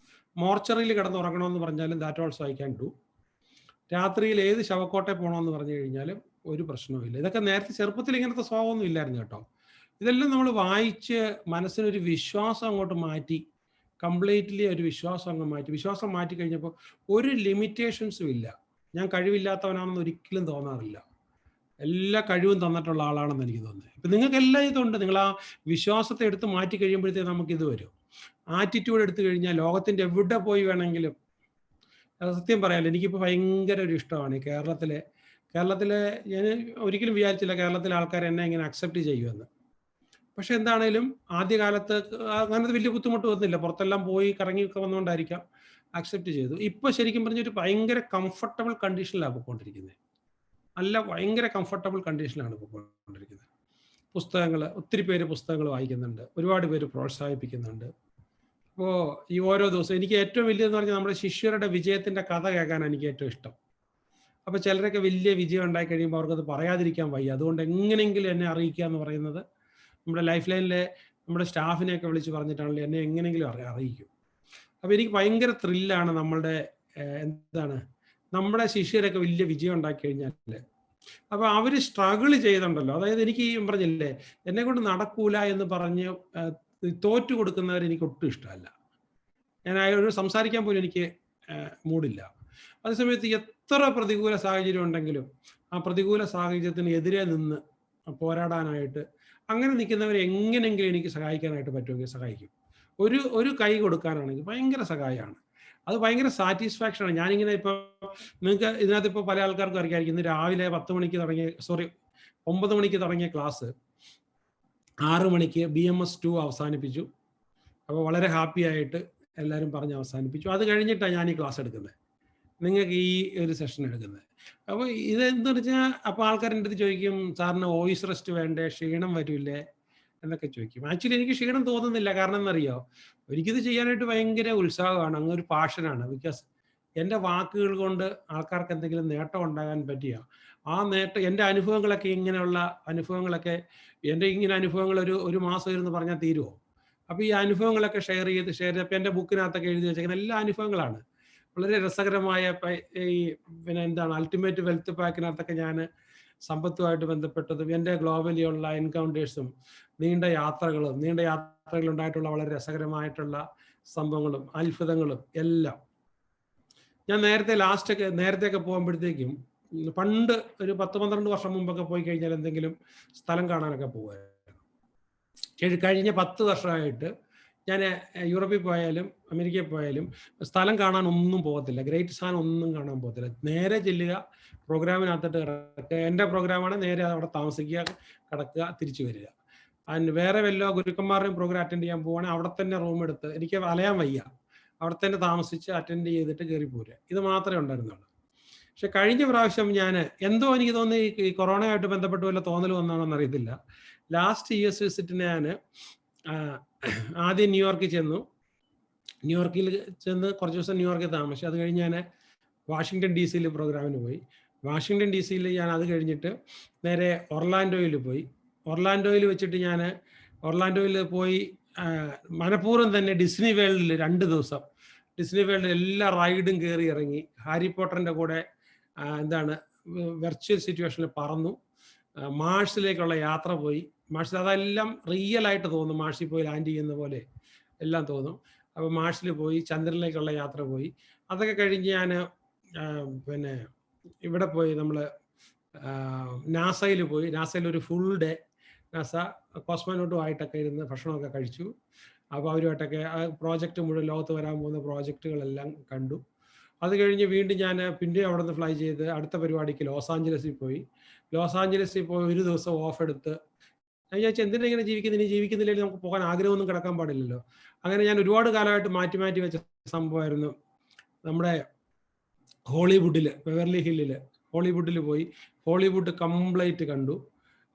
മോർച്ചറിയിൽ കിടന്നുറങ്ങണമെന്ന് പറഞ്ഞാലും that also I can do. രാത്രിയിൽ ഏത് ശവക്കോട്ടയിൽ പോകണമെന്ന് പറഞ്ഞു കഴിഞ്ഞാലും ഒരു പ്രശ്നവുമില്ല. ഇതൊക്കെ നേരത്തെ ചെറുപ്പത്തിൽ ഇങ്ങനത്തെ സ്വഭാവമൊന്നും ഇല്ലായിരുന്നു കേട്ടോ. ഇതെല്ലാം നമ്മൾ വായിച്ച് മനസ്സിനൊരു വിശ്വാസം അങ്ങോട്ട് മാറ്റി, കംപ്ലീറ്റ്ലി ഒരു വിശ്വാസം മാറ്റി കഴിഞ്ഞപ്പോൾ ഒരു ലിമിറ്റേഷൻസും ഇല്ല. ഞാൻ കഴിവില്ലാത്തവനാണെന്ന് ഒരിക്കലും തോന്നാറില്ല. എല്ലാ കഴിവും തന്നിട്ടുള്ള ആളാണെന്ന് എനിക്ക് തോന്നുന്നത്. ഇപ്പം നിങ്ങൾക്കെല്ലാം ഇതുണ്ട്. നിങ്ങൾ ആ വിശ്വാസത്തെ എടുത്ത് മാറ്റി കഴിയുമ്പോഴത്തേക്ക് നമുക്കിത് വരും. ആറ്റിറ്റ്യൂഡ് എടുത്തു കഴിഞ്ഞാൽ ലോകത്തിൻ്റെ എവിടെ പോയി വേണമെങ്കിലും, സത്യം പറയാമല്ലോ, എനിക്കിപ്പോൾ ഭയങ്കര ഒരു ഇഷ്ടമാണ് കേരളത്തിലെ ഞാൻ ഒരിക്കലും വിചാരിച്ചില്ല കേരളത്തിലെ ആൾക്കാർ എന്നെ ഇങ്ങനെ അക്സെപ്റ്റ് ചെയ്യുമെന്ന്. പക്ഷെ എന്താണേലും ആദ്യകാലത്ത് അങ്ങനത്തെ വലിയ ബുദ്ധിമുട്ട് വന്നില്ല, പുറത്തെല്ലാം പോയി കറങ്ങിയൊക്കെ വന്നുകൊണ്ടായിരിക്കാം അക്സെപ്റ്റ് ചെയ്തു. ഇപ്പോൾ ശരിക്കും പറഞ്ഞൊരു ഭയങ്കര കംഫർട്ടബിൾ കണ്ടീഷനിലാണ് പോയിക്കൊണ്ടിരിക്കുന്നത്. ഭയങ്കര കംഫർട്ടബിൾ കണ്ടീഷനിലാണ് പോയിക്കൊണ്ടിരിക്കുന്നത്. ഒത്തിരി പേര് പുസ്തകങ്ങൾ വായിക്കുന്നുണ്ട്, ഒരുപാട് പേര് പ്രോത്സാഹിപ്പിക്കുന്നുണ്ട്. അപ്പോൾ ഈ ഓരോ ദിവസവും എനിക്ക് ഏറ്റവും വലിയതെന്ന് പറഞ്ഞാൽ നമ്മുടെ ശിഷ്യരുടെ വിജയത്തിൻ്റെ കഥ കേൾക്കാനാണ് എനിക്ക് ഏറ്റവും ഇഷ്ടം. അപ്പോൾ ചിലരൊക്കെ വലിയ വിജയം ഉണ്ടായി കഴിയുമ്പോൾ അവർക്കത് പറയാതിരിക്കാൻ വയ്യ. അതുകൊണ്ട് എങ്ങനെയെങ്കിലും എന്നെ അറിയിക്കുക എന്ന് പറയുന്നത് നമ്മുടെ ലൈഫ് ലൈനിലെ നമ്മുടെ സ്റ്റാഫിനെയൊക്കെ വിളിച്ച് പറഞ്ഞിട്ടാണല്ലോ എന്നെ എങ്ങനെയെങ്കിലും അറിയിക്കും. അപ്പോൾ എനിക്ക് ഭയങ്കര ത്രില്ലാണ് നമ്മുടെ ശിഷ്യരൊക്കെ വലിയ വിജയം ഉണ്ടാക്കി കഴിഞ്ഞാൽ. അപ്പോൾ അവർ സ്ട്രഗിൾ ചെയ്തിട്ടുണ്ടല്ലോ, അതായത് എനിക്ക് ഈ പറഞ്ഞില്ലേ എന്നെ കൊണ്ട് നടക്കൂല എന്ന് പറഞ്ഞ് തോറ്റു കൊടുക്കുന്നവർ എനിക്ക് ഒട്ടും ഇഷ്ടമല്ല. ഞാൻ അയാളോട് സംസാരിക്കാൻ പോലും എനിക്ക് മൂടില്ല. അതേസമയത്ത് എത്ര പ്രതികൂല സാഹചര്യം ഉണ്ടെങ്കിലും ആ പ്രതികൂല സാഹചര്യത്തിന് എതിരെ നിന്ന് പോരാടാനായിട്ട് അങ്ങനെ നിൽക്കുന്നവരെ എങ്ങനെയെങ്കിലും എനിക്ക് സഹായിക്കാനായിട്ട് പറ്റുമെങ്കിൽ സഹായിക്കും. ഒരു കൈ കൊടുക്കാനാണെങ്കിൽ ഭയങ്കര സഹായമാണ്. അത് ഭയങ്കര സാറ്റിസ്ഫാക്ഷനാണ്. ഞാനിങ്ങനെ ഇപ്പോൾ നിങ്ങൾക്ക് ഇതിനകത്ത് ഇപ്പോൾ പല ആൾക്കാർക്കും അറിയാമായിരിക്കും, ഇന്ന് രാവിലെ 9 മണിക്ക് തുടങ്ങിയ ക്ലാസ് 6 മണിക്ക് BMS 2 അവസാനിപ്പിച്ചു. അപ്പോൾ വളരെ ഹാപ്പി ആയിട്ട് എല്ലാവരും പറഞ്ഞ് അവസാനിപ്പിച്ചു. അത് കഴിഞ്ഞിട്ടാണ് ഞാൻ ഈ ക്ലാസ് എടുക്കുന്നത്, നിങ്ങൾക്ക് ഈ ഒരു സെഷൻ എടുക്കുന്നത്. അപ്പോൾ ഇതെന്താ വെച്ചാൽ അപ്പോൾ ആൾക്കാരുടെ അടുത്ത് ചോദിക്കും, സാറിന് വോയിസ് റെസ്റ്റ് വേണ്ടേ, ക്ഷീണം വരില്ലേ എന്നൊക്കെ ചോദിക്കും. ആക്ച്വലി എനിക്ക് ക്ഷീണം തോന്നുന്നില്ല. കാരണം എന്നറിയോ, എനിക്കിത് ചെയ്യാനായിട്ട് ഭയങ്കര ഉത്സാഹമാണ്, അങ്ങൊരു പാഷനാണ്. ബിക്കോസ് എൻ്റെ വാക്കുകൾ കൊണ്ട് ആൾക്കാർക്ക് എന്തെങ്കിലും നേട്ടം ഉണ്ടാകാൻ പറ്റിയ ആ നേട്ടം, എൻ്റെ അനുഭവങ്ങളൊക്കെ ഇങ്ങനെയുള്ള അനുഭവങ്ങളൊക്കെ ഇങ്ങനെ അനുഭവങ്ങൾ ഒരു മാസം ഇരുന്ന് പറഞ്ഞാൽ തീരുമോ? അപ്പോൾ ഈ അനുഭവങ്ങളൊക്കെ ഷെയർ ചെയ്ത് അപ്പോൾ എൻ്റെ ബുക്കിനകത്തൊക്കെ എഴുതി വെച്ചേക്കുന്ന എല്ലാ അനുഭവങ്ങളാണ്. വളരെ രസകരമായ ഈ അൾട്ടിമേറ്റ് വെൽത്ത് പാക്കിനകത്തൊക്കെ ഞാൻ സമ്പത്തുമായിട്ട് ബന്ധപ്പെട്ടതും എൻ്റെ ഗ്ലോബലിയുള്ള എൻകൗണ്ടേഴ്സും നീണ്ട യാത്രകളുണ്ടായിട്ടുള്ള വളരെ രസകരമായിട്ടുള്ള സംഭവങ്ങളും അത്ഭുതങ്ങളും എല്ലാം. ഞാൻ നേരത്തെയൊക്കെ പോകുമ്പോഴത്തേക്കും പണ്ട് ഒരു 10-12 വർഷം മുമ്പൊക്കെ പോയി കഴിഞ്ഞാൽ എന്തെങ്കിലും സ്ഥലം കാണാനൊക്കെ പോകുമായിരുന്നു. കഴിഞ്ഞ 10 വർഷമായിട്ട് ഞാൻ യൂറോപ്പിൽ പോയാലും അമേരിക്കയിൽ പോയാലും സ്ഥലം കാണാൻ ഒന്നും പോകത്തില്ല. ഗ്രേറ്റ് സാധനം ഒന്നും കാണാൻ പോകത്തില്ല. നേരെ ചെല്ലുക, പ്രോഗ്രാമിനകത്തിട്ട് കിടക്കുക. എൻ്റെ പ്രോഗ്രാമാണ്, നേരെ അവിടെ താമസിക്കുക, കിടക്കുക, തിരിച്ചു വരിക. അതിന് വേറെ വല്ല ഗുരുക്കന്മാരുടെയും പ്രോഗ്രാം അറ്റൻഡ് ചെയ്യാൻ പോവുകയാണെങ്കിൽ അവിടെ തന്നെ റൂം എടുത്ത്, എനിക്ക് അലയാൻ വയ്യ, അവിടെ തന്നെ താമസിച്ച് അറ്റൻഡ് ചെയ്തിട്ട് കയറി പോരുക. ഇത് മാത്രമേ ഉണ്ടായിരുന്നുള്ളൂ. പക്ഷെ കഴിഞ്ഞ പ്രാവശ്യം ഞാൻ എന്തോ എനിക്ക് തോന്നി ഈ കൊറോണയായിട്ട് ബന്ധപ്പെട്ട് വല്ല തോന്നൽ വന്നാണെന്ന് അറിയത്തില്ല. ലാസ്റ്റ് US വിസിറ്റിന് ഞാൻ ആദ്യം ന്യൂയോർക്കിൽ ചെന്നു. ന്യൂയോർക്കിൽ ചെന്ന് കുറച്ച് ദിവസം ന്യൂയോർക്കിൽ താമസിച്ചു. അത് കഴിഞ്ഞ് ഞാൻ വാഷിങ്ടൺ DC പ്രോഗ്രാമിന് പോയി. വാഷിങ്ടൺ DC ഞാൻ അത് കഴിഞ്ഞിട്ട് നേരെ ഒർലാൻഡോയിൽ പോയി. ഒർലാൻഡോയിൽ വെച്ചിട്ട് ഞാൻ ഒർലാൻഡോയിൽ പോയി മനഃപൂർവ്വം തന്നെ ഡിസ്നി വേൾഡിൽ 2 ദിവസം ഡിസ്നി വേൾഡിൽ എല്ലാ റൈഡും കയറി ഇറങ്ങി. ഹാരി പോട്ടറിൻ്റെ കൂടെ വെർച്വൽ സിറ്റുവേഷനിൽ പറന്നു. മാർസിലേക്കുള്ള യാത്ര പോയി. മാർസിൽ അതെല്ലാം റിയൽ ആയിട്ട് തോന്നും. മാർസിൽ പോയി ലാൻഡ് ചെയ്യുന്ന പോലെ എല്ലാം തോന്നും. അപ്പോൾ മാർസിൽ പോയി, ചന്ദ്രനിലേക്കുള്ള യാത്ര പോയി. അതൊക്കെ കഴിഞ്ഞ് ഞാൻ പിന്നെ ഇവിടെ പോയി, നമ്മൾ നാസയിൽ പോയി. നാസയിൽ ഒരു ഫുൾ ഡേ നാസ കോസ്മോനോട്ടുമായിട്ടൊക്കെ ഇരുന്ന് ഭക്ഷണമൊക്കെ കഴിച്ചു. അപ്പോൾ അവരുമായിട്ടൊക്കെ ആ പ്രോജക്റ്റ് മുഴുവൻ ലോകത്ത് വരാൻ പോകുന്ന പ്രോജക്റ്റുകളെല്ലാം കണ്ടു. അത് കഴിഞ്ഞ് വീണ്ടും ഞാൻ പിന്നെ അവിടെ നിന്ന് ഫ്ലൈ ചെയ്ത് അടുത്ത പരിപാടിക്ക് ലോസ് ആഞ്ചലസിൽ പോയി. ഒരു ദിവസം ഓഫ് എടുത്ത് ഞാൻ വിചാരിച്ചു എന്തിനാ ഇങ്ങനെ ജീവിക്കുന്നത്, ഇനി ജീവിക്കുന്നില്ലെങ്കിൽ നമുക്ക് പോകാൻ ആഗ്രഹമൊന്നും കിടക്കാൻ പാടില്ലല്ലോ. അങ്ങനെ ഞാൻ ഒരുപാട് കാലമായിട്ട് മാറ്റി വെച്ച സംഭവമായിരുന്നു നമ്മുടെ ഹോളിവുഡിൽ, ബെവർലി ഹില്ലിൽ ഹോളിവുഡിൽ പോയി ഹോളിവുഡ് കംപ്ലീറ്റ് കണ്ടു.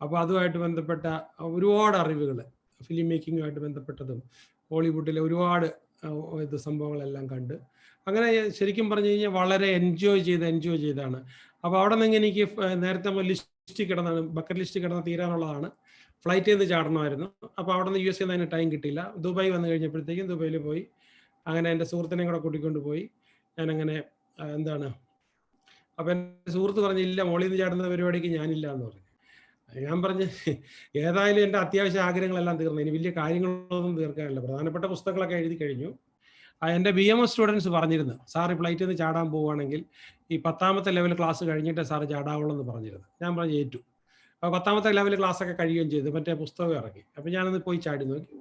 അപ്പോൾ അതുമായിട്ട് ബന്ധപ്പെട്ട ഒരുപാട് അറിവുകൾ, ഫിലിം മേക്കിങ്ങുമായിട്ട് ബന്ധപ്പെട്ടതും ഹോളിവുഡിലെ ഒരുപാട് സംഭവങ്ങളെല്ലാം കണ്ട് അങ്ങനെ ശരിക്കും പറഞ്ഞു കഴിഞ്ഞാൽ വളരെ എൻജോയ് ചെയ്താണ്. അപ്പോൾ അവിടെ നിന്ന് എനിക്ക് നേരത്തെ ബക്കറ്റ് ലിസ്റ്റ് കിടന്ന് തീരാനുള്ളതാണ്. ഫ്ലൈറ്റിൽ നിന്ന് ചാടണമായിരുന്നു. അപ്പോൾ അവിടെ നിന്ന് USA അതിന് ടൈം കിട്ടിയില്ല. ദുബായ് വന്നു കഴിഞ്ഞപ്പോഴത്തേക്കും ദുബായിൽ പോയി. അങ്ങനെ എൻ്റെ സുഹൃത്തിനെയും കൂടെ കൂട്ടിക്കൊണ്ട് പോയി. ഞാനങ്ങനെ അപ്പോൾ എൻ്റെ സുഹൃത്ത് പറഞ്ഞില്ല, മോളിൽ നിന്ന് ചാടുന്ന പരിപാടിക്ക് ഞാനില്ല എന്ന് പറഞ്ഞു. ഞാൻ പറഞ്ഞ് ഏതായാലും എൻ്റെ അത്യാവശ്യ ആഗ്രഹങ്ങളെല്ലാം തീർന്നു, ഇനി വലിയ കാര്യങ്ങളൊന്നും തീർക്കാനില്ല, പ്രധാനപ്പെട്ട പുസ്തകങ്ങളൊക്കെ എഴുതി കഴിഞ്ഞു. എൻ്റെ BMS സ്റ്റുഡൻസ് പറഞ്ഞിരുന്നു, സാറ് ഫ്ലൈറ്റിൽ നിന്ന് ചാടാൻ പോവുകയാണെങ്കിൽ ഈ 10ാമത്തെ ലെവൽ ക്ലാസ് കഴിഞ്ഞിട്ട് സാറ് ചാടാവുള്ളൂ എന്ന് പറഞ്ഞിരുന്നു. ഞാൻ പറഞ്ഞു ഏറ്റു. അപ്പോൾ 10ാമത്തെ ലെവൽ ക്ലാസ്സൊക്കെ കഴിയുകയും ചെയ്തു. മറ്റേ പുസ്തകം ഇറക്കി. അപ്പോൾ ഞാനൊന്ന് പോയി ചാടി നോക്കി.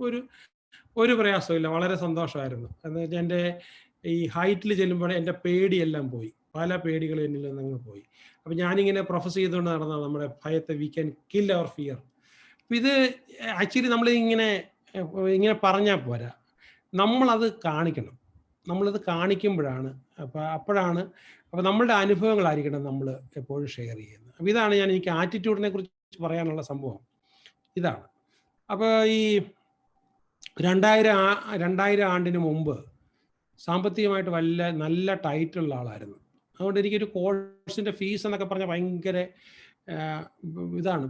ഒരു പ്രയാസമില്ല, വളരെ സന്തോഷമായിരുന്നു. എന്ന് വെച്ചാൽ എൻ്റെ ഈ ഹൈറ്റിൽ ചെല്ലുമ്പോൾ എൻ്റെ പേടിയെല്ലാം പോയി, പല പേടികളും എന്നിൽ നിന്ന് പോയി. അപ്പം ഞാനിങ്ങനെ പ്രൊഫസ് ചെയ്തുകൊണ്ട് നടന്ന നമ്മുടെ ഭയത്തെ we can kill our fear. അപ്പം ഇത് ആക്ച്വലി നമ്മളിങ്ങനെ പറഞ്ഞാൽ പോരാ, നമ്മളത് കാണിക്കണം. നമ്മളത് കാണിക്കുമ്പോഴാണ് അപ്പോൾ നമ്മളുടെ അനുഭവങ്ങളായിരിക്കണം നമ്മൾ എപ്പോഴും ഷെയർ ചെയ്യുന്നത്. അപ്പോൾ ഇതാണ് എനിക്ക് ആറ്റിറ്റ്യൂഡിനെ കുറിച്ച് പറയാനുള്ള സംഭവം ഇതാണ്. അപ്പോൾ ഈ 2000 ആണ്ടിന് മുമ്പ് സാമ്പത്തികമായിട്ട് നല്ല ടൈറ്റുള്ള ആളായിരുന്നു. അതുകൊണ്ട് എനിക്കൊരു കോഴ്സിൻ്റെ ഫീസ് എന്നൊക്കെ പറഞ്ഞാൽ ഭയങ്കര ഇതാണ്,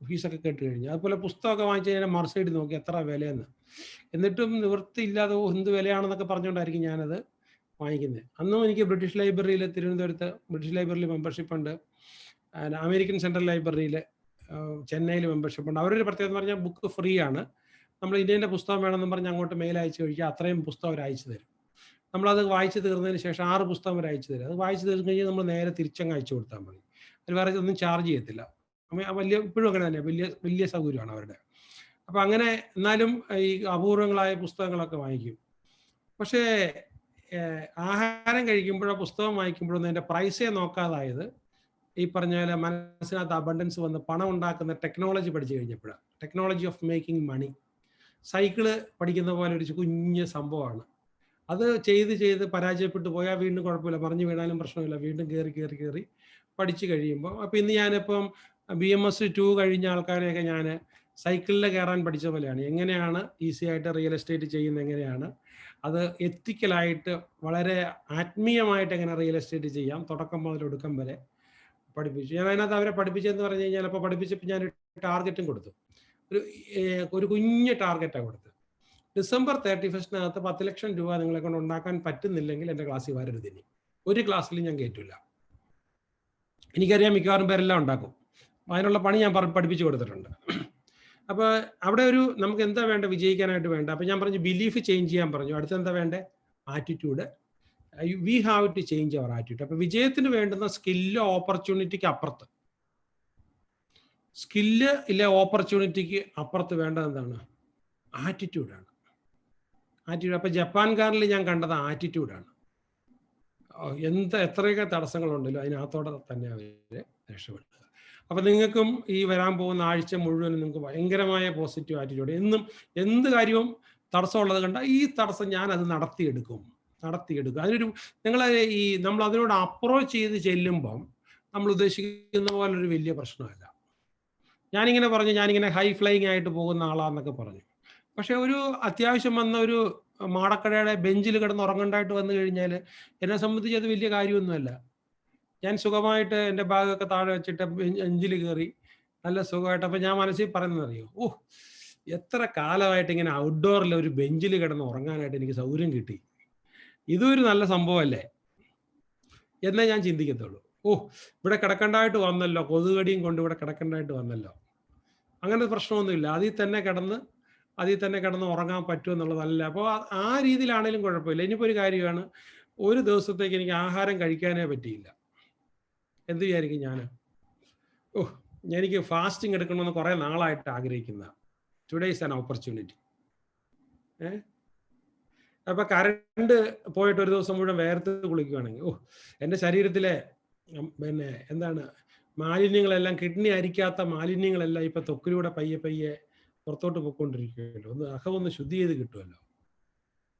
ഫീസൊക്കെ കേട്ട് കഴിഞ്ഞു. അതുപോലെ പുസ്തകമൊക്കെ വാങ്ങിച്ച് കഴിഞ്ഞാൽ മറുസൈഡ് നോക്കി എത്ര വിലയെന്ന്, എന്നിട്ടും നിവൃത്തിയില്ലാതെ എന്ത് വിലയാണെന്നൊക്കെ പറഞ്ഞുകൊണ്ടായിരിക്കും ഞാനത് വാങ്ങിക്കുന്നത്. അന്നും എനിക്ക് ബ്രിട്ടീഷ് ലൈബ്രറിയിൽ, തിരുവനന്തപുരത്ത് ബ്രിട്ടീഷ് ലൈബ്രറിയിൽ മെമ്പർഷിപ്പ് ഉണ്ട്, അമേരിക്കൻ സെൻട്രൽ ലൈബ്രറിയിൽ ചെന്നൈയിൽ മെമ്പർഷിപ്പ് ഉണ്ട്. അവരൊരു പ്രത്യേകത എന്ന് പറഞ്ഞാൽ ബുക്ക് ഫ്രീ ആണ്. നമ്മൾ ഇന്ത്യൻ്റെ പുസ്തകം വേണമെന്ന് പറഞ്ഞ് അങ്ങോട്ട് മെയിൽ അയച്ചു കഴിക്കുക, അത്രയും പുസ്തകം അവർ അയച്ചു തരും. നമ്മളത് വായിച്ച് തീർന്നതിന് ശേഷം 6 പുസ്തകം അവർ അയച്ചു തരും. അത് വായിച്ച് തീർന്നു കഴിഞ്ഞാൽ നമ്മൾ നേരെ തിരിച്ചങ്ങ് അയച്ചു കൊടുത്താൽ മതി. അത് വേറെ ഒന്നും ചാർജ് ചെയ്യത്തില്ല. ഇപ്പോഴും അങ്ങനെ തന്നെ വലിയ സൗകര്യമാണ് അവരുടെ. അപ്പം അങ്ങനെ എന്നാലും ഈ അപൂർവങ്ങളായ പുസ്തകങ്ങളൊക്കെ വാങ്ങിക്കും. പക്ഷേ ആഹാരം കഴിക്കുമ്പോഴോ പുസ്തകം വായിക്കുമ്പോഴൊന്നും അതിൻ്റെ പ്രൈസേ നോക്കാതായത് ഈ പറഞ്ഞ പോലെ മനസ്സിനകത്ത് അബണ്ടൻസ് വന്ന് പണം ഉണ്ടാക്കുന്ന ടെക്നോളജി പഠിച്ചു കഴിഞ്ഞപ്പോഴാണ്. Technology of making money. Cycle പഠിക്കുന്ന പോലെ ഒരു കുഞ്ഞ് സംഭവമാണ്. അത് ചെയ്ത് പരാജയപ്പെട്ടു പോയാൽ വീണ്ടും കുഴപ്പമില്ല, മറിഞ്ഞു വീണാലും പ്രശ്നമില്ല, വീണ്ടും കയറി പഠിച്ചു കഴിയുമ്പോൾ. അപ്പോൾ ഇന്ന് ഞാനിപ്പം BMS 2 കഴിഞ്ഞ ആൾക്കാരെയൊക്കെ ഞാൻ സൈക്കിളിൽ കയറാൻ പഠിച്ച പോലെയാണ്. എങ്ങനെയാണ് ഈസി ആയിട്ട് റിയൽ എസ്റ്റേറ്റ് ചെയ്യുന്നത്, എങ്ങനെയാണ് അത് എത്തിക്കലായിട്ട് വളരെ ആത്മീയമായിട്ട് എങ്ങനെ റിയൽ എസ്റ്റേറ്റ് ചെയ്യാം, തുടക്കം മുതൽ ഒടുക്കം വരെ പഠിപ്പിച്ചു. ഞാൻ അതിനകത്ത് അവരെ പഠിപ്പിച്ചതെന്ന് പറഞ്ഞു കഴിഞ്ഞാൽ, അപ്പോൾ പഠിപ്പിച്ചപ്പോൾ ഞാൻ ടാർഗറ്റും കൊടുത്തു. ഒരു കുഞ്ഞ് ടാർഗറ്റാണ് കൊടുത്തത്. December 31 10 ലക്ഷം രൂപ നിങ്ങളെ കൊണ്ട് ഉണ്ടാക്കാൻ പറ്റുന്നില്ലെങ്കിൽ എൻ്റെ ക്ലാസ്സിൽ വരരുത്. ഇനി ഒരു ക്ലാസ്സിലും ഞാൻ കയറ്റില്ല. എനിക്കറിയാം മിക്കവാറും പേരെല്ലാം ഉണ്ടാക്കും. അതിനുള്ള പണി ഞാൻ പഠിപ്പിച്ചു കൊടുത്തിട്ടുണ്ട്. അപ്പോൾ അവിടെ ഒരു നമുക്ക് എന്താ വേണ്ട വിജയിക്കാനായിട്ട് വേണ്ട. അപ്പോൾ ഞാൻ പറഞ്ഞു ബിലീഫ് ചേഞ്ച് ചെയ്യാൻ പറഞ്ഞു. അടുത്ത് എന്താ വേണ്ടേ? Attitude. We have to change our attitude. അപ്പോൾ വിജയത്തിന് വേണ്ടുന്ന സ്കില്ല് ഓപ്പർച്യൂണിറ്റിക്ക് അപ്പുറത്ത്, സ്കില്ല് ഇല്ല ഓപ്പർച്യൂണിറ്റിക്ക് അപ്പുറത്ത് വേണ്ടത് എന്താണ്? ആറ്റിറ്റ്യൂഡാണ്. ആറ്റിറ്റ്യൂഡ്. അപ്പോൾ ജപ്പാൻകാരിൽ ഞാൻ കണ്ടത് ആറ്റിറ്റ്യൂഡാണ്. എത്രയൊക്കെ തടസ്സങ്ങളുണ്ടല്ലോ അതിനകത്തോടെ തന്നെ അവർ രക്ഷപ്പെടുക. അപ്പം നിങ്ങൾക്കും ഈ വരാൻ പോകുന്ന ആഴ്ച മുഴുവനും നിങ്ങൾക്ക് ഭയങ്കരമായ പോസിറ്റീവ് ആറ്റിറ്റ്യൂഡ്. എന്നും എന്ത് കാര്യവും തടസ്സമുള്ളത് കണ്ട ഈ തടസ്സം ഞാൻ അത് നടത്തിയെടുക്കും. അതിനൊരു നമ്മൾ അതിനോട് അപ്രോച്ച് ചെയ്ത് ചെല്ലുമ്പം നമ്മൾ ഉദ്ദേശിക്കുന്ന പോലെ ഒരു വലിയ പ്രശ്നമല്ല. ഞാനിങ്ങനെ ഹൈ ഫ്ലൈയിങ് ആയിട്ട് പോകുന്ന ആളാന്നൊക്കെ പറഞ്ഞു. പക്ഷെ ഒരു അത്യാവശ്യം വന്ന ഒരു മാടക്കടയുടെ ബെഞ്ചിൽ കിടന്ന് ഉറങ്ങണ്ടായിട്ട് വന്നു കഴിഞ്ഞാൽ എന്നെ സംബന്ധിച്ച് അത് വലിയ കാര്യമൊന്നുമല്ല. ഞാൻ സുഖമായിട്ട് എൻ്റെ ബാഗൊക്കെ താഴെ വെച്ചിട്ട് ബെഞ്ചിൽ കയറി നല്ല സുഖമായിട്ട്. അപ്പം ഞാൻ മനസ്സിൽ പറയുന്നതറിയോ, എത്ര കാലമായിട്ട് ഇങ്ങനെ ഔട്ട്ഡോറിൽ ഒരു ബെഞ്ചിൽ കിടന്ന് ഉറങ്ങാനായിട്ട് എനിക്ക് സൗകര്യം കിട്ടി. ഇതൊരു നല്ല സംഭവമല്ലേ എന്നേ ഞാൻ ചിന്തിക്കത്തുള്ളൂ. ഇവിടെ കിടക്കണ്ടായിട്ട് വന്നല്ലോ, കൊതുകടിയും കൊണ്ട് ഇവിടെ കിടക്കണ്ടായിട്ട് വന്നല്ലോ. അങ്ങനെ പ്രശ്നമൊന്നുമില്ല. അതിൽ തന്നെ കിടന്ന് ഉറങ്ങാൻ പറ്റുമെന്നുള്ളതല്ല. അപ്പോൾ ആ രീതിയിലാണെങ്കിലും കുഴപ്പമില്ല. ഇനിയിപ്പോൾ ഒരു കാര്യമാണ്, ഒരു ദിവസത്തേക്ക് എനിക്ക് ആഹാരം കഴിക്കാനേ പറ്റിയില്ല. എന്ത് വിചാരിക്കും ഞാൻ? എനിക്ക് ഫാസ്റ്റിംഗ് എടുക്കണമെന്ന് കുറേ നാളായിട്ട് ആഗ്രഹിക്കുന്ന ടുഡേ ഈസ് ആൻ ഓപ്പർച്യൂണിറ്റി. അപ്പം കറണ്ട് പോയിട്ട് ഒരു ദിവസം മുഴുവൻ വേർത്ത് കുളിക്കുകയാണെങ്കിൽ എൻ്റെ ശരീരത്തിലെ മാലിന്യങ്ങളെല്ലാം, കിഡ്നി അരിക്കാത്ത മാലിന്യങ്ങളെല്ലാം ഇപ്പം ത്വക്കിലൂടെ പയ്യെ പുറത്തോട്ട് പോയിക്കൊണ്ടിരിക്കുകയല്ലോ. അകമൊന്ന് ശുദ്ധി ചെയ്ത് കിട്ടുമല്ലോ.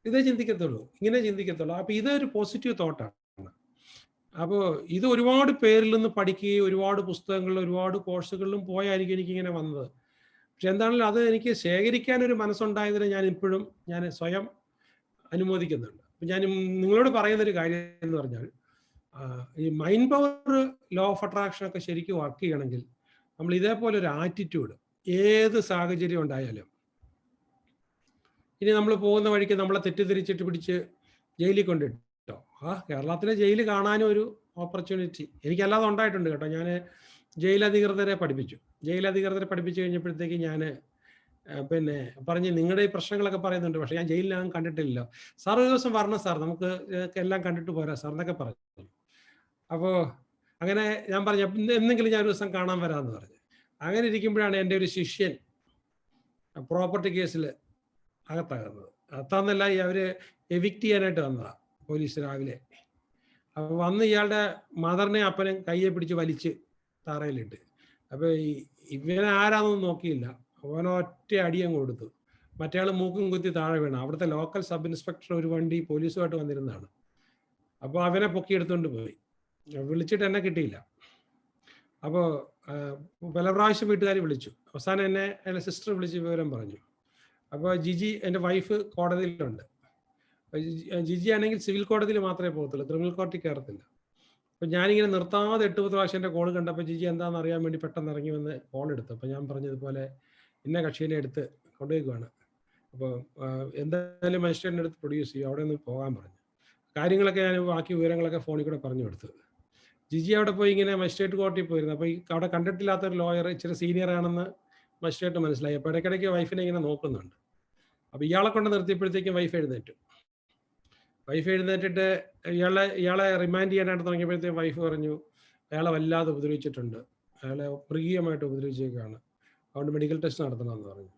ഇങ്ങനെ ചിന്തിക്കത്തുള്ളൂ. അപ്പം ഇതൊരു പോസിറ്റീവ് തോട്ടാണ്. അപ്പോൾ ഇത് ഒരുപാട് പേരിൽ നിന്ന് പഠിക്കുകയും ഒരുപാട് പുസ്തകങ്ങളിലും ഒരുപാട് കോഴ്സുകളിലും പോയായിരിക്കും എനിക്കിങ്ങനെ വന്നത്. പക്ഷെ എന്താണെങ്കിലും അത് എനിക്ക് ശേഖരിക്കാനൊരു മനസ്സുണ്ടായതിനെ ഞാൻ സ്വയം അനുമോദിക്കുന്നുണ്ട്. അപ്പം ഞാൻ നിങ്ങളോട് പറയുന്നൊരു കാര്യം എന്ന് പറഞ്ഞാൽ, ഈ mind power, law of attraction ഒക്കെ ശരിക്കും വർക്ക് ചെയ്യണമെങ്കിൽ നമ്മൾ ഇതേപോലെ ഒരു ആറ്റിറ്റ്യൂഡ് ഏത് സാഹചര്യം ഉണ്ടായാലും, ഇനി നമ്മൾ പോകുന്ന വഴിക്ക് നമ്മളെ തെറ്റിദ്ധരിച്ചിട്ട് പിടിച്ച് ജയിലിൽ കൊണ്ടിട്ടോ, കേരളത്തിലെ ജയിൽ കാണാനും ഒരു ഓപ്പർച്യൂണിറ്റി എനിക്കല്ലാതെ ഉണ്ടായിട്ടുണ്ട് കേട്ടോ. ഞാൻ ജയിലധികൃതരെ പഠിപ്പിച്ചു കഴിഞ്ഞപ്പോഴത്തേക്ക് ഞാൻ പറഞ്ഞ് നിങ്ങളുടെ ഈ പ്രശ്നങ്ങളൊക്കെ പറയുന്നുണ്ട്, പക്ഷെ ഞാൻ ജയിലിനകം കണ്ടിട്ടില്ലല്ലോ. സാർ ഒരു ദിവസം വരണം സാർ, നമുക്ക് എല്ലാം കണ്ടിട്ട് പോരാ സാർ എന്നൊക്കെ പറഞ്ഞു. അപ്പോൾ അങ്ങനെ ഞാൻ പറഞ്ഞു എന്തെങ്കിലും ഞാൻ ഒരു ദിവസം കാണാൻ വരാമെന്ന് പറഞ്ഞു. അങ്ങനെ ഇരിക്കുമ്പോഴാണ് എൻ്റെ ഒരു ശിഷ്യൻ പ്രോപ്പർട്ടി കേസിൽ അകത്താകുന്നത്. അവർ എവിക്റ്റ് ചെയ്യാനായിട്ട് വന്നതാണ് പോലീസ് രാവിലെ. അപ്പോൾ വന്ന് ഇയാളുടെ മദറിനെ അപ്പനും കയ്യെ പിടിച്ച് വലിച്ച് തറയിലിട്ട്. അപ്പോൾ ഇവനെ ആരാന്നൊന്നും നോക്കിയില്ല, അവനൊറ്റ അടിയും കൊടുത്തു. മറ്റേ ആൾ മൂക്കും കുത്തി താഴെ വീണു. അവിടുത്തെ ലോക്കൽ സബ് ഇൻസ്പെക്ടർ ഒരു വണ്ടി പോലീസുമായിട്ട് വന്നിരുന്നതാണ്. അപ്പോൾ അവനെ പൊക്കിയെടുത്തുകൊണ്ട് പോയി. വിളിച്ചിട്ട് എന്നെ കിട്ടിയില്ല. അപ്പോൾ പല പ്രാവശ്യം വീട്ടുകാർ വിളിച്ചു. അവസാനം എൻ്റെ സിസ്റ്റർ വിളിച്ച് വിവരം പറഞ്ഞു. അപ്പോൾ ജിജി, എൻ്റെ വൈഫ്, കോടതിയിലുണ്ട്. ജിജി ആണെങ്കിൽ സിവിൽ കോടതിയിൽ മാത്രമേ പോകത്തുള്ളൂ, ക്രിമിനൽ കോടതിയിൽ കയറത്തില്ല. അപ്പോൾ ഞാനിങ്ങനെ നിർത്താതെ 8-10 പ്രാവശ്യം എൻ്റെ കോൾ കണ്ടപ്പോൾ ജിജി എന്താണെന്ന് അറിയാൻ വേണ്ടി പെട്ടെന്ന് ഇറങ്ങി വന്ന് കോൾ എടുത്തു. അപ്പോൾ ഞാൻ പറഞ്ഞതുപോലെ ഇന്ന കക്ഷീനെ എടുത്ത് കൊണ്ടുപോയിക്കുവാണ്. അപ്പോൾ എന്തായാലും മജിസ്ട്രേറ്റിൻ്റെ അടുത്ത് പ്രൊഡ്യൂസ് ചെയ്യും, അവിടെ നിന്ന് പോകാൻ പറഞ്ഞു. കാര്യങ്ങളൊക്കെ ഞാൻ ബാക്കി വിവരങ്ങളൊക്കെ ഫോണിൽ കൂടെ പറഞ്ഞു കൊടുത്തു. ജിജി അവിടെ പോയി ഇങ്ങനെ മജിസ്ട്രേറ്റ് കോടതിയിൽ പോയിരുന്നു. അപ്പോൾ അവിടെ കണ്ടിട്ടില്ലാത്തൊരു ലോയർ, ഇച്ചിരി സീനിയർ ആണെന്ന് മജിസ്ട്രേറ്റ് മനസ്സിലായി. അപ്പോൾ ഇടയ്ക്കിടയ്ക്ക് വൈഫിനെ ഇങ്ങനെ നോക്കുന്നുണ്ട്. അപ്പോൾ ഇയാളെ കൊണ്ട് നിർത്തിയപ്പോഴത്തേക്കും വൈഫ് എഴുന്നേറ്റിട്ട് ഇയാളെ റിമാൻഡ് ചെയ്യാനായിട്ട് തുടങ്ങിയപ്പോഴത്തേക്കും വൈഫ് പറഞ്ഞു അയാളെ വല്ലാതെ ഉപദ്രവിച്ചിട്ടുണ്ട്, അയാളെ മൃഗീയമായിട്ട് ഉപദ്രവിച്ചേക്കാണ്, അതുകൊണ്ട് മെഡിക്കൽ ടെസ്റ്റ് നടത്തണമെന്ന് പറഞ്ഞു.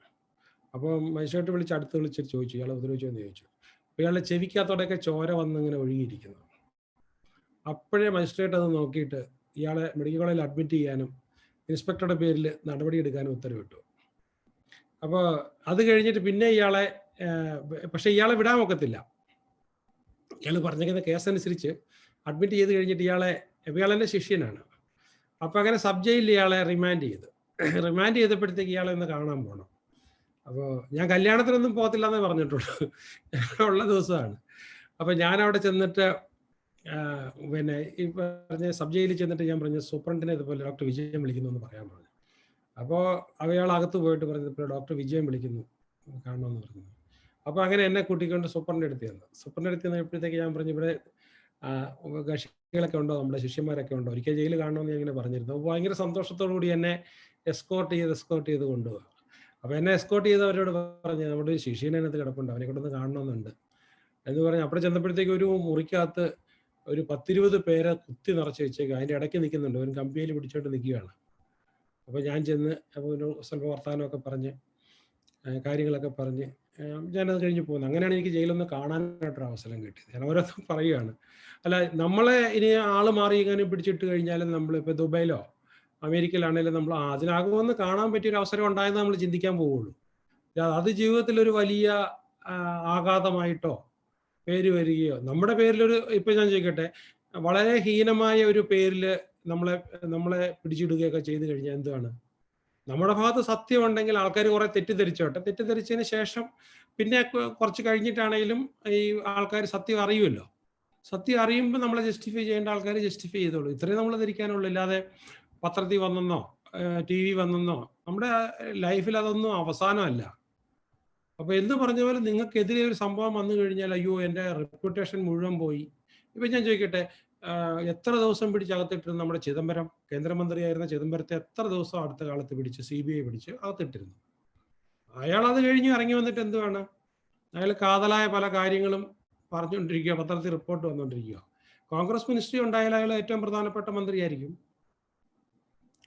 അപ്പോൾ മജിസ്ട്രേറ്റ് അടുത്ത് വിളിച്ചിട്ട് ചോദിച്ചു ഇയാളെ ഉപദ്രവിച്ചോ എന്ന് ചോദിച്ചു. അപ്പോൾ ഇയാളുടെ ചെവിക്കകത്തോടെയൊക്കെ ചോര വന്ന് ഇങ്ങനെ ഒഴുകിയിരിക്കുന്നു. അപ്പോഴേ മജിസ്ട്രേറ്റ് അത് നോക്കിയിട്ട് ഇയാളെ മെഡിക്കൽ കോളേജിൽ അഡ്മിറ്റ് ചെയ്യാനും ഇൻസ്പെക്ടറുടെ പേരിൽ നടപടിയെടുക്കാനും ഉത്തരവിട്ടു. അപ്പോൾ അത് കഴിഞ്ഞിട്ട് പിന്നെ പക്ഷേ ഇയാളെ വിടാൻ ഒക്കത്തില്ല. ഇയാൾ പറഞ്ഞിരിക്കുന്ന കേസനുസരിച്ച് അഡ്മിറ്റ് ചെയ്ത് കഴിഞ്ഞിട്ട് ഇയാളെൻ്റെ ശിഷ്യനാണ്. അപ്പോൾ അങ്ങനെ സബ് ജയിലിൽ ഇയാളെ റിമാൻഡ് ചെയ്തപ്പോഴത്തേക്ക് ഇയാളെ ഒന്ന് കാണാൻ പോകണം. അപ്പോൾ ഞാൻ കല്യാണത്തിനൊന്നും പോകത്തില്ല എന്നേ പറഞ്ഞിട്ടുള്ളൂ, ഉള്ള ദിവസമാണ്. അപ്പോൾ ഞാൻ അവിടെ ചെന്നിട്ട് ഈ പറഞ്ഞ സബ് ജയിലിൽ ചെന്നിട്ട് ഞാൻ പറഞ്ഞു സൂപ്രണ്ടിനെ ഇതുപോലെ ഡോക്ടർ വിജയൻ വിളിക്കുന്നു എന്ന് പറയാൻ പറഞ്ഞു. അപ്പോൾ അയാൾ അകത്ത് പോയിട്ട് പറഞ്ഞപ്പോൾ ഡോക്ടർ വിജയൻ വിളിക്കുന്നു കാണണമെന്ന് പറഞ്ഞു. അപ്പോൾ അങ്ങനെ എന്നെ കൂട്ടിക്കൊണ്ട് സൂപ്രണ്ടിൻ്റെ അടുത്ത് ചെന്നു. സൂപ്രണ്ടിൻ്റെ അടുത്ത് ചെന്നപ്പോഴത്തേക്ക് ഞാൻ പറഞ്ഞു ഇവിടെ വിദ്യാർത്ഥികളൊക്കെ ഉണ്ടോ, നമ്മുടെ ശിഷ്യന്മാരൊക്കെ ഉണ്ടോ, ഒരിക്കൽ ജയിൽ കാണണമെന്ന് ഞാൻ ഇങ്ങനെ പറഞ്ഞിരുന്നു. അപ്പോൾ ഭയങ്കര സന്തോഷത്തോടു കൂടി എന്നെ എസ്കോർട്ട് ചെയ്ത് കൊണ്ടുപോകുക. അപ്പോൾ എന്നെ എസ്കോർട്ട് ചെയ്തവരോട് പറഞ്ഞു, നമ്മുടെ ഒരു ശിഷ്യനകത്ത് കിടപ്പുണ്ട്, അവനെ കൊണ്ടൊന്ന് കാണണമെന്നുണ്ട് എന്ന് പറഞ്ഞ് അവിടെ ചെന്നപ്പോഴത്തേക്ക് ഒരു മുറിക്കകത്ത് ഒരു 10-20 പേരെ കുത്തി നിറച്ച് വെച്ചേക്കുക. അതിൻ്റെ ഇടയ്ക്ക് നിൽക്കുന്നുണ്ട്, ഒരു കമ്പിയിൽ പിടിച്ചോണ്ട് നിൽക്കുകയാണ്. അപ്പോൾ ഞാൻ ചെന്ന് അപ്പോൾ ഒരു സ്വല്പ വർത്തമാനമൊക്കെ പറഞ്ഞ് കാര്യങ്ങളൊക്കെ പറഞ്ഞ് ഞാനത് കഴിഞ്ഞ് പോകുന്നു. അങ്ങനെയാണ് എനിക്ക് ജയിലൊന്ന് കാണാനായിട്ടൊരു അവസരം കിട്ടിയത്. ഞാൻ ഓരോരുത്തർ പറയുകയാണ്, അല്ല നമ്മളെ ഇനി ആൾ മാറി ഇങ്ങനെ പിടിച്ചിട്ട് കഴിഞ്ഞാലും നമ്മളിപ്പോൾ ദുബൈയിലോ അമേരിക്കയിലാണെങ്കിലും നമ്മൾ അതിനകമൊന്ന് കാണാൻ പറ്റിയൊരു അവസരം ഉണ്ടായെന്ന് നമ്മൾ ചിന്തിക്കാൻ പോവുള്ളൂ. അത് ജീവിതത്തിലൊരു വലിയ ആഘാതമായിട്ടോ പേര് വരികയോ നമ്മുടെ പേരിലൊരു, ഇപ്പം ഞാൻ ചോദിക്കട്ടെ, വളരെ ഹീനമായ ഒരു പേരിൽ നമ്മളെ പിടിച്ചിടുകയൊക്കെ ചെയ്തു കഴിഞ്ഞാൽ എന്താണ്? നമ്മുടെ ഭാഗത്ത് സത്യം ഉണ്ടെങ്കിൽ ആൾക്കാർ കുറെ തെറ്റിദ്ധരിച്ചോട്ടെ, തെറ്റിദ്ധരിച്ചതിന് ശേഷം പിന്നെ കുറച്ച് കഴിഞ്ഞിട്ടാണെങ്കിലും ഈ ആൾക്കാർ സത്യം അറിയുമല്ലോ. സത്യം അറിയുമ്പോൾ നമ്മളെ ജസ്റ്റിഫൈ ചെയ്യേണ്ട ആൾക്കാർ ജസ്റ്റിഫൈ ചെയ്തോളൂ. ഇത്രയും നമ്മൾ ധരിക്കാനുള്ളൂ. ഇല്ലാതെ പത്രത്തിൽ വന്നെന്നോ TV വന്നെന്നോ നമ്മുടെ ലൈഫിൽ അതൊന്നും അവസാനമല്ല. അപ്പോൾ എന്ത് പറഞ്ഞ പോലെ നിങ്ങൾക്കെതിരെ ഒരു സംഭവം വന്നു കഴിഞ്ഞാൽ അയ്യോ എൻ്റെ റെപ്യൂട്ടേഷൻ മുഴുവൻ പോയി. ഇപ്പം ഞാൻ ചോദിക്കട്ടെ, എത്ര ദിവസം പിടിച്ചകത്തിട്ടിരുന്നു നമ്മുടെ ചിദംബരം, കേന്ദ്രമന്ത്രിയായിരുന്ന ചിദംബരത്തെ എത്ര ദിവസം അടുത്ത കാലത്ത് പിടിച്ച് CBI പിടിച്ച് അകത്തിട്ടിരുന്നു. അയാൾ അത് കഴിഞ്ഞ് ഇറങ്ങി വന്നിട്ട് എന്തുവാണ്, അയാൾ കാതലായ പല കാര്യങ്ങളും പറഞ്ഞുകൊണ്ടിരിക്കുക, പത്രത്തിൽ റിപ്പോർട്ട് വന്നുകൊണ്ടിരിക്കുക. കോൺഗ്രസ് മിനിസ്ട്രി ഉണ്ടായാൽ അയാൾ ഏറ്റവും പ്രധാനപ്പെട്ട മന്ത്രിയായിരിക്കും.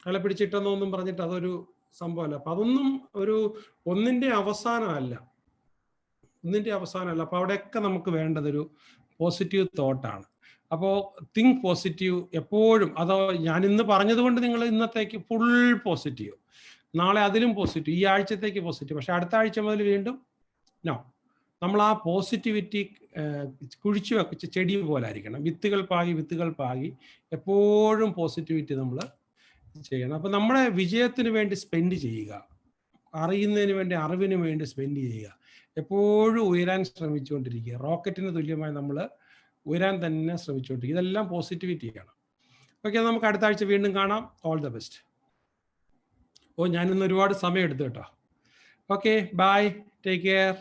അയാളെ പിടിച്ചിട്ടെന്നൊന്നും പറഞ്ഞിട്ട് അതൊരു സംഭവമല്ല. അപ്പം അതൊന്നും ഒന്നിൻ്റെ അവസാനമല്ല. അപ്പോൾ അവിടെയൊക്കെ നമുക്ക് വേണ്ടതൊരു പോസിറ്റീവ് തോട്ടാണ്. അപ്പോൾ തിങ്ക് പോസിറ്റീവ് എപ്പോഴും. അതോ ഞാൻ ഇന്ന് പറഞ്ഞതുകൊണ്ട് നിങ്ങൾ ഇന്നത്തേക്ക് ഫുൾ പോസിറ്റീവ്, നാളെ അതിലും പോസിറ്റീവ്, ഈ ആഴ്ചത്തേക്ക് പോസിറ്റീവ്, പക്ഷെ അടുത്ത ആഴ്ച മുതൽ വീണ്ടും നോ. നമ്മൾ ആ പോസിറ്റിവിറ്റി കുഴിച്ചു വെച്ച് ചെടി പോലെ ആയിരിക്കണം. വിത്തുകൾ പാകി എപ്പോഴും പോസിറ്റിവിറ്റി നമ്മൾ ചെയ്യണം. അപ്പം നമ്മുടെ വിജയത്തിന് വേണ്ടി സ്പെൻഡ് ചെയ്യുക, അറിയുന്നതിന് വേണ്ടി, അറിവിന് വേണ്ടി സ്പെൻഡ് ചെയ്യുക, എപ്പോഴും ഉയരാൻ ശ്രമിച്ചുകൊണ്ടിരിക്കുക. റോക്കറ്റിന് തുല്യമായി നമ്മൾ ഉയരാൻ തന്നെ ശ്രമിച്ചുകൊണ്ടിരിക്കുക. ഇതെല്ലാം പോസിറ്റിവിറ്റിയാണ്. ഓക്കെ, നമുക്ക് അടുത്ത ആഴ്ച വീണ്ടും കാണാം. All the best. ഞാനിന്ന് ഒരുപാട് സമയം എടുത്തു കേട്ടോ. Okay, bye, take care.